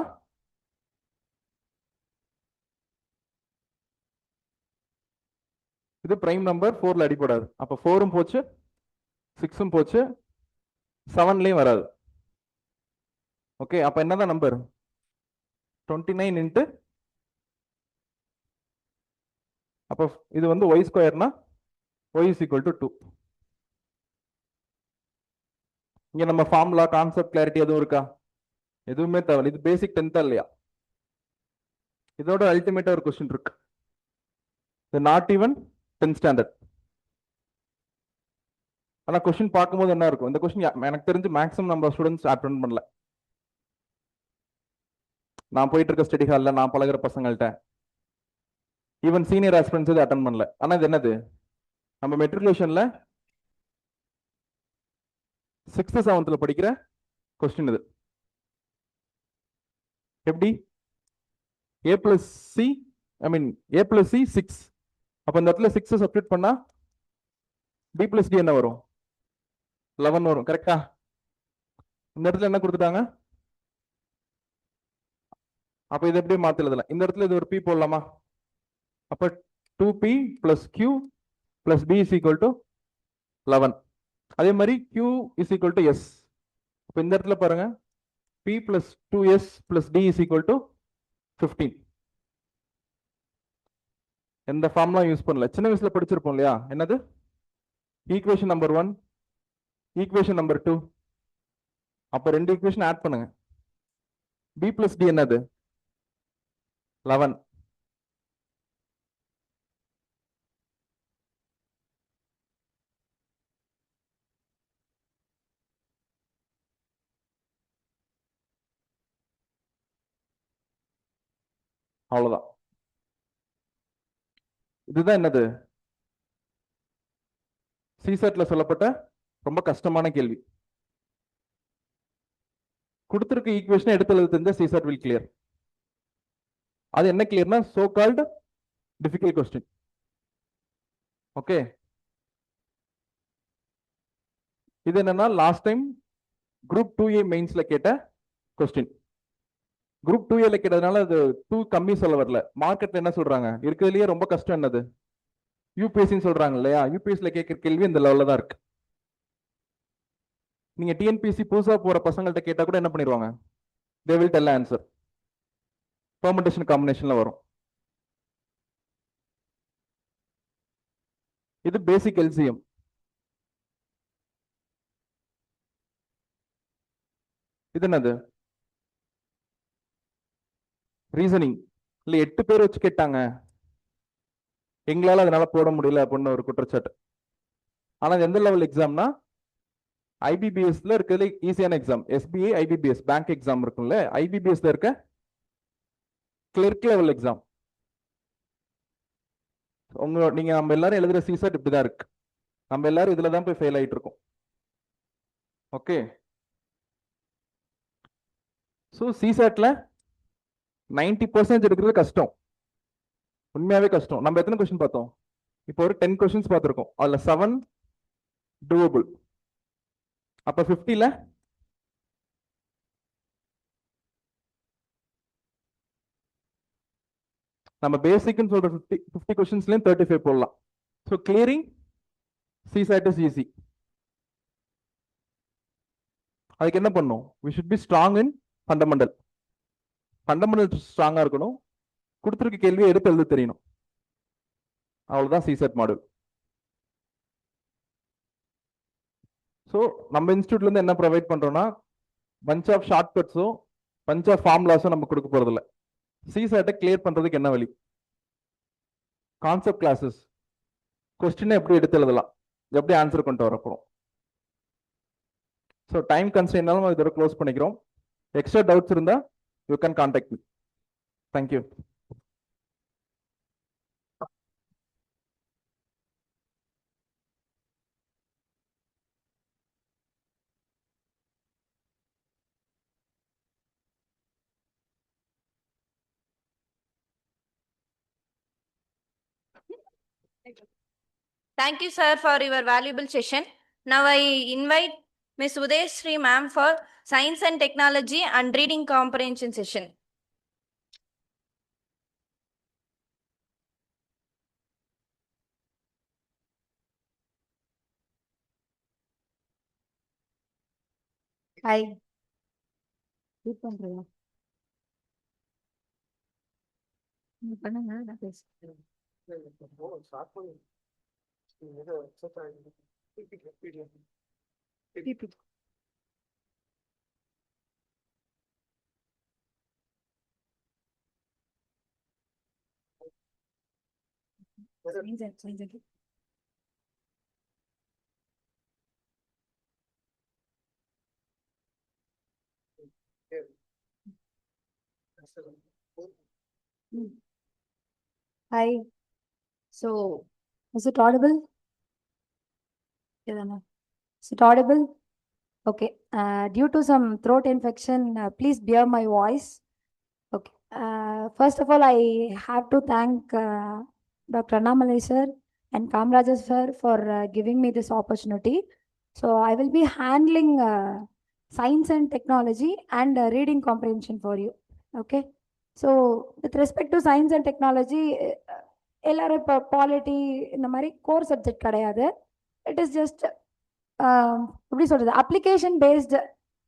இது பிரைம் நம்பர், 4ல அடிப்படாது. அப்ப 4ம் போச்சு, 6ம் போச்சு, 7லயும் வராது. ஓகே, அப்ப என்னதான் நம்பர்? 29 இன்ட்டு, அப்ப இது வந்து y ஸ்கொயர்னா y is equal to 2. இங்க நம்ம ஃபார்முலா கான்செப்ட் கிளாரிட்டி எதுவும் இருக்கா? எதுவுமே தேவை. இது பேசிக் 10th இல்லையா? இதோட அல்டிமேட்டா ஒரு கொஸ்டின் இருக்கு. இது நாட் ஈவன் 10th ஸ்டாண்டர்ட். ஆனா கொஸ்டின் பார்க்கும்போது என்ன இருக்கும்? இந்த கொஸ்டின் எனக்கு தெரிஞ்சு மேக்ஸிமம் நம்ம ஸ்டூடெண்ட்ஸ் அட்டெண்ட் பண்ணல. நான் போயிட்டு இருக்க ஸ்டடி ஹாலில் நான் பழகிற பசங்கள்ட்ட ஈவன் சீனியர் ஆஸ்பிரன்ஸ் இது அட்டன் பண்ணல. ஆனா இது என்னது? நம்ம மெட்ரிகுலேஷன்ல 6th 7th படிக்கிற கொஸ்டின் இது. எப்படி? a plus c, I mean a plus c 6. அப்ப இந்த இடத்துல 6 சப்ஸ்டிட் பண்ணா b plus d என்ன வரும்? 11 வரும். கரெக்டா? இந்த இடத்துல என்ன கொடுத்துட்டாங்க? அப்ப இது எப்படி மாத்தி எழுதலாம்? இந்த இடத்துல இது ஒரு p போடலாமா? அப்ப 2p plus q plus b is equal to 11. அதே மாதிரி q is equal to s. அப்ப இந்த இடத்துல பாருங்க, p plus 2s plus d is equal to 15. எந்த ஃபார்முலா யூஸ் பண்ணல. சின்ன வயசுல படிச்சிருப்போம் இல்லையா? என்னது? Equation number 1, equation number 2. அப்ப ரெண்டு ஈக்குவேஷன் ஆட் பண்ணுங்க. b plus d என்னது? 11. அவ்வளவுதான். இதுதான் என்னது? சிசெட்ல சொல்லப்பட்ட ரொம்ப கஷ்டமான கேள்வி. கொடுத்திருக்க ஈக்குவேஷன் எடுத்து எழுத தெரிஞ்ச சிசெட் வில் கிளியர். அது என்ன கிளியர்னா so called difficult question. Okay, இது என்னன்னா லாஸ்ட் டைம் குரூப் 2A மெயின்ஸ்ல கேட்ட கொஸ்டின். குரூப் 2A கேட்டதுனால அது 2 கம்மி சொல்ல வரல. மார்க்கெட்ல என்ன சொல்றாங்க? இருக்கிறதுலயே ரொம்ப கஷ்டம் என்னது? யூபிஎஸ்சின்னு சொல்றாங்க இல்லையா? யூபிஎஸ்சில கேட்கிற கேள்வி இந்த லெவல்ல தான் இருக்கு. நீங்க டிஎன்பிஎஸ்சி புதுசா போற பசங்கள்ட்ட கேட்டா கூட என்ன பண்ணிடுவாங்க? they will tell answer. Permutation காம்பினேஷன்ல வரும். இது பேசிக் எல்சிஎம். இது என்னது? ரீசனிங். இல்ல 8 பேர் வச்சு கேட்டாங்க, எங்களால அதனால போட முடியல அப்படின்னு ஒரு குற்றச்சாட்டு. ஆனா எந்த லெவல் எக்ஸாம்னா ஐபிபிஎஸ்ல இருக்கிறது ஈஸியான exam. SBI IBPS bank exam இருக்கும்ல, ஐபிபிஎஸ்ல இருக்க கிளர்க் லெவல் எக்ஸாம். நீங்க நம்ம எல்லாரும் எழுதுற சிசெட் இப்படிதான் இருக்கு. நம்ம எல்லாரும் இதுல தான் போய் ஃபெயில் ஆயிட்டு இருக்கோம். ஓகே, ஸோ சிசெட்ல 90% எடுக்கிறது கஷ்டம், உண்மையாவே கஷ்டம். நம்ம எத்தனை கொஸ்டின் பார்த்தோம்? இப்போ ஒரு 10 கொஸ்டின்ஸ் பார்த்துருக்கோம். அதுல 7 டூவபிள். அப்ப 50ல நம்ம பேசிக்னு சொல்ற 50 கொஸ்டின்ஸ்லயும் 35 போடலாம். So clearing சிசெட் is easy. அதுக்கு என்ன பண்ணும்? we should be strong in fundamental. Fundamental ஸ்ட்ராங்கா இருக்கணும். கொடுத்துருக்க கேள்வியை எடுத்து எழுத தெரியணும். அவ்வளவுதான் சிசெட் மாடல். ஸோ நம்ம இன்ஸ்டியூட்ல இருந்து என்ன ப்ரொவைட் பண்றோம்னா பஞ்ச் ஆஃப் ஷார்ட் கட்ஸும் பஞ்ச் ஆஃப் ஃபார்முலாஸும் நம்ம கொடுக்க போறது இல்லை. சிசெட்டை கிளியர் பண்றதுக்கு என்ன வழி? கான்செப்ட் கிளாஸஸ், கொஸ்டினை எப்படி எடுத்து எழுதலாம், எப்படி ஆன்சர் கொண்டு வரப்போம். ஸோ டைம் கன்ஸ்ட்ரெயினாலும் இதோட க்ளோஸ் பண்ணிக்கிறோம். எக்ஸ்ட்ரா டவுட்ஸ் இருந்தா you can contact me. Thank you. Thank you, sir, for your valuable session. Now I invite Ms. Udayasree ma'am for Science and Technology and Reading Comprehension session. Hi. பண்ணுங்க நான் பேசுறேன். Hi. So, is it audible? Is it audible? Okay. Due to some throat infection, please bear my voice. Okay. First of all, I have to thank Dr. Annamalai sir and Kamrajas sir for giving me this opportunity. So I will be handling science and technology and reading comprehension for you. Okay. So with respect to science and technology, எல்லாரும் இப்போ polity இந்த மாதிரி core subject கிடையாது. It is just எப்படி சொல்றது, application based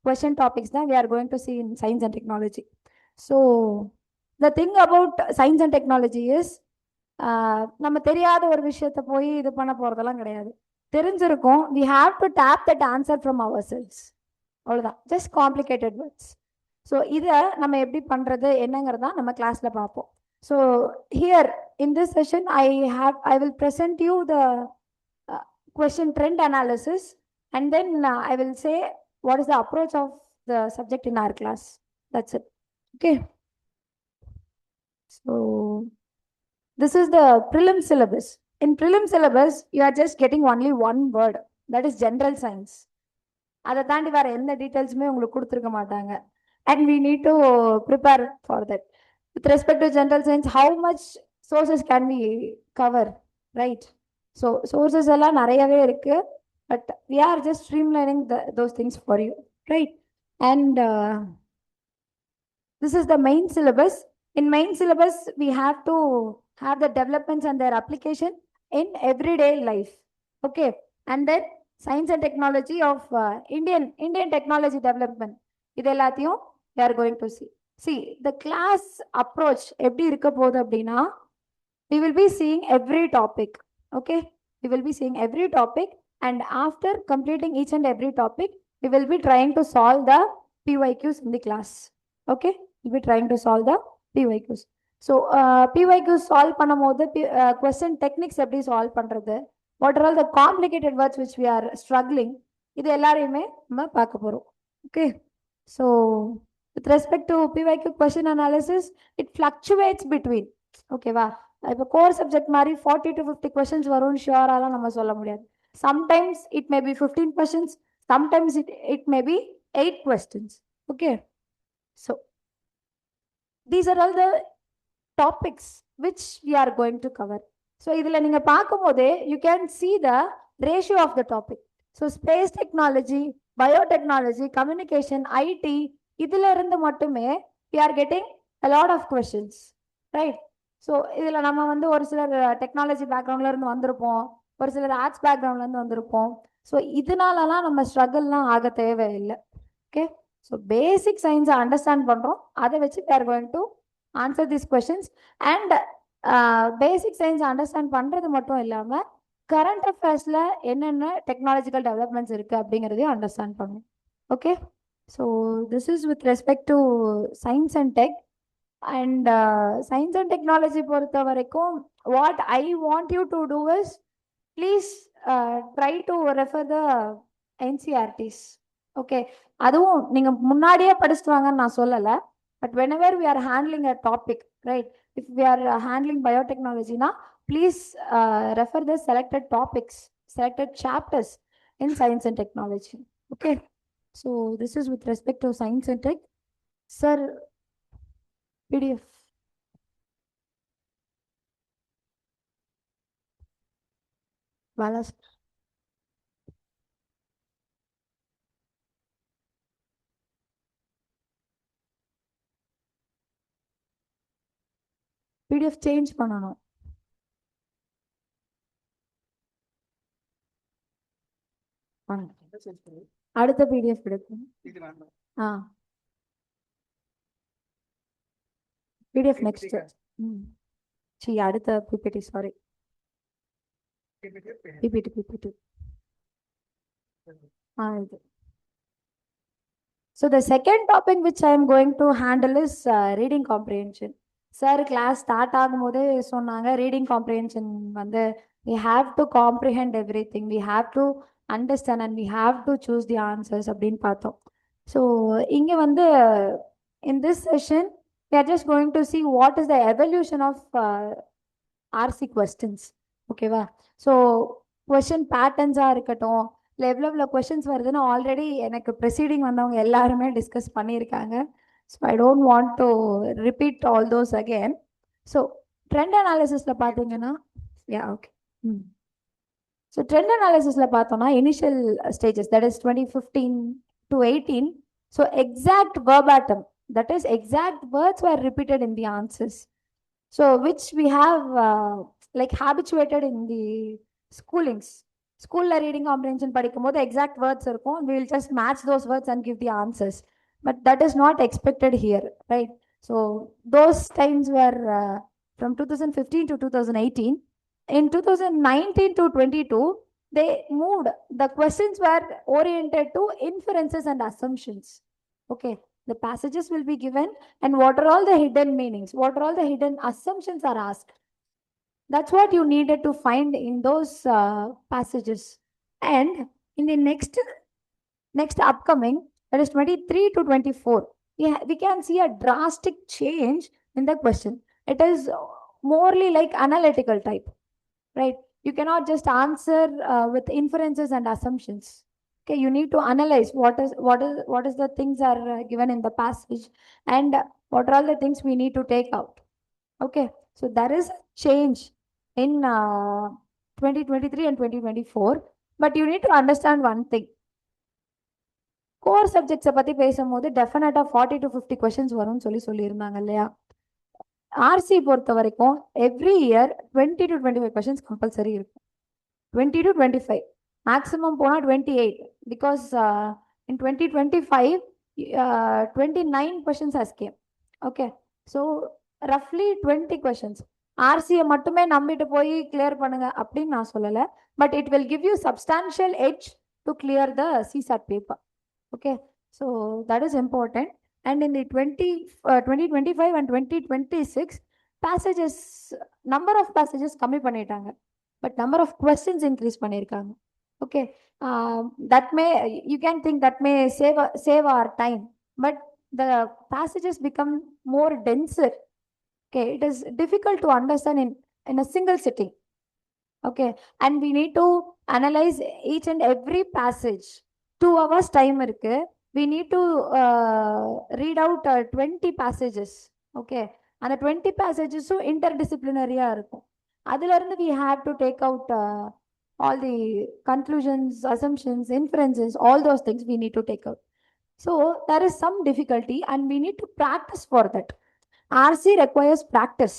question topics தான் we are going to see in science and technology. So the thing about science and technology is நம்ம தெரியாத ஒரு விஷயத்த போய் இது பண்ண போறதெல்லாம் கிடையாது. தெரிஞ்சிருக்கும், we have to tap that answer from ourselves. அவ்வளோதான், just complicated words. ஸோ இதை நம்ம எப்படி பண்ணுறது என்னங்கிறதா நம்ம கிளாஸ்ல பார்ப்போம். So here in this session I will present you the question trend analysis, and then I will say what is the approach of the subject in our class. That's it. Okay. So this is the prelim syllabus. In prelim syllabus, you are just getting only one word, that is general science. அதை தாண்டி வேற எந்த டீட்டெயில்ஸுமே உங்களுக்கு கொடுத்துருக்க மாட்டாங்க. And we need to prepare for that. With respect to general science, how much sources can we cover, right? So sources எல்லாம் நிறையவே இருக்கு, but we are just streamlining those things for you, right? And this is the main syllabus. In main syllabus, we have to have the developments and their application in everyday life. Okay. And then science and technology of Indian technology development. இது எல்லாத்தையும் we are going to see the class approach எப்படி இருக்க போகுது அப்படின்னா, we will be seeing every topic. Okay, we will be seeing every topic, and after completing each and every topic, we will be trying to solve the PYQs in the class. Okay, we'll be trying to solve the PYQs. So PYQs solve பண்ணும்போது question techniques எப்படி solve பண்றது, what are all the complicated words which we are struggling, இது எல்லாரையுமே நம்ம பார்க்க போறோம். Okay, so with respect to PYQ question analysis, it fluctuates between, okay வா, இப்போ கோர் சப்ஜெக்ட் மாதிரி 40 to 50 questions வரும்னு ஷியோராலாம் நம்ம சொல்ல முடியாது. Sometimes it may be 15 questions, sometimes it may be 8 questions. Okay, so these are all the topics which we are going to cover. So இதில் நீங்கள் பார்க்கும்போதே you can see the ratio of the topic. So space technology, biotechnology, communication, IT, இதில் இருந்து மட்டுமே we are getting a lot of questions, right? So இதில் நம்ம வந்து ஒரு சிலர் டெக்னாலஜி பேக்ரவுண்ட்ல இருந்து வந்திருப்போம், ஒரு சிலர் ஆர்ட்ஸ் பேக்ரவுண்ட்ல இருந்து வந்திருப்போம். ஸோ இதனாலலாம் நம்ம ஸ்ட்ரகிள்லாம் ஆக தேவையில்லை. ஓகே, ஸோ பேசிக் சயின்ஸை அண்டர்ஸ்டாண்ட் பண்ணுறோம், அதை வச்சு we are going to answer these questions. And basic science understand பண்ணுறது மட்டும் இல்லாமல் கரண்ட் அஃபேர்ஸில் என்னென்ன டெக்னாலஜிக்கல் டெவலப்மெண்ட்ஸ் இருக்குது அப்படிங்கிறதையும் அண்டர்ஸ்டாண்ட் பண்ணணும். Okay, so this is with respect to science and tech. And science and technology பொறுத்த வரைக்கும் what I want you to do is please try to refer the NCERTs. Okay, அதுவும் நீங்க முன்னாடியே படிச்சுட்டு வாங்கன்னு நான் சொல்லலை, but whenever we are handling a topic, right, if we are handling biotechnology na, please refer the selected topics, selected chapters in science and technology. Okay, so this is with respect to science and tech. Sir, PDF. Bala sir. PDF change பண்ணணும். வாங்க. அடுத்த PDF எடுக்கும். ஆ. PDF next. C அடுத்த PPT sorry. PPT. இது. So the second topic which I am going to handle is reading comprehension. Sir class start ஆகும்போது சொன்னாங்க reading comprehension வந்து we have to comprehend everything, we have to understand and we have to choose the answers அப்படின்னு பார்த்தோம். So இங்க வந்து in this session we are just going to see what is the evolution of RC questions. ஓகேவா? So question பேட்டர்ன்ஸாக இருக்கட்டும் இல்லை எவ்வளோ questions வருதுன்னு already எனக்கு ப்ரெசீடிங் வந்தவங்க எல்லாருமே டிஸ்கஸ் பண்ணியிருக்காங்க. So I don't want to repeat all those again. So trend அனாலிசிஸில் பார்த்தீங்கன்னா ஓகே. ஸோ ட்ரெண்ட் அனாலிசிஸில் பார்த்தோம்னா initial stages that is 2015 to 18. So exact verbatim, that is exact words were repeated in the answers. So which we have like habituated in the schoolings. School reading comprehension படிக்கும்போது exact words இருக்கும். We will just match those words and give the answers. But that is not expected here, right? So those times were from 2015 to 2018. In 2019 to 22, they moved. The questions were oriented to inferences and assumptions. Okay, the passages will be given and what are all the hidden meanings, what are all the hidden assumptions are asked. That's what you needed to find in those passages. And in the next upcoming, that is 23 to 24, we can see a drastic change in the question. It is morely like analytical type, right? You cannot just answer with inferences and assumptions. Okay, you need to analyze what is the things are given in the passage and what are all the things we need to take out. Okay, so there is a change in 2023 and 2024, but you need to understand one thing. Core subjects பத்தி பேசும்போது டெஃபினட்டா 40 to 50 questions வரும்னு சொல்லியிருந்தாங்க இல்லையா? RC பொறுத்த வரைக்கும் every year 20 to 25 questions compulsory இருக்கும். 20 to 25, maximum போனால் 28, because in 2025 29 questions has came. Okay, so roughly 20 questions. ஆர்சியை மட்டுமே நம்பிட்டு போய் கிளியர் பண்ணுங்க அப்படின்னு நான் சொல்லலை, but it will give you substantial edge to clear the CSAT paper. Okay, so that is important. And in the 2025 and 2026 passages, number of passages கம்மி பண்ணிட்டாங்க, but number of questions increase பண்ணியிருக்காங்க. Okay, that may, you can think that may save our time, but the passages become more denser. Okay, it is difficult to understand in a single sitting. Okay, and we need to analyze each and every passage. 2 hours time இருக்கு. We need to read out 20 passages. Okay, and the 20 passages interdisciplinary இருக்கும். அதுல இருந்து we have to take out all the conclusions, assumptions, inferences, all those things we need to take out. So there is some difficulty and we need to practice for that. RC requires practice.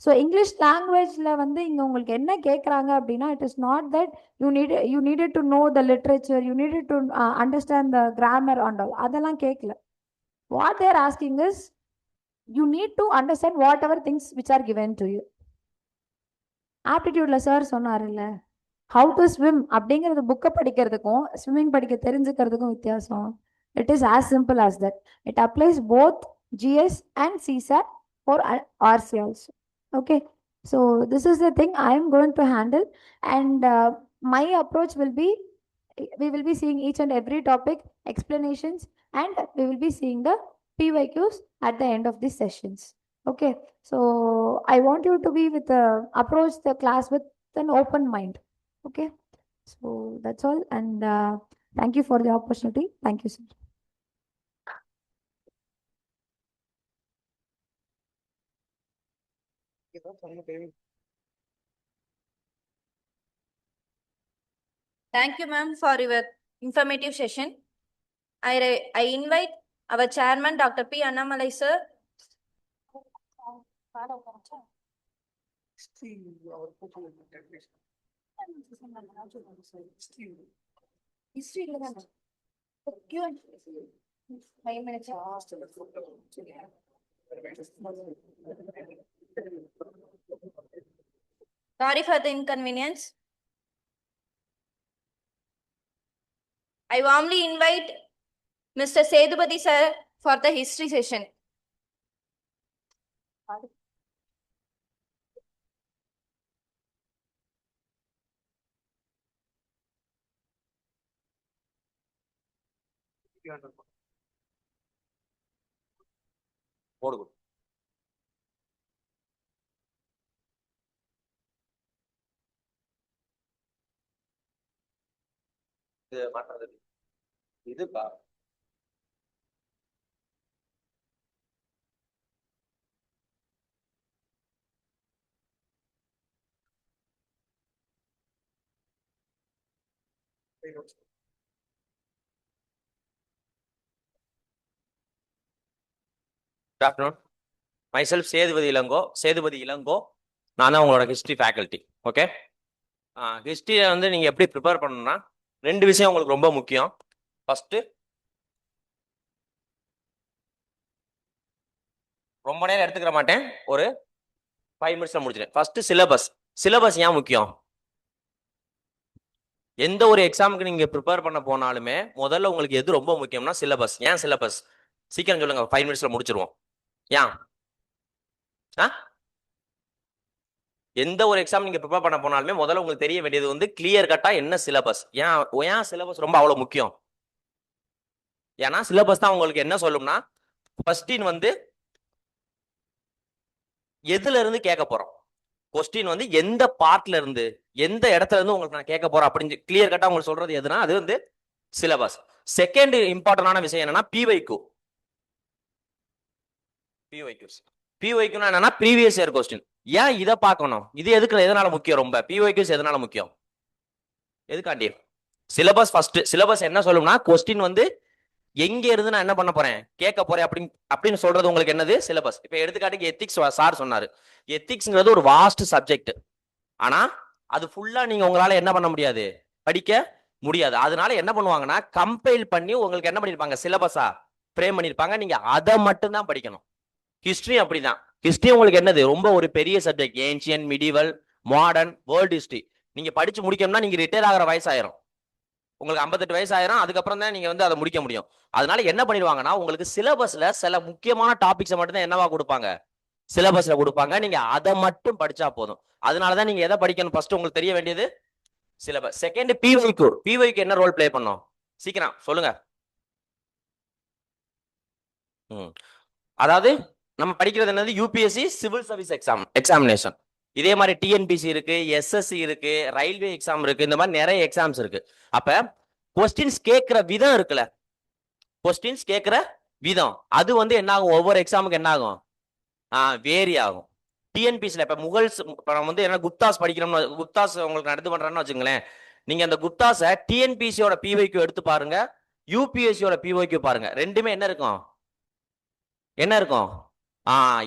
So English லாங்குவேஜில் வந்து இங்கே உங்களுக்கு என்ன கேட்குறாங்க அப்படின்னா, it is not that you needed to know the literature, you needed to understand the grammar and all, அதெல்லாம் கேட்கல. What they're asking is you need to understand whatever things which are given to you. ஆப்டிடியூட்ல sir சொன்னார் இல்லை, how to swim அப்படிங்கிறது புக்கை படிக்கிறதுக்கும் swimming படிக்க தெரிஞ்சுக்கிறதுக்கும் வித்தியாசம். It is as simple as that. It applies both GS and CSAT for RC also. Okay, so this is the thing I am going to handle, and my approach will be, we will be seeing each and every topic explanations, and we will be seeing the PYQs at the end of these sessions. Okay, so I want you to be with approach the class with an open mind. Okay, so that's all, and thank you for the opportunity. Thank you, sir. Thank you, ma'am, for your informative session. I invite our chairman, Dr. P. Annamalai, sir. History இல்ல தானே? Q&A. 5 minutes. Sorry for the inconvenience. I warmly invite Mr. Sedupati sir for the history session. இதுப்பா Good afternoon. Myself Sedupati Ilango. நான் தான் உங்களோட history faculty. Okay, ஹிஸ்ட்ரியை வந்து நீங்கள் எப்படி prepare பண்ணணும்னா 2 விஷயம் உங்களுக்கு ரொம்ப முக்கியம். ஃபர்ஸ்ட், ரொம்ப நேரம் எடுத்துக்கிற மாட்டேன், ஒரு 5 மினிட்ஸ்ல முடிச்சிட்டேன். ஃபர்ஸ்ட் சிலபஸ் ஏன் முக்கியம்? எந்த ஒரு எக்ஸாமுக்கு நீங்க ப்ரிப்பேர் பண்ண போனாலுமே முதல்ல உங்களுக்கு எது ரொம்ப முக்கியம்னா சிலபஸ். ஏன் சிலபஸ்? சீக்கிரம் சொல்லுங்க, 5 மினிட்ஸ்ல முடிச்சிருவோம். ஏன்? எந்த ஒரு எக்ஸாம் நீங்க ப்ரிப்பேர் பண்ண போனாலுமே முதல்ல உங்களுக்கு தெரிய வேண்டியது வந்து கிளியர் கட்டா என்ன சிலபஸ். ஏன் சிலபஸ் ரொம்ப அவ்வளவு முக்கியம்? ஏன்னா சிலபஸ் தான் உங்களுக்கு என்ன சொல்லும்னா, கொஸ்டின் வந்து எதுல இருந்து கேட்க போறோம், கொஸ்டின் வந்து எந்த பார்ட்ல இருந்து எந்த இடத்துல இருந்து உங்களுக்கு நான் கேட்க போறேன் அப்படின்னு கிளியர் கட்டா உங்களுக்கு சொல்றது எதுனா அது வந்து சிலபஸ். செகண்ட் இம்பார்ட்டன்டான விஷயம் என்னன்னா பிவைக்யூ. பிவைக்யூனா என்னன்னா ப்ரீவியஸ் இயர் கொஸ்டின். ஏன் இதை பார்க்கணும்? இது எதனால முக்கியம்? ரொம்ப பிவைக்யூஸ் எதனால முக்கியம்? எதுக்காண்டி? Syllabus first. சிலபஸ் என்ன சொல்லும்னா கொஸ்டின் வந்து எங்க இருந்து நான் என்ன பண்ண போறேன், கேட்க போறேன் அப்படின்னு சொல்றது உங்களுக்கு என்னது சிலபஸ். இப்ப எடுத்துக்காட்டுக்கு எத்திக்ஸ் சார் சொன்னாரு. எத்திக்ஸ்ங்கிறது ஒரு வாஸ்ட் சப்ஜெக்ட். ஆனா அது ஃபுல்லா நீங்க உங்களால என்ன பண்ண முடியாது, படிக்க முடியாது. அதனால என்ன பண்ணுவாங்கன்னா கம்பைல் பண்ணி உங்களுக்கு என்ன பண்ணிருப்பாங்க, சிலபஸா ஃப்ரேம் பண்ணிருப்பாங்க. நீங்க அதை மட்டும் தான் படிக்கணும். ஹிஸ்டரி அப்படிதான். ஹிஸ்டரி உங்களுக்கு என்னது, ரொம்ப ஒரு பெரிய subject. Ancient, medieval, modern, world history. நீங்க படிச்சு முடிக்கணும்னா நீங்க ரிட்டையர் ஆகிற வயசாயிரும். உங்களுக்கு 58 வயசு ஆயிரும். அதுக்கப்புறம் தான் நீங்க வந்து அதை முடிக்க முடியும். அதனால என்ன பண்ணிடுவாங்கன்னா உங்களுக்கு சிலபஸ்ல சில முக்கியமான டாபிக்ஸை மட்டும் தான் என்னவா கொடுப்பாங்க, சிலபஸ்ல கொடுப்பாங்க. நீங்க அதை மட்டும் படிச்சா போதும். அதனாலதான் நீங்க எதை படிக்கணும் ஃபர்ஸ்ட் உங்களுக்கு தெரிய வேண்டியது சிலபஸ். செகண்ட் பிவைக்கு என்ன ரோல் பிளே பண்ணும் சீக்கிரம் சொல்லுங்க. அதாவது நம்ம படிக்கிறது என்னது, யூபிஎஸ்சி சிவில் சர்வீஸ் எக்ஸாமினேஷன். இதே மாதிரி டிஎன்பிசி இருக்கு, எஸ்எஸ்சி இருக்கு, ரயில்வே எக்ஸாம் இருக்கு, இந்த மாதிரி நிறைய எக்ஸாம்ஸ் இருக்கு. அப்ப கொஸ்டின்ஸ் கேட்கிற விதம் இருக்குல்ல, கொஸ்டின்ஸ் கேட்கிற விதம் அது வந்து என்ன ஆகும், ஒவ்வொரு எக்ஸாமுக்கு என்ன ஆகும், வேரி ஆகும். டிஎன்பிசில இப்ப முகல்ஸ் நம்ம வந்து என்ன குப்தாஸ் படிக்கிறோம்னு, குப்தாஸ் உங்களுக்கு நடந்து பண்றேன்னு வச்சுங்களேன். நீங்க அந்த குப்தாஸை டிஎன்பிசியோட பிவைக்கு எடுத்து பாருங்க, யூபிஎஸ்சியோட பிவைக்கு பாருங்க. ரெண்டுமே என்ன இருக்கும்,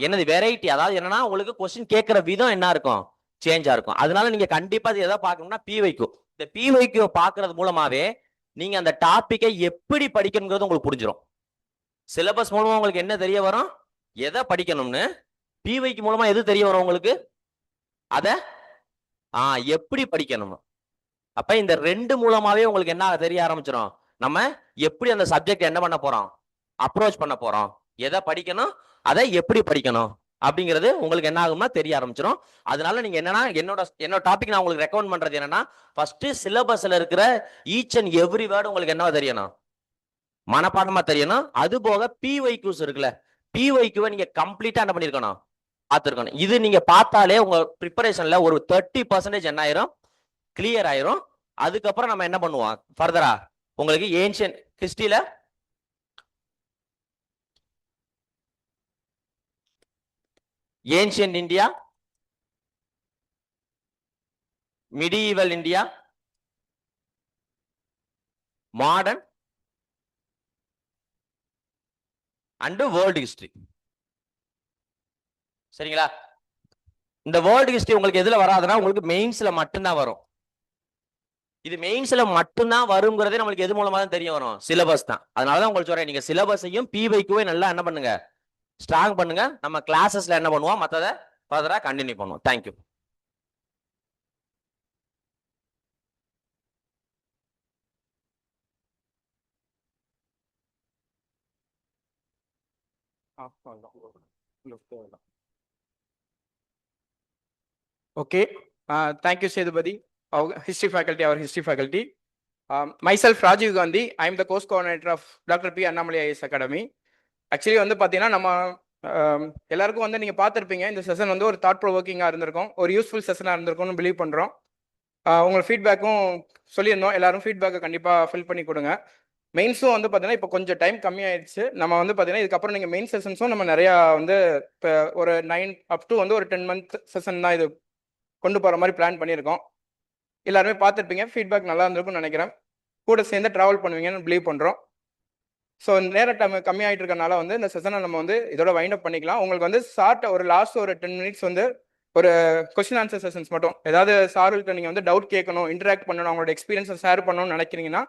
என்னது வெரைட்டி. அதாவது என்னன்னா உங்களுக்கு கொஸ்டின் கேட்கிற விதம் என்ன இருக்கும், சேஞ்சா இருக்கும். அதனால நீங்க கண்டிப்பா இது எதை பார்க்கணும்னா பிவைக்கு. இந்த பிவைக்கு பாக்குறது மூலமாவே நீங்க அந்த டாபிக்கை எப்படி படிக்கணுங்கிறது உங்களுக்கு புரிஞ்சிடும். சிலபஸ் மூலமா உங்களுக்கு என்ன தெரிய வரும், எதை படிக்கணும்னு. பிவைக்கு மூலமா எது தெரிய வரும் உங்களுக்கு, அத எப்படி படிக்கணும். அப்ப இந்த 2 மூலமாவே உங்களுக்கு என்ன தெரிய ஆரம்பிச்சிடும், நம்ம எப்படி அந்த சப்ஜெக்ட் என்ன பண்ண போறோம், அப்ரோச் பண்ண போறோம், எதை படிக்கணும், அதை எப்படி படிக்கணும் அப்படிங்கிறது உங்களுக்கு என்ன ஆகும்னா தெரிய ஆரம்பிச்சிடும். அதனால நீங்க என்னன்னா என்னோட டாபிக் நான் உங்களுக்கு ரெக்கமெண்ட் பண்றது என்னன்னா, ஃபர்ஸ்ட் சிலபஸ்ல இருக்கிற ஈச் அண்ட் எவ்ரி வேர்டு உங்களுக்கு என்ன தெரியணும், மனப்பாடமா தெரியணும். அது போக பிவைக்யூஸ் இருக்குல்ல, பிவைக்யூவை நீங்க கம்ப்ளீட்டா என்ன பண்ணிருக்கணும், பார்த்துருக்கணும். இது நீங்க பார்த்தாலே உங்க ப்ரிப்பரேஷன்ல ஒரு 30% என்ன ஆயிரும், கிளியர் ஆயிரும். அதுக்கப்புறம் நம்ம என்ன பண்ணுவோம் ஃபர்தரா, உங்களுக்கு ஏன்ஷியன் ஹிஸ்டரியில ancient India, medieval India, modern and world history. சரிங்களா? இந்த வேர்ல்டு ஹிஸ்டரி உங்களுக்கு எதுல வராதுன்னா உங்களுக்கு மெயின்ஸ்ல மட்டும்தான் வரும். இது மெயின்ஸ்ல மட்டும்தான் வருங்கிறதே நம்மளுக்கு எது மூலமா தான் தெரிய வரும்? சிலபஸ் தான். அதனாலதான் உங்களுக்கு சொல்றேன், நீங்க சிலபஸையும் பிவைக்குவே நல்லா என்ன பண்ணுங்க, ஸ்ட்ராங் பண்ணுங்க. நம்ம கிளாஸஸ்ல என்ன பண்ணுவோம், மற்றதை ஃபர்தரா கண்டினியூ பண்ணுவோம். Thank you. Okay. Thank you, Sethupathi, our history faculty. Myself, Rajiv Gandhi. I am the course coordinator of Dr. P. Annamalai IAS Academy. Actually, வந்து பார்த்தீங்கன்னா நம்ம எல்லாருக்கும் வந்து நீங்கள் பார்த்துருப்பீங்க, இந்த செஷன் வந்து ஒரு தாட் ப்ரொவோக்கிங்காக இருந்திருக்கும், ஒரு யூஸ்ஃபுல் செஷனாக இருந்திருக்கும்னு பிலீவ் பண்ணுறோம். உங்கள் ஃபீட்பேக்கும் சொல்லியிருந்தோம், எல்லாரும் ஃபீட்பேக்கை கண்டிப்பாக ஃபில் பண்ணி கொடுங்க. மெயின்ஸும் வந்து பார்த்தீங்கன்னா இப்போ கொஞ்சம் டைம் கம்மியாயிடுச்சு. நம்ம வந்து பார்த்தீங்கன்னா இதுக்கப்புறம் நீங்கள் மெயின் செஷன்ஸும் நம்ம நிறையா வந்து இப்போ ஒரு 9 up to வந்து ஒரு 10 month செஷன் தான் இது கொண்டு போகிற மாதிரி பிளான் பண்ணியிருக்கோம். எல்லாருமே பார்த்துருப்பீங்க, ஃபீட்பேக் நல்லா இருந்திருக்கும்னு நினைக்கிறேன். கூட சேர்ந்து ட்ராவல் பண்ணுவீங்கன்னு பிலீவ் பண்ணுறோம். ஸோ நேர டைம் கம்மியாகிட்டு இருக்கனால வந்து இந்த செஷனை நம்ம வந்து இதோட வைண்ட் அப் பண்ணிக்கலாம். உங்களுக்கு வந்து ஷார்ட் ஒரு லாஸ்ட் ஒரு 10 minutes வந்து ஒரு கொஸ்டின் ஆன்சர் செஷன்ஸ் மட்டும், ஏதாவது சார்கிட்ட நீங்கள் வந்து டவுட் கேட்கணும், இன்டராக்ட் பண்ணணும், அவங்களோட எக்ஸ்பீரியன்ஸை ஷேர் பண்ணணும்னு நினைக்கிறீங்கன்னா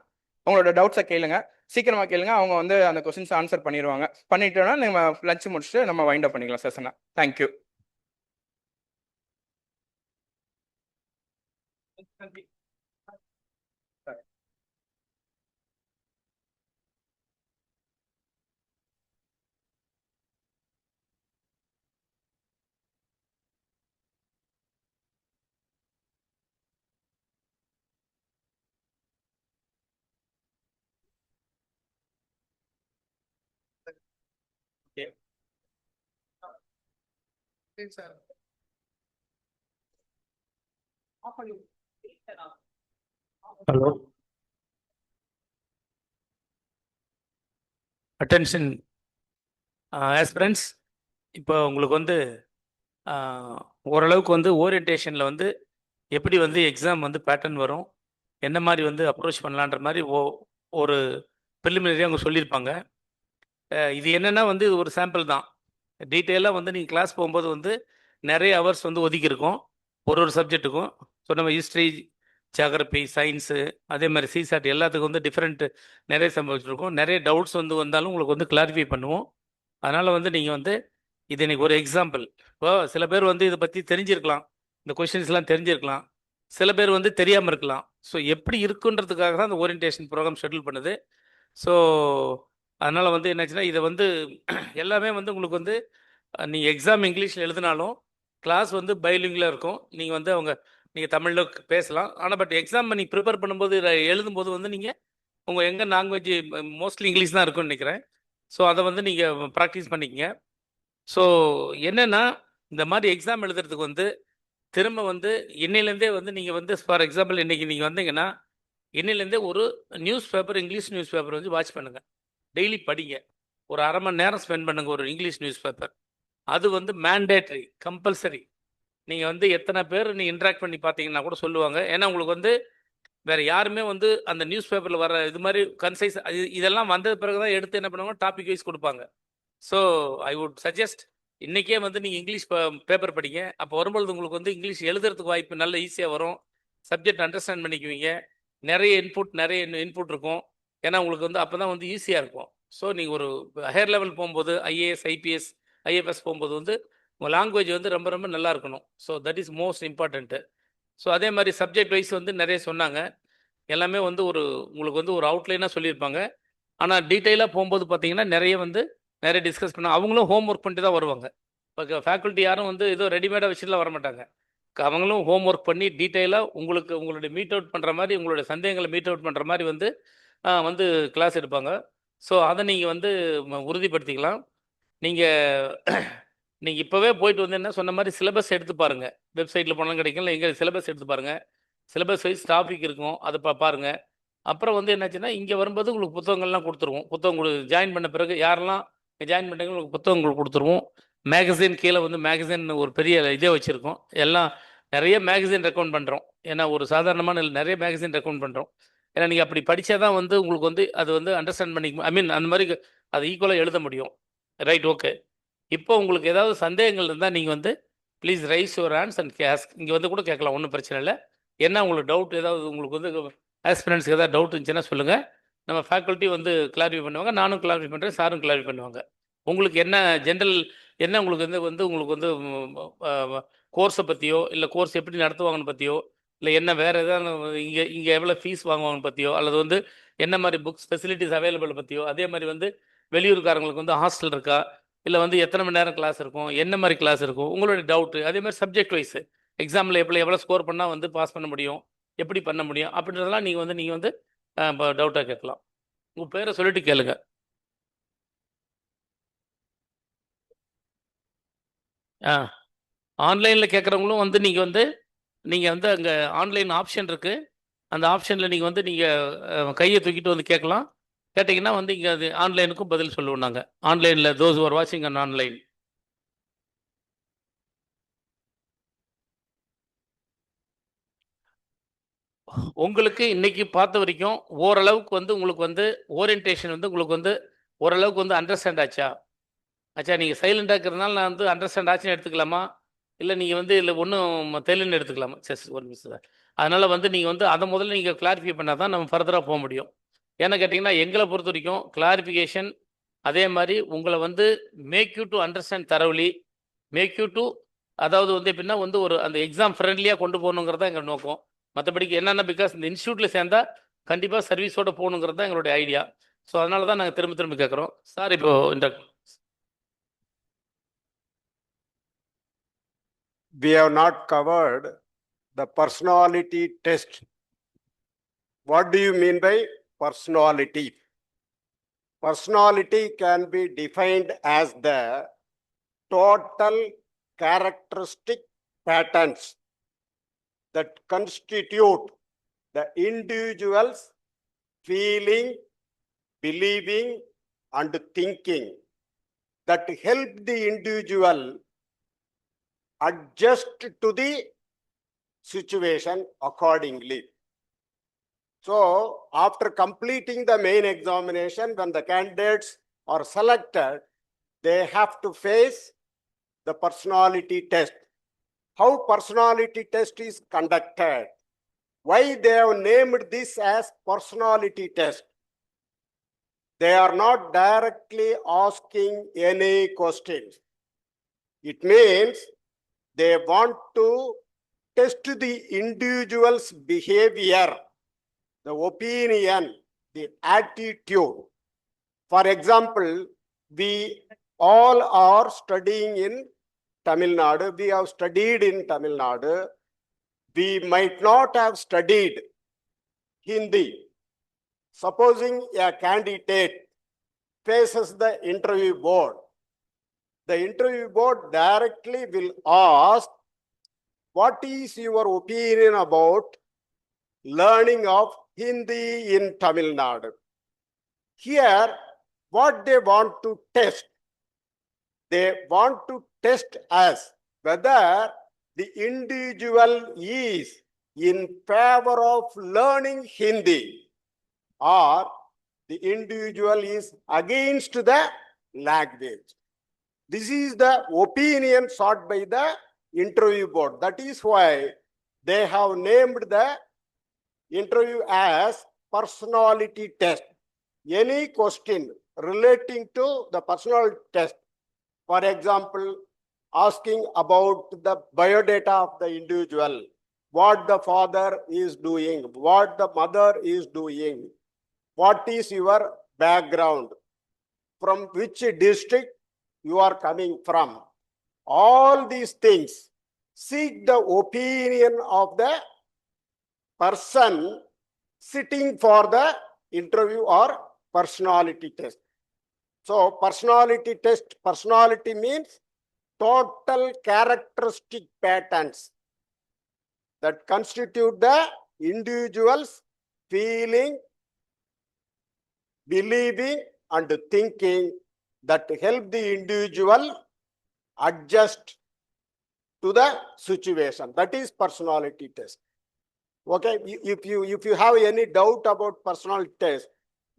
உங்களோட டவுட்ஸை கேளுங்க, சீக்கிரமாக கேளுங்க. அவங்க வந்து அந்த கொஸ்டின்ஸ் ஆன்சர் பண்ணிடுவாங்க. பண்ணிட்டோன்னா நம்ம லஞ்ச் முடிச்சுட்டு நம்ம வைண்ட் அப் பண்ணிக்கலாம் செஷனை. தேங்க்யூ. Hello, attention aspirants. இப்போ உங்களுக்கு வந்து ஓரளவுக்கு வந்து ஓரியன்டேஷனில் வந்து எப்படி வந்து எக்ஸாம் வந்து பேட்டர்ன் வரும், என்ன மாதிரி வந்து அப்ரோச் பண்ணலான்ற மாதிரி ஒரு ப்ரிலிமினரியாக அவங்க சொல்லியிருப்பாங்க. இது என்னென்னா வந்து இது ஒரு சாம்பிள் தான். டீட்டெயிலாக வந்து நீங்கள் கிளாஸ் போகும்போது வந்து நிறைய ஹவர்ஸ் வந்து ஒதுக்கியிருக்கோம் ஒரு சப்ஜெக்ட்டுக்கும். ஸோ நம்ம ஹிஸ்ட்ரி, ஜியாகிரபி, சயின்ஸு, அதே மாதிரி சிசாட் எல்லாத்துக்கும் வந்து டிஃப்ரெண்ட் நிறைய சப்ஜெக்ட் இருக்கும். நிறைய டவுட்ஸ் வந்து வந்தாலும் உங்களுக்கு வந்து கிளாரிஃபை பண்ணுவோம். அதனால் வந்து நீங்கள் வந்து இது இன்னைக்கு ஒரு எக்ஸாம்பிள். இப்போ சில பேர் வந்து இதை பற்றி தெரிஞ்சிருக்கலாம், இந்த கொஷின்ஸ்லாம் தெரிஞ்சிருக்கலாம், சில பேர் வந்து தெரியாமல் இருக்கலாம். ஸோ எப்படி இருக்குன்றதுக்காக தான் அந்த ஓரியன்டேஷன் ப்ரோக்ராம் ஷெட்யூல் பண்ணுது. ஸோ அதனால் வந்து என்னாச்சுன்னா இதை வந்து எல்லாமே வந்து உங்களுக்கு வந்து நீங்கள் எக்ஸாம் இங்கிலீஷில் எழுதினாலும் கிளாஸ் வந்து பைலிங்கில் இருக்கும். நீங்கள் வந்து நீங்கள் தமிழில் பேசலாம். ஆனால் பட் எக்ஸாம் நீங்கள் ப்ரிப்பேர் பண்ணும்போது எழுதும்போது வந்து நீங்கள் உங்கள் எங்கே லாங்குவேஜ் மோஸ்ட்லி இங்கிலீஷ் தான் இருக்கும்னு நினைக்கிறேன். ஸோ அதை வந்து நீங்கள் ப்ராக்டிஸ் பண்ணிக்கங்க. ஸோ என்னென்னா இந்த மாதிரி எக்ஸாம் எழுதுறதுக்கு வந்து திரும்ப வந்து இன்னையிலேருந்தே வந்து நீங்கள் வந்து ஃபார் எக்ஸாம்பிள் இன்றைக்கி நீங்கள் வந்தீங்கன்னா இன்னையிலேருந்தே ஒரு news paper, English news paper வந்து வாட்ச் பண்ணுங்கள், டெய்லி படிங்க, ஒரு அரை மணி நேரம் ஸ்பெண்ட் பண்ணுங்கள் ஒரு இங்கிலீஷ் நியூஸ் பேப்பர். அது வந்து மேண்டேட்ரி, கம்பல்சரி. நீங்கள் வந்து எத்தனை பேர் நீ இன்ட்ராக்ட் பண்ணி பார்த்தீங்கன்னா கூட சொல்லுவாங்க. ஏன்னா உங்களுக்கு வந்து வேறு யாருமே வந்து அந்த நியூஸ் பேப்பரில் வர இது மாதிரி கன்சைஸ் இதெல்லாம் வந்த பிறகு தான் எடுத்து என்ன பண்ணுவாங்க, டாபிக் வைஸ் கொடுப்பாங்க. ஸோ ஐ வுட் சஜஸ்ட் இன்றைக்கே வந்து நீங்கள் இங்கிலீஷ் பேப்பர் படிங்க. அப்போ வரும்பொழுது உங்களுக்கு வந்து இங்கிலீஷ் எழுதுறதுக்கு வாய்ப்பு நல்ல ஈஸியாக வரும். சப்ஜெக்ட் அண்டர்ஸ்டாண்ட் பண்ணிக்குவீங்க. நிறைய இன்புட் இருக்கும். ஏன்னா உங்களுக்கு வந்து அப்போ தான் வந்து ஈஸியாக இருக்கும். ஸோ நீங்கள் ஒரு ஹையர் லெவல் போகும்போது ஐஏஎஸ், ஐபிஎஸ், ஐஎஃப்எஸ் போகும்போது வந்து உங்கள் லாங்குவேஜ் வந்து ரொம்ப ரொம்ப நல்லா இருக்கணும். So that is most important. So அதே மாதிரி சப்ஜெக்ட் வைஸ் வந்து நிறைய சொன்னாங்க. எல்லாமே வந்து உங்களுக்கு வந்து ஒரு அவுட்லைனாக சொல்லியிருப்பாங்க. ஆனால் டீட்டெயிலாக போகும்போது பார்த்தீங்கன்னா நிறைய டிஸ்கஸ் பண்ண அவங்களும் ஹோம் ஒர்க் பண்ணிட்டு தான் வருவாங்க. இப்போ ஃபேக்கல்ட்டி யாரும் வந்து ஏதோ ரெடிமேடாக வச்சுட்டுலாம் வர மாட்டாங்க. அவங்களும் ஹோம் ஒர்க் பண்ணி டீட்டெயிலாக உங்களுடைய மீட் அவுட் பண்ணுற மாதிரி, உங்களுடைய சந்தேகங்களை மீட் அவுட் பண்ணுற மாதிரி வந்து கிளாஸ் எடுப்பாங்க. ஸோ அதை நீங்கள் வந்து உறுதிப்படுத்திக்கலாம். நீங்கள் இப்போவே போயிட்டு வந்து என்ன சொன்ன மாதிரி சிலபஸ் எடுத்து பாருங்கள். வெப்சைட்டில் போனாலும் கிடைக்கும், இல்லை எங்கே சிலபஸ் எடுத்து பாருங்கள். சிலபஸ் வைஸ் டாபிக் இருக்கும், அதை பாருங்கள். அப்புறம் வந்து என்னாச்சுன்னா இங்கே வரும்போது உங்களுக்கு புத்தகங்கள்லாம் கொடுத்துருவோம். புத்தகம் ஜாயின் பண்ண பிறகு யாரெல்லாம் ஜாயின் பண்ணுறீங்க உங்களுக்கு புத்தகங்கள் கொடுத்துருவோம். மேகசின் கீழே வந்து மேகசின் ஒரு பெரிய இதே வச்சுருக்கோம். எல்லாம் நிறைய மேகசின் ரெக்கமெண்ட் பண்ணுறோம். ஏன்னா ஒரு சாதாரணமான நிறைய மேகசின் ரெக்கமெண்ட் பண்ணுறோம். ஏன்னா நீங்கள் அப்படி படித்தா தான் வந்து உங்களுக்கு வந்து அது வந்து அண்டர்ஸ்டாண்ட் பண்ணிக்க, ஐ மீன் அந்த மாதிரி அது ஈக்குவலாக எழுத முடியும். Right, okay. இப்போ உங்களுக்கு ஏதாவது சந்தேகங்கள் இருந்தால் நீங்கள் வந்து please raise your hands and cask. இங்கே வந்து கூட கேட்கலாம், ஒன்றும் பிரச்சனை இல்லை. என்ன உங்களுக்கு டவுட் ஏதாவது உங்களுக்கு வந்து ஆஸ்பிரண்ட்ஸ்க்கு ஏதாவது டவுட் இருந்துச்சுன்னா சொல்லுங்கள். நம்ம ஃபேக்கல்ட்டி வந்து கிளாரிஃபை பண்ணுவாங்க, நானும் கிளாரிஃபை பண்ணுறேன், சாரும் கிளாரிஃபை பண்ணுவாங்க. உங்களுக்கு என்ன ஜென்ரல் என்ன உங்களுக்கு வந்து உங்களுக்கு வந்து கோர்ஸை பற்றியோ இல்லை கோர்ஸ் எப்படி நடத்துவாங்கன்னு பற்றியோ இல்லை என்ன வேறு எதாவது இங்கே எவ்வளோ ஃபீஸ் வாங்குவாங்கன்னு பற்றியோ அல்லது வந்து என்ன மாதிரி புக்ஸ் ஃபெசிலிட்டிஸ் அவைலபிள் பற்றியோ, அதே மாதிரி வந்து வெளியூர்காரங்களுக்கு வந்து ஹாஸ்டல் இருக்கா, இல்லை வந்து எத்தனை மணி நேரம் கிளாஸ் இருக்கும், என்ன மாதிரி கிளாஸ் இருக்கும், உங்களுடைய டவுட்டு. அதே மாதிரி சப்ஜெக்ட் வைஸ் எக்ஸாமில் எவ்வளோ ஸ்கோர் பண்ணால் வந்து பாஸ் பண்ண முடியும், எப்படி பண்ண முடியும் அப்படின்றதெல்லாம் நீங்கள் வந்து டவுட்டாக கேட்கலாம். உங்கள் பேரை சொல்லிட்டு கேளுங்க. ஆன்லைனில் கேட்குறவங்களும் வந்து நீங்கள் வந்து அங்கே ஆன்லைன் ஆப்ஷன் இருக்குது. அந்த ஆப்ஷனில் நீங்கள் வந்து கையை தூக்கிட்டு வந்து கேட்கலாம். கேட்டிங்கன்னா வந்து இங்கே அது ஆன்லைனுக்கும் பதில் சொல்லுவோம் நாங்கள். ஆன்லைனில் தோஸ் ஆர் வாட்சிங் அண்ட் ஆன்லைன். உங்களுக்கு இன்னைக்கு பார்த்த வரைக்கும் ஓரளவுக்கு வந்து உங்களுக்கு வந்து ஓரியன்டேஷன் வந்து உங்களுக்கு வந்து ஓரளவுக்கு வந்து அண்டர்ஸ்டாண்ட் ஆச்சா? நீங்கள் சைலண்டாக இருக்கிறதுனால நான் வந்து அண்டர்ஸ்டாண்ட் ஆச்சுன்னு எடுத்துக்கலாமா, இல்லை நீங்கள் வந்து இல்லை ஒன்றும் தெரியலன்னு எடுத்துக்கலாமா? ஒரு நிமிஷம் சார். அதனால் வந்து நீங்கள் வந்து அதை முதல்ல நீங்கள் கிளாரிஃபை பண்ணால் தான் நம்ம ஃபர்தராக போக முடியும். ஏன்னு கேட்டிங்கன்னா எங்களை பொறுத்த வரைக்கும் கிளாரிஃபிகேஷன், அதே மாதிரி உங்களை வந்து make you to understand thoroughly, make you to, அதாவது வந்து எப்படின்னா வந்து ஒரு அந்த எக்ஸாம் ஃப்ரெண்ட்லியாக கொண்டு போகணுங்கிறது தான் எங்கள் நோக்கம். மற்றபடிக்கு என்னென்னா பிகாஸ் இந்த இன்ஸ்டியூட்டில் சேர்ந்தா கண்டிப்பாக சர்வீஸோடு போகணுங்கிறது தான் எங்களுடைய ஐடியா. ஸோ அதனால தான் நாங்கள் திரும்ப திரும்ப கேட்குறோம் சார். இப்போ இந்த we have not covered the personality test. What do you mean by personality? Personality can be defined as the total characteristic patterns that constitute the individual's feeling, believing, and thinking that help the individual adjust to the situation accordingly. So after completing the main examination, when the candidates are selected, they have to face the personality test. How personality test is conducted? Why they have named this as personality test? They are not directly asking any questions. It means they want to test the individual's behavior, the opinion, the attitude. For example, we all are studying in Tamil Nadu. We have studied in Tamil Nadu. We might not have studied Hindi. Supposing a candidate faces the interview board, the interview board directly will ask, what is your opinion about learning of Hindi in Tamil Nadu? Here, what they want to test, they want to test us whether the individual is in favor of learning Hindi or the individual is against the language. This is the opinion sought by the interview board. That is why they have named the interview as personality test. Any question relating to the personality test, for example, asking about the biodata of the individual, what the father is doing, what the mother is doing, what is your background, from which district you are coming from. All these things seek the opinion of the person sitting for the interview or personality test. So personality test, personality means total characteristic patterns that constitute the individual's feeling, believing, and thinking that help the individual adjust to the situation. That is personality test. Okay, if you have any doubt about personality test,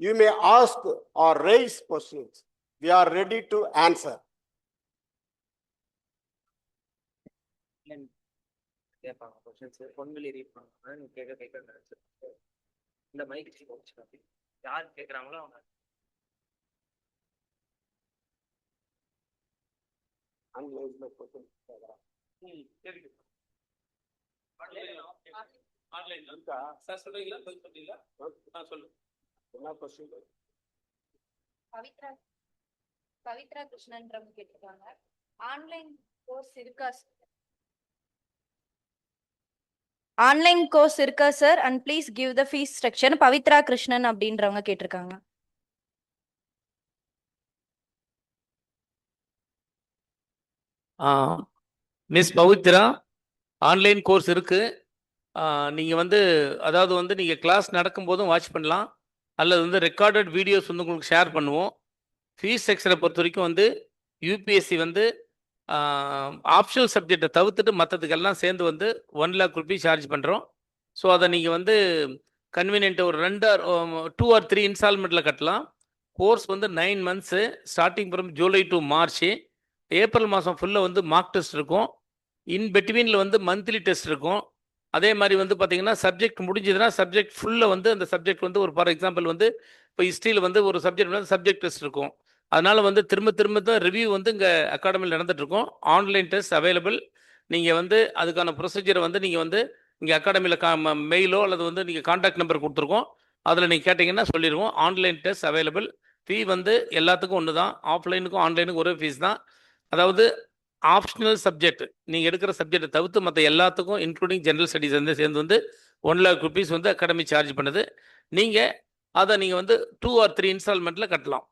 you may ask or raise questions. We are ready to answer. கேட்பாங்க questions பொன்வெளி read பண்ணுவாங்க நீ கேட்க இந்த mic யார் கேட்குறாங்களோ அவங்க பவித்ரா கிருஷ்ணன்றவங்க கேட்டிருக்காங்க. Online course இருக்கா ஆன்லைன் கோர்ஸ் இருக்கா sir and please give the fees structure. Pavithra Krishnan அப்படின்றவங்க கேட்டிருக்காங்க. மிஸ் பவித்ரா, ஆன்லைன் கோர்ஸ் இருக்கு. நீங்கள் வந்து அதாவது வந்து நீங்கள் கிளாஸ் நடக்கும்போதும் வாட்ச் பண்ணலாம், அல்லது வந்து ரெக்கார்டட் வீடியோஸ் வந்து உங்களுக்கு ஷேர் பண்ணுவோம். ஃபீஸ் ஸ்ட்ரக்சரை பொறுத்த வரைக்கும் வந்து யூபிஎஸ்சி வந்து ஆப்ஷனல் சப்ஜெக்டை தவிர்த்துட்டு மற்றதுக்கெல்லாம் சேர்ந்து வந்து 1 lakh rupees சார்ஜ் பண்ணுறோம். ஸோ அதை நீங்கள் வந்து கன்வீனியன்ட் ஒரு 2 or 3 இன்ஸ்டால்மெண்ட்டில் கட்டலாம். கோர்ஸ் வந்து 9 months starting from July to March. April மாதம் ஃபுல்லாக வந்து மார்க் டெஸ்ட் இருக்கும். இன் பிட்வீனில் வந்து மந்த்லி டெஸ்ட் இருக்கும். அதே மாதிரி வந்து பார்த்தீங்கன்னா சப்ஜெக்ட் முடிஞ்சதுன்னா சப்ஜெக்ட் ஃபுல்லாக வந்து அந்த சப்ஜெக்ட் வந்து ஒரு ஃபார் எக்ஸாம்பிள் வந்து இப்போ ஹிஸ்ட்ரியில் வந்து ஒரு சப்ஜெக்ட் வந்து சப்ஜெக்ட் டெஸ்ட் இருக்கும். அதனால் வந்து திரும்ப தான் ரிவ்யூ வந்து இங்கே அகாடமியில் நடந்துகிட்ருக்கோம். Online test available. நீங்கள் வந்து அதுக்கான ப்ரொசீஜரை வந்து நீங்கள் வந்து இங்கே அகாடமியில் மெயிலோ அல்லது வந்து நீங்கள் கான்டாக்ட் நம்பர் கொடுத்துருக்கோம், அதில் நீங்கள் கேட்டிங்கன்னா சொல்லிடுவோம். Online test available. ஃபீ வந்து எல்லாத்துக்கும் ஒன்று தான், ஆஃப்லைனுக்கும் ஆன்லைனுக்கும் ஒரே ஃபீஸ் தான். அதாவது ஆப்ஷனல் சப்ஜெக்ட் நீங்கள் எடுக்கிற சப்ஜெக்டை தவிர்த்து மற்ற எல்லாத்துக்கும் இன்க்ளூடிங் ஜென்ரல் ஸ்டடீஸ் வந்து சேர்ந்து வந்து 1 lakh rupees வந்து அகாடமி சார்ஜ் பண்ணுது. நீங்கள் அதை நீங்கள் வந்து 2 or 3 இன்ஸ்டால்மெண்ட்டில் கட்டலாம்.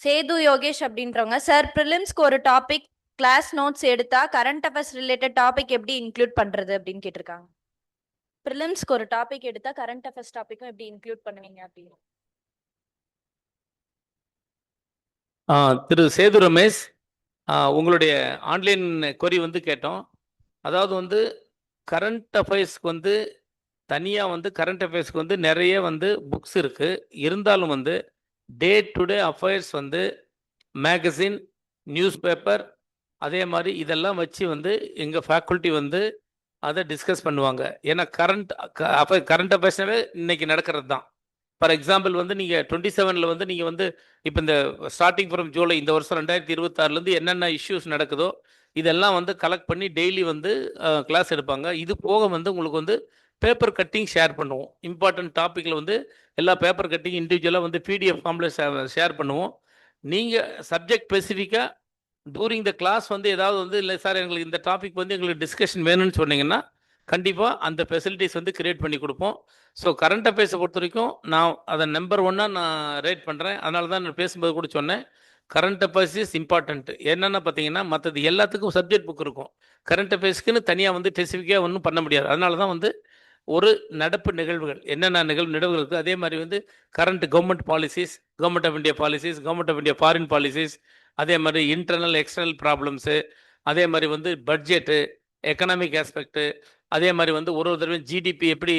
சேது யோகேஷ் அப்படின்றவங்க, சார் ப்ரிலிம்ஸ்க்கு ஒரு டாபிக் கிளாஸ் நோட்ஸ் எடுத்தா கரண்ட் அஃபேர்ஸ் ரிலேட்டட் டாபிக் எப்படி இன்க்ளூட் பண்றது அப்படின்னு கேட்டிருக்காங்க. ப்ரிலிம்ஸ்க்கு ஒரு டாபிக் எடுத்தா கரண்ட் அஃபேர்ஸ் டாபிக்கும் எப்படி இன்க்ளூட் பண்ணுவீங்க அப்படின்னு. திரு சேது ரமேஷ், உங்களுடைய ஆன்லைன் கொரி வந்து கேட்டோம். அதாவது வந்து கரண்ட் அஃபேர்ஸ்க்கு வந்து தனியாக வந்து கரண்ட் அஃபேர்ஸ்க்கு வந்து நிறைய வந்து புக்ஸ் இருக்குது. இருந்தாலும் வந்து டே டு டே அஃபேர்ஸ் வந்து மேகசின், நியூஸ் பேப்பர், அதே மாதிரி இதெல்லாம் வச்சு வந்து எங்கள் ஃபேக்கல்ட்டி வந்து அதை டிஸ்கஸ் பண்ணுவாங்க. ஏன்னா கரண்ட் அஃபேர்ஸ்னாவே இன்னைக்கு நடக்கிறது தான். ஃபார் எக்ஸாம்பிள் வந்து நீங்கள் 27 வந்து நீங்கள் வந்து இப்போ இந்த ஸ்டார்டிங் ஃப்ரம் ஜூலை இந்த வருஷம் 2026 என்னென்ன இஷ்யூஸ் நடக்குதோ இதெல்லாம் வந்து கலெக்ட் பண்ணி டெய்லி வந்து கிளாஸ் எடுப்பாங்க. இது போக வந்து உங்களுக்கு வந்து பேப்பர் கட்டிங் ஷேர் பண்ணுவோம். இம்பார்ட்டன்ட் டாப்பிக்கில் வந்து எல்லா பேப்பர் கட்டிங் இண்டிவிஜுவலாக வந்து பிடிஎஃப் ஃபார்மில் ஷேர் பண்ணுவோம். நீங்கள் சப்ஜெக்ட் ஸ்பெசிஃபிக்காக டூரிங் த கிளாஸ் வந்து ஏதாவது வந்து இல்லை சார் எங்களுக்கு இந்த டாபிக் வந்து எங்களுக்கு டிஸ்கஷன் வேணும்னு சொன்னீங்கன்னா கண்டிப்பாக அந்த ஃபெசிலிட்டிஸ் வந்து கிரியேட் பண்ணி கொடுப்போம். ஸோ கரண்ட் அஃபேர்ஸை பொறுத்த வரைக்கும் நான் அதை நம்பர் 1 நான் ரேட் பண்ணுறேன். அதனால தான் நான் பேசும்போது கூட சொன்னேன், கரண்ட் அஃபேர்ஸ் இஸ் இம்பார்ட்டன்ட். என்னென்னா பார்த்தீங்கன்னா மற்றது எல்லாத்துக்கும் சப்ஜெக்ட் புக் இருக்கும், கரண்ட் அஃபேர்ஸ்க்குன்னு தனியாக வந்து ஸ்பெசிஃபிக்காக ஒன்றும் பண்ண முடியாது. அதனால தான் வந்து ஒரு நடப்பு நிகழ்வுகள் என்னென்ன நிகழ்வுகள் இருக்குது, அதே மாதிரி வந்து current government policies, government of India policies, government of India foreign policies, அதே மாதிரி இன்டர்னல் எக்ஸ்டர்னல் ப்ராப்ளம்ஸு, அதே மாதிரி வந்து பட்ஜெட்டு, எக்கனாமிக் ஆஸ்பெக்ட்டு, அதே மாதிரி வந்து ஒரு தடவை ஜிடிபி எப்படி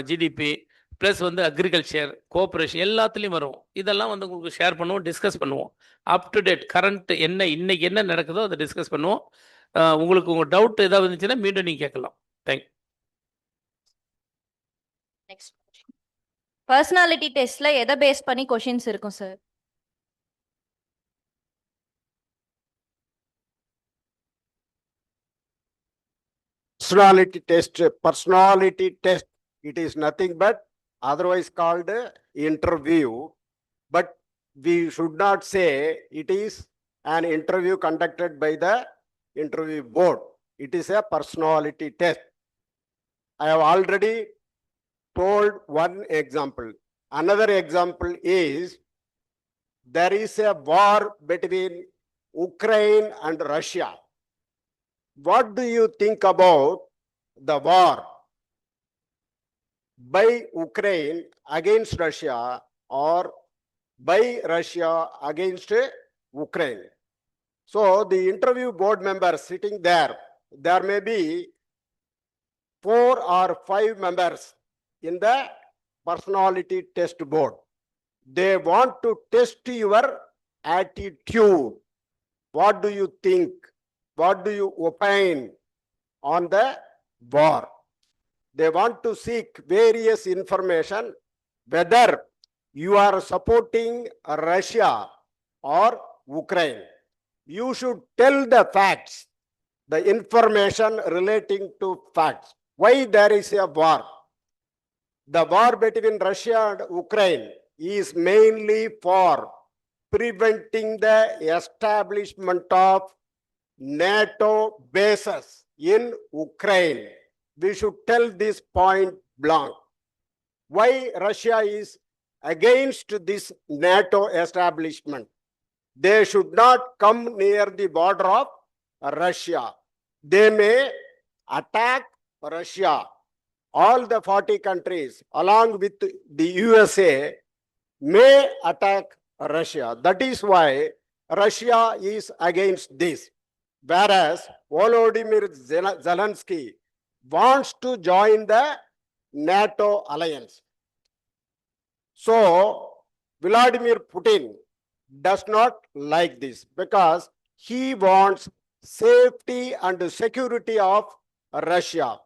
ஜிடிபி ப்ளஸ் வந்து அக்ரிகல்ச்சர், கோஆப்ரேஷன் எல்லாத்துலேயும் வரும். இதெல்லாம் வந்து உங்களுக்கு ஷேர் பண்ணுவோம், டிஸ்கஸ் பண்ணுவோம். அப் டு டேட் கரண்ட் என்ன இன்னைக்கு என்ன நடக்குதோ அதை டிஸ்கஸ் பண்ணுவோம். உங்களுக்கு உங்கள் டவுட் ஏதாவது இருந்துச்சுன்னா மீண்டும் நீங்கள் கேட்கலாம். தேங்க்யூ. நெக்ஸ்ட் பர்சனாலிட்டி டெஸ்ட்ல எதை பேஸ் பண்ணி கொஷின்ஸ் இருக்கும் sir? Personality test, it is nothing but otherwise called interview, but we should not say it is an interview conducted by the interview board. It is a personality test. I have already told one example. Another example is there is a war between Ukraine and Russia. What do you think about the war by Ukraine against Russia or by Russia against Ukraine? So the interview board members sitting there may be 4 or 5 members in the personality test board. They want to test your attitude. What do you think? What do you opine on the war? They want to seek various information whether you are supporting Russia or Ukraine. You should tell the facts, the information relating to facts. Why there is a war? The war between Russia and Ukraine is mainly for preventing the establishment of NATO bases in Ukraine. We should tell this point blank. Why Russia is against this NATO establishment? They should not come near the border of Russia. They may attack Russia. All the 40 countries, along with the USA, may attack Russia. That is why Russia is against this. Whereas Volodymyr Zelensky wants to join the NATO alliance. So Vladimir Putin does not like this because he wants safety and security of Russia.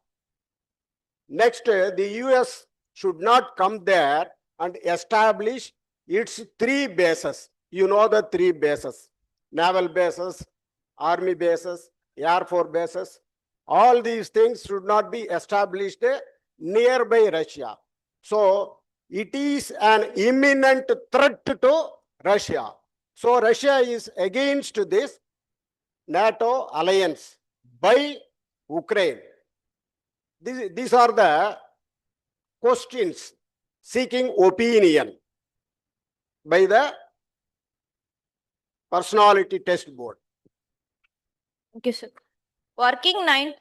Next, the US should not come there and establish its 3 bases. You know the 3 bases: naval bases, army bases, air force bases. All these things should not be established nearby Russia. So it is an imminent threat to Russia. So Russia is against this NATO alliance by Ukraine. These are the questions seeking opinion by the personality test board. Thank you, sir. Working 9.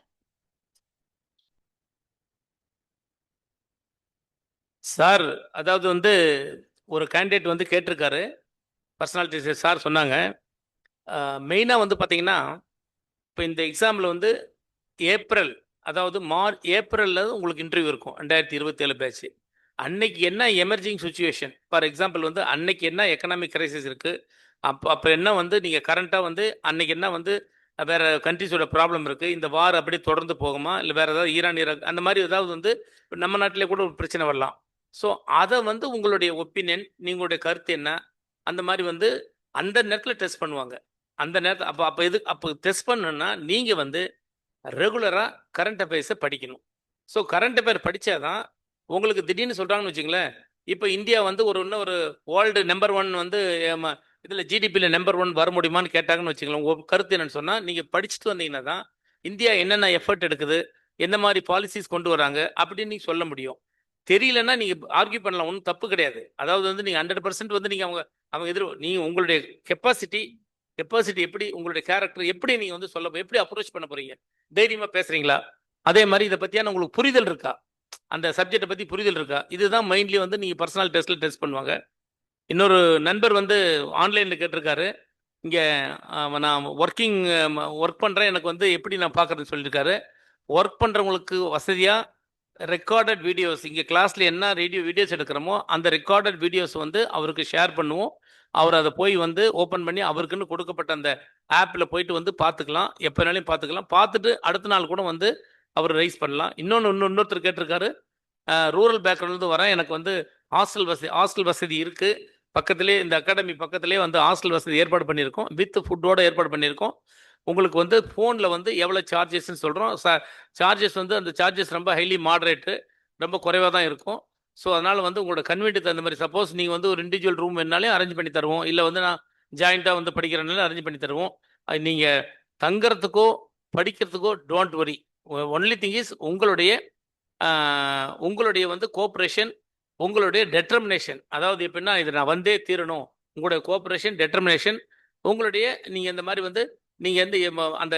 Sir அதாவது வந்து ஒரு candidate வந்து கேட்டிருக்காரு, personality sir சொன்னாங்க. மெயினாக வந்து பார்த்தீங்கன்னா, இப்போ இந்த எக்ஸாமில் வந்து ஏப்ரலில் உங்களுக்கு இன்டர்வியூ இருக்கும் 2027 பேட்ச். அன்னைக்கு என்ன எமர்ஜிங் சுச்சுவேஷன், ஃபார் எக்ஸாம்பிள் வந்து அன்னைக்கு என்ன எக்கனாமிக் கிரைசிஸ் இருக்குது, அப்போ என்ன வந்து நீங்கள் கரண்ட்டாக வந்து அன்னைக்கு என்ன வந்து வேறு கண்ட்ரிஸோட ப்ராப்ளம் இருக்குது, இந்த வார் அப்படியே தொடர்ந்து போகுமா, இல்லை வேறு ஏதாவது ஈராக் அந்த மாதிரி ஏதாவது வந்து நம்ம நாட்டிலே கூட ஒரு பிரச்சனை வரலாம். ஸோ அதை வந்து உங்களுடைய ஒப்பீனியன், நீங்களுடைய கருத்து என்ன, அந்த மாதிரி வந்து அந்த நேரத்தில் டெஸ்ட் பண்ணுவாங்க. அந்த நேரத்தில் அப்போ டெஸ்ட் பண்ணணுன்னா நீங்கள் வந்து ரெகுலராக கரண்ட் அஃபேர்ஸை படிக்கணும். ஸோ கரண்ட் அஃபேர் படித்தாதான் உங்களுக்கு திடீர்னு சொல்கிறாங்கன்னு வச்சுங்களேன், இப்போ இந்தியா வந்து இன்னும் ஒரு வேர்ல்டு நம்பர் 1 வந்து இதில் ஜிடிபியில் நம்பர் 1 வர முடியுமான்னு கேட்டாங்கன்னு வச்சுங்களேன், உங்கள் கருத்து என்னன்னு சொன்னால் நீங்கள் படிச்சுட்டு வந்தீங்கன்னா தான் இந்தியா என்னென்ன எஃபர்ட் எடுக்குது, என்ன மாதிரி பாலிசிஸ் கொண்டு வராங்க அப்படின்னு நீங்கள் சொல்ல முடியும். தெரியலன்னா நீங்கள் ஆர்கியூ பண்ணலாம், ஒன்றும் தப்பு கிடையாது. அதாவது வந்து நீங்கள் 100% வந்து நீங்கள் அவங்க நீங்கள் உங்களுடைய கெப்பாசிட்டி எப்படி, உங்களுடைய கேரக்டர் எப்படி நீங்கள் வந்து எப்படி அப்ரோச் பண்ண போகிறீங்க, தைரியமாக பேசுகிறீங்களா, அதே மாதிரி இதை பற்றியான உங்களுக்கு புரிதல் இருக்கா, அந்த சப்ஜெக்டை பற்றி புரிதல் இருக்கா, இதுதான் மெயின்லி வந்து நீங்கள் பர்சனல் டெஸ்ட்டில் டெஸ்ட் பண்ணுவாங்க. இன்னொரு நண்பர் வந்து ஆன்லைனில் கேட்டிருக்காரு, இங்கே நான் ஒர்க் பண்ணுறேன், எனக்கு வந்து எப்படி நான் பார்க்குறதுன்னு சொல்லியிருக்காரு. ஒர்க் பண்ணுறவங்களுக்கு வசதியாக ரெக்கார்டட் வீடியோஸ், இங்கே கிளாஸில் என்ன வீடியோஸ் எடுக்கிறோமோ அந்த ரெக்கார்டட் வீடியோஸ் வந்து அவருக்கு ஷேர் பண்ணுவோம். அவர் அதை போய் வந்து ஓப்பன் பண்ணி அவருக்குன்னு கொடுக்கப்பட்ட அந்த ஆப்பில் போயிட்டு வந்து பார்த்துக்கலாம், எப்போனாலையும் பார்த்துக்கலாம். பார்த்துட்டு அடுத்த நாள் கூட வந்து அவர் ரைஸ் பண்ணலாம். இன்னொருத்தர் கேட்டிருக்காரு, ரூரல் பேக்ரவுண்ட்லேருந்து வரேன், எனக்கு வந்து ஹாஸ்டல் வசதி இருக்குது, பக்கத்திலே இந்த அகாடமி பக்கத்திலே வந்து ஹாஸ்டல் வசதி ஏற்பாடு பண்ணியிருக்கோம், வித் ஃபுட்டோட ஏற்பாடு பண்ணியிருக்கோம். உங்களுக்கு வந்து ஃபோனில் வந்து எவ்வளோ சார்ஜஸ்ன்னு சொல்கிறோம். சார்ஜஸ் வந்து அந்த சார்ஜஸ் ரொம்ப ஹைலி மாடரேட்டு, ரொம்ப குறைவாக தான் இருக்கும். ஸோ அதனால் வந்து உங்களோட கன்வீனியன்ட் அந்த மாதிரி, சப்போஸ் நீங்கள் வந்து ஒரு இண்டிவிஜுவல் ரூம் வேணாலே அரேஞ்ச் பண்ணி தருவோம், இல்லை வந்து நான் ஜாயிண்ட்டாக வந்து படிக்கிறனால அரேஞ்ச் பண்ணி தருவோம். நீங்கள் தங்குறதுக்கோ படிக்கிறதுக்கோ don't worry. Only thing is உங்களுடைய வந்து கோஆப்ரேஷன், உங்களுடைய டெட்டர்மினேஷன். அதாவது எப்படின்னா, இது நான் வந்தே தீரணும், உங்களுடைய கோஆப்ரேஷன், டெட்டர்மினேஷன், உங்களுடைய நீங்கள் இந்த மாதிரி வந்து நீங்கள் வந்து அந்த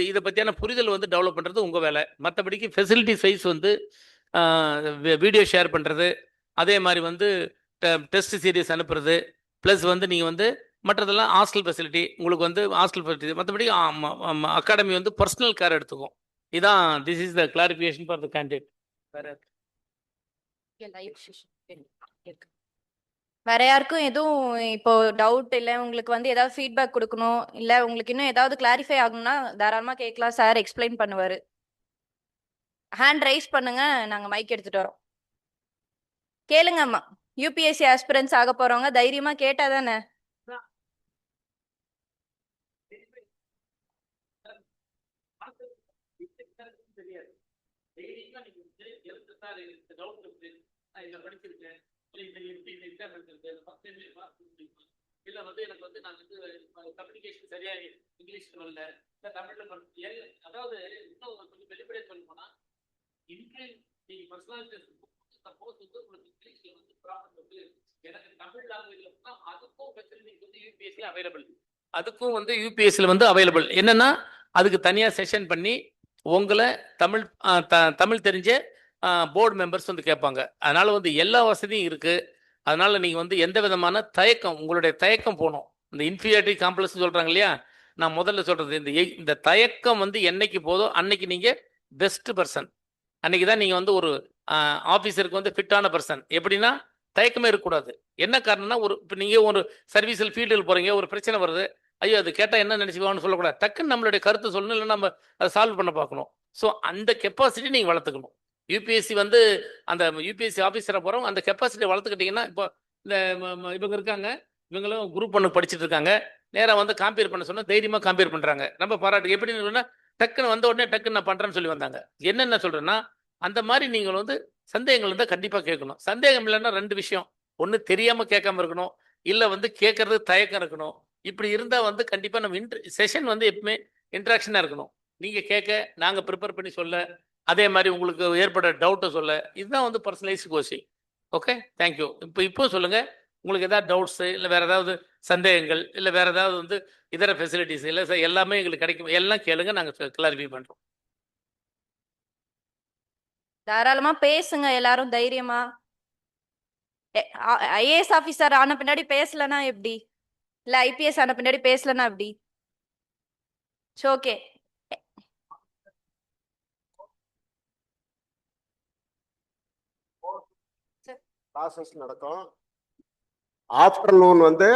இதை பற்றியான புரிதல் வந்து டெவலப் பண்ணுறது உங்கள் வேலை. மற்றபடிக்கு ஃபெசிலிட்டிஸ் வைஸ் வந்து வீடியோ ஷேர் பண்ணுறது, அதே மாதிரி வந்து டெஸ்ட் சீரியஸ் அனுப்புறது, ப்ளஸ் வந்து நீங்கள் வந்து மற்றதெல்லாம் ஹாஸ்டல் ஃபெசிலிட்டி உங்களுக்கு வந்து ஹாஸ்டல் ஃபெசிலிட்டி மற்றபடி அகாடமி வந்து பர்சனல் கேர் எடுத்துக்கும். இதான் this is the clarification for the candidate. வேற யாருக்கும் எதுவும் இப்போ டவுட் இல்ல உங்களுக்கு வந்து ஏதாவது ஃபீட்பேக் கொடுக்கணும் இல்ல உங்களுக்கு இன்னும் ஏதாவது கிளாரிஃபை ஆகணும்னா தாராளமா கேட்கலாம். சார் எக்ஸ்பிளைன் பண்ணுவாரு. ஹேண்ட் ரைஸ் பண்ணுங்க, நாங்க மைக் எடுத்துட்டு வரோம். கேளுங்கம்மா. யூபிஎஸ்சி ஆஸ்பிரன்ஸ் ஆக போறவங்க தைரியமா கேட்டா தானே. இல்ல வந்து எனக்கு வந்து நான் வந்து கம்யூனிகேஷன் சரியா இங்கிலீஷ் வரல தமிழ்ல அதாவது இன்னும் கொஞ்சம் வெளிப்படையா சொல்ல போனா இன்க்ளீன் நீங்க பர்சனாலிட்டி சப்போஸ் வந்து உங்களுக்கு இங்கிலீஷ்ல வந்து ப்ராப்ளம் வந்து எனக்கு தமிழ் லாங்குவேஜ்ல அதுக்கும் ஃபெசிலிட்டிஸ் வந்து யூபிஎஸ்சி அவைலபிள். அதுக்கும் வந்து யூபிஎஸ்சியில் வந்து அவைலபிள். என்னன்னா அதுக்கு தனியாக செஷன் பண்ணி உங்களை தமிழ் தெரிஞ்ச போர்டு மெம்பர்ஸ் வந்து கேட்பாங்க. அதனால வந்து எல்லா வசதியும் இருக்கு. அதனால நீங்க வந்து எந்த விதமான தயக்கம் உங்களுடைய தயக்கம் போகணும். இந்த இன்ஃபீரியாரிட்டி காம்ப்ளெக்ஸ் சொல்றாங்க இல்லையா, நான் முதல்ல சொல்றது இந்த தயக்கம் வந்து என்னைக்கு போதோ அன்னைக்கு நீங்க பெஸ்ட் பர்சன். அன்னைக்கு தான் நீங்க வந்து ஒரு ஆஃபீஸருக்கு வந்து ஃபிட்டான பர்சன். எப்படின்னா தயக்கமே இருக்கக்கூடாது. என்ன காரணம்னா இப்போ நீங்க ஒரு சர்வீஸில் ஃபீல்டில் போறீங்க, ஒரு பிரச்சனை வருது, ஐயோ அது கேட்டால் என்ன நினைச்சுக்குவான்னு சொல்லக்கூடாது. டக்குன்னு நம்மளுடைய கருத்து சொல்லணும், இல்லை நம்ம அதை சால்வ் பண்ண பார்க்கணும். ஸோ அந்த கெப்பாசிட்டி நீங்கள் வளர்த்துக்கணும். யூபிஎஸ்சி வந்து அந்த யூபிஎஸ்சி ஆஃபீஸரை போகிறவங்க அந்த கெப்பாசிட்டி வளர்த்துக்கிட்டிங்கன்னா இப்போ இந்த இவங்க இருக்காங்க, இவங்களும் குரூப் 1 படிச்சுட்டு இருக்காங்க. நேராக வந்து காம்பேர் பண்ண சொன்னால் தைரியமாக காம்பேர் பண்ணுறாங்க. நம்ம பாராட்டு. எப்படின்னு சொன்னால் டக்குன்னு வந்த உடனே டக்குன்னு நான் பண்ணுறேன்னு சொல்லி வந்தாங்க. என்னென்ன சொல்கிறேன்னா அந்த மாதிரி நீங்கள் வந்து சந்தேகங்கள் இருந்தால் கண்டிப்பாக கேட்கணும். சந்தேகம் இல்லைன்னா 2 விஷயம். ஒன்று தெரியாமல் கேட்காம இருக்கணும், இல்லை வந்து கேட்கறது தயக்கம் இருக்கணும். இப்படி இருந்தால் வந்து கண்டிப்பாக நம்ம செஷன் வந்து எப்பவுமே இன்ட்ராக்ஷனாக இருக்கணும். நீங்கள் கேட்க, நாங்கள் ப்ரிப்பேர் பண்ணி சொல்ல, அதே மாதிரி உங்களுக்கு ஏற்பட டவுட்டை சொல்ல, இதுதான் வந்து பர்சனலைஸ்டு கோச்சிங். Okay, thank you. இப்போ சொல்லுங்கள், உங்களுக்கு ஏதாவது டவுட்ஸு இல்லை வேறு ஏதாவது சந்தேகங்கள் இல்லை வேறு ஏதாவது வந்து இதர ஃபெசிலிட்டிஸ் இல்லை சார் எல்லாமே எங்களுக்கு கிடைக்கும், எல்லாம் கேளுங்க, நாங்கள் கிளாரிஃபை பண்ணுறோம். தாராளமா பேசுங்க எல்லாரும் தைரியமா. ஐஏஎஸ் ஆபீசர் ஆன பின்னாடி பேசலனா எப்படி, இல்ல ஐபிஎஸ் ஆன பின்னாடி பேசலனா எப்படி? ஓகே, கிளாஸஸ் நடக்கும். ஆஃப்டர்நூன் வந்து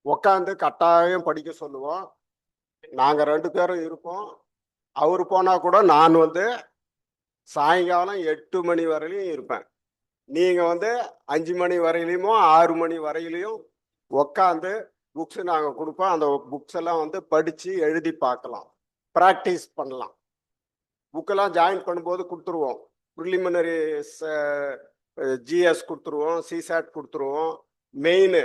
உட்காந்து கட்டாயம் படிக்க சொல்லுவோம். நாங்க 2 பேரும் இருப்போம். அவர் போனா கூட நான் வந்து சாயங்காலம் 8 மணி வரையிலையும் இருப்பேன். நீங்க வந்து 5 மணி வரையிலையுமோ 6 மணி வரையிலையும் உட்காந்து புக்ஸ் நாங்க கொடுப்போம். அந்த புக்ஸ் எல்லாம் வந்து படிச்சு எழுதி பார்க்கலாம், ப்ராக்டிஸ் பண்ணலாம். புக்கெல்லாம் ஜாயின் பண்ணும்போது கொடுத்துருவோம். ப்ரிலிமினரி ஜிஎஸ் கொடுத்துருவோம், சிசாட் கொடுத்துருவோம். மெயின்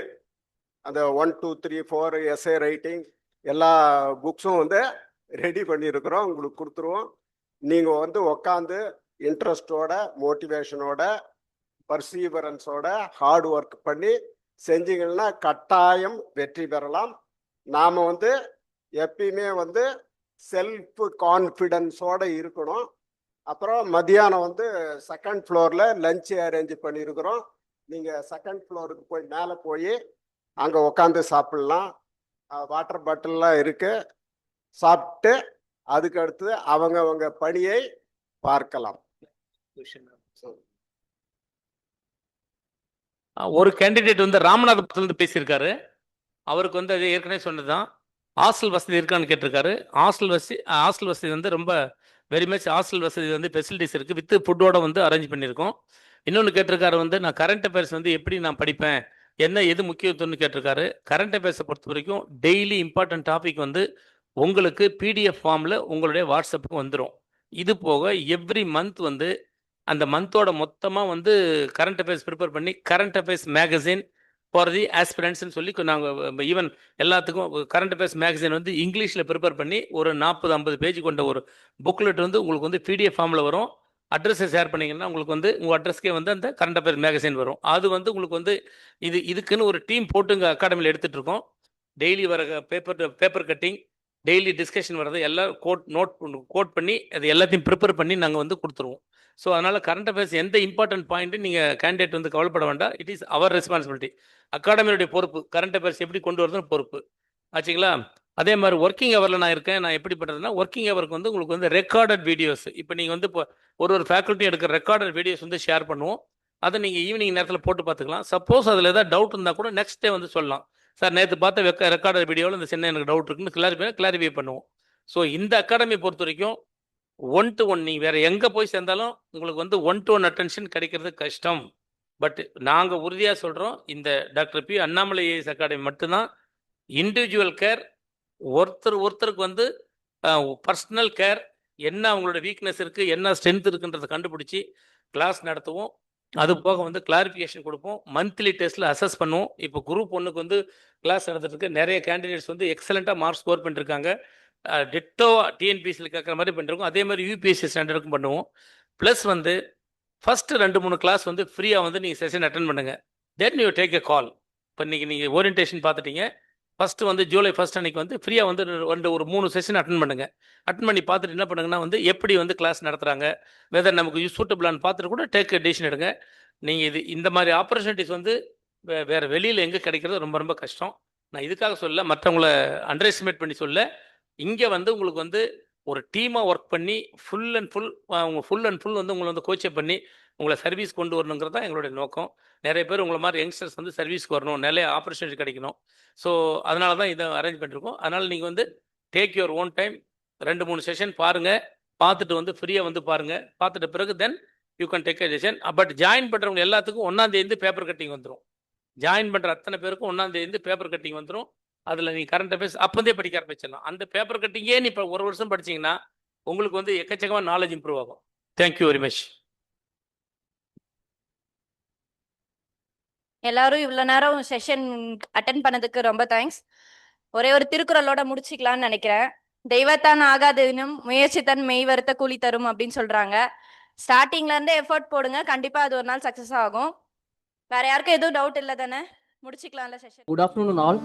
அந்த 1, 2, 3, 4 எஸ்ஏ ரைட்டிங் எல்லா புக்ஸும் வந்து ரெடி பண்ணியிருக்கிறோம், உங்களுக்கு கொடுத்துருவோம். நீங்கள் வந்து உக்காந்து இன்ட்ரெஸ்டோட, மோட்டிவேஷனோட, பர்சீவரன்ஸோட ஹார்ட் ஒர்க் பண்ணி செஞ்சீங்கன்னா கட்டாயம் வெற்றி பெறலாம். நாம் வந்து எப்பயுமே வந்து செல்ஃப் கான்ஃபிடென்ஸோட இருக்கணும். அப்புறம் மத்தியானம் வந்து 2nd ஃப்ளோரில் லஞ்ச் அரேஞ்ச் பண்ணியிருக்கிறோம். நீங்கள் 2nd ஃப்ளோருக்கு போய் மேலே போய் அங்கே உட்காந்து சாப்பிட்லாம். வாட்டர் பாட்டில்லாம் இருக்குது. சாப்பிட்டு அதுக்கு அடுத்து அவங்க பணியை பார்க்கலாம். ஒரு கேண்டிடேட் வந்து ராமநாதபுரத்துலேருந்து பேசியிருக்காரு. அவருக்கு வந்து அது ஏற்கனவே சொன்னதுதான், ஹாஸ்டல் வசதி இருக்கான்னு கேட்டிருக்காரு. ஹாஸ்டல் வசதி வந்து ரொம்ப வெரி மச் ஹாஸ்டல் வசதி வந்து ஃபெசிலிட்டிஸ் இருக்குது, வித் ஃபுட்டோட வந்து அரேஞ்ச் பண்ணியிருக்கோம். இன்னொன்று கேட்டிருக்காரு வந்து நான் கரண்ட் அஃபேர்ஸ் வந்து எப்படி நான் படிப்பேன், என்ன எது முக்கியத்துவம்னு கேட்டிருக்காரு. கரண்ட் அஃபேர்ஸை பொறுத்த வரைக்கும் டெய்லி இம்பார்ட்டன்ட் டாபிக் வந்து உங்களுக்கு பிடிஎஃப் ஃபார்மில் உங்களுடைய வாட்ஸ்அப்புக்கு வந்துடும். இது போக எவ்ரி மந்த் வந்து அந்த மந்தோட மொத்தமாக வந்து கரண்ட் அஃபேர்ஸ் ப்ரிப்பேர் பண்ணி current affairs magazine for the ஆஸ்பிரண்ட்ஸ்னு சொல்லி நாங்கள் ஈவன் எல்லாத்துக்கும் கரண்ட் அஃபேர்ஸ் மேகசின் வந்து இங்கிலீஷில் ப்ரிப்பேர் பண்ணி ஒரு 40-50 பேஜ் கொண்ட ஒரு புக்லெட் வந்து உங்களுக்கு வந்து பிடிஎஃப் ஃபார்மில் வரும். அட்ரஸை ஷேர் பண்ணிங்கன்னா உங்களுக்கு வந்து உங்கள் அட்ரஸ்க்கே வந்து அந்த கரண்ட் அஃபேர்ஸ் மேகசின் வரும். அது வந்து உங்களுக்கு வந்து இதுக்குன்னு ஒரு டீம் போட்டு இங்கே அகாடமியில் எடுத்துகிட்டு இருக்கோம். டெய்லி வர பேப்பர் கட்டிங், டெய்லி டிஸ்கஷன் வர்றது எல்லாம் கோட் பண்ணி அது எல்லாத்தையும் ப்ரிப்பேர் பண்ணி நாங்கள் வந்து கொடுத்துருவோம். ஸோ அதனால் கரண்ட் அஃபேர்ஸ் எந்த இம்பார்ட்டன்ட் பாயிண்ட்டு நீங்கள் கேண்டிடேட் வந்து கவலைப்பட வேண்டாம். It is our responsibility. அகாடமியோடைய பொறுப்பு கரண்ட் அஃபேர்ஸ் எப்படி கொண்டு வரதுன்னு பொறுப்பு ஆச்சுங்களா. அதே மாதிரி ஒர்க்கிங் ஹவரில் நான் இருக்கேன். நான் எப்படி பண்ணுறதுன்னா, ஒர்க்கிங் ஹவருக்கு வந்து உங்களுக்கு வந்து ரெக்கார்டட் வீடியோஸ், இப்போ நீங்கள் வந்து இப்போ ஒரு ஃபேக்கல்ட்டி எடுக்கிற ரெக்கார்டட் வீடியோஸ் வந்து ஷேர் பண்ணுவோம். அதை நீங்கள் ஈவினிங் நேரத்தில் போட்டு பார்த்துக்கலாம். சப்போஸ் அதில் ஏதாவது டவுட் இருந்தால் கூட நெக்ஸ்ட் டே வந்து சொல்லலாம். சார் நேற்று பார்த்த ரெக்கார்டட் வீடியோவில் இந்த சின்ன எனக்கு டவுட் இருக்குன்னு கிளாரிஃபை பண்ணுவோம். ஸோ இந்த அகாடமி பொறுத்த வரைக்கும் 1-to-1 நீங்கள் வேறு எங்கே போய் சேர்ந்தாலும் உங்களுக்கு வந்து 1-to-1 அட்டென்ஷன் கிடைக்கிறது கஷ்டம். பட் நாங்கள் உறுதியாக சொல்கிறோம், இந்த doctor P Annamalai IAS academy மட்டும்தான் இண்டிவிஜுவல் கேர், ஒருத்தருக்கு வந்து பர்சனல் கேர், என்ன அவங்களோட வீக்னஸ் இருக்குது, என்ன ஸ்ட்ரென்த் இருக்குன்றதை கண்டுபிடிச்சி கிளாஸ் நடத்துவோம். அது போக வந்து கிளாரிஃபிகேஷன் கொடுப்போம். மந்த்லி டெஸ்ட்டில் அசஸ் பண்ணுவோம். இப்போ குரூப் 1க்கு வந்து கிளாஸ் நடந்துட்டுருக்கு. நிறைய கேண்டிடேட்ஸ் வந்து எக்ஸலண்ட்டாக மார்க் ஸ்கோர் பண்ணிருக்காங்க. டிட்டோ டிஎன்பிசியில் கேட்குற மாதிரி பண்ணிருக்கோம். அதே மாதிரி யூபிஎஸ்சி ஸ்டாண்டர்டுக்கும் பண்ணுவோம். ப்ளஸ் வந்து ஃபஸ்ட்டு 2-3 கிளாஸ் வந்து ஃப்ரீயாக வந்து நீங்கள் செஷன் அட்டன் பண்ணுங்கள். தென் யூ டேக் எ கால். இப்போ இன்றைக்கி நீங்கள் ஓரியன்டேஷன் பார்த்துட்டீங்க. ஃபஸ்ட்டு வந்து ஜூலை 1 அன்றைக்கி வந்து ஃப்ரீயாக வந்து ஒரு 3 செஷன் அட்டன் பண்ணுங்கள். அட்டன் பண்ணி பார்த்துட்டு என்ன பண்ணுங்கன்னா வந்து எப்படி வந்து கிளாஸ் நடத்துகிறாங்க, வெதர் நமக்கு சூட்டபிளான்னு பார்த்துட்டு கூட டேக் டிசிஷன் எடுங்க. நீங்கள் இந்த மாதிரி ஆப்பர்ச்சுனிட்டிஸ் வந்து வேறு வெளியில் எங்கே கிடைக்கிறது ரொம்ப ரொம்ப கஷ்டம். நான் இதுக்காக சொல்ல, மற்றவங்கள அண்டர் எஸ்டிமேட் பண்ணி சொல்ல. இங்கே வந்து உங்களுக்கு வந்து ஒரு டீமாக ஒர்க் பண்ணி ஃபுல் அண்ட் ஃபுல் வந்து உங்களை வந்து கோச்சப் பண்ணி உங்களை சர்வீஸ் கொண்டு வரணுங்கிறது தான் எங்களுடைய நோக்கம். நிறைய பேர் உங்களை மாதிரி யங்ஸ்டர்ஸ் வந்து சர்வீஸ்க்கு வரணும், நிறைய ஆப்பர்ச்சுனிட்டி கிடைக்கணும். ஸோ அதனால தான் இதை அரேஞ்ச் பண்ணிருக்கோம். அதனால் நீங்கள் வந்து take your own time 2-3 session பாருங்கள். பார்த்துட்டு வந்து ஃப்ரீயாக வந்து பாருங்கள். பார்த்துட்ட பிறகு then you can take a decision. But join பண்ணுறவங்க எல்லாத்துக்கும் 1ஆம் தேதி பேப்பர் கட்டிங் வந்துடும். ஜாயின் பண்ணுற அத்தனை பேருக்கும் 1ஆம் தேதி பேப்பர் கட்டிங் வந்துடும். அதில் நீங்கள் கரண்ட் அஃபேர்ஸ் அப்போதே படிக்க ஆரம்பிச்சிடலாம். அந்த பேப்பர் கட்டிங்கே நீ இப்போ 1 வருஷம் படிச்சிங்கன்னா உங்களுக்கு வந்து எக்கச்சக்கமாக நாலேஜ் இம்ப்ரூவ் ஆகும். Thank you very much. எல்லாரும் இவ்வளோ நேரம் செஷன் அட்டன் பண்ணதுக்கு ரொம்ப தேங்க்ஸ். ஒரே ஒரு திருக்குறளோட முடிச்சுக்கலாம்னு நினைக்கிறேன். தெய்வத்தான் ஆகாதெனும் முயற்சி தன் மெய் வருத்த கூலி தரும் அப்படின்னு சொல்றாங்க. ஸ்டார்டிங்ல இருந்து எஃபர்ட் போடுங்க, கண்டிப்பா அது ஒரு நாள் சக்சஸ் ஆகும். வேற யாருக்கும் எதுவும் டவுட் இல்லை தானே? முடிச்சுக்கலாம்ல செஷன். Good afternoon all.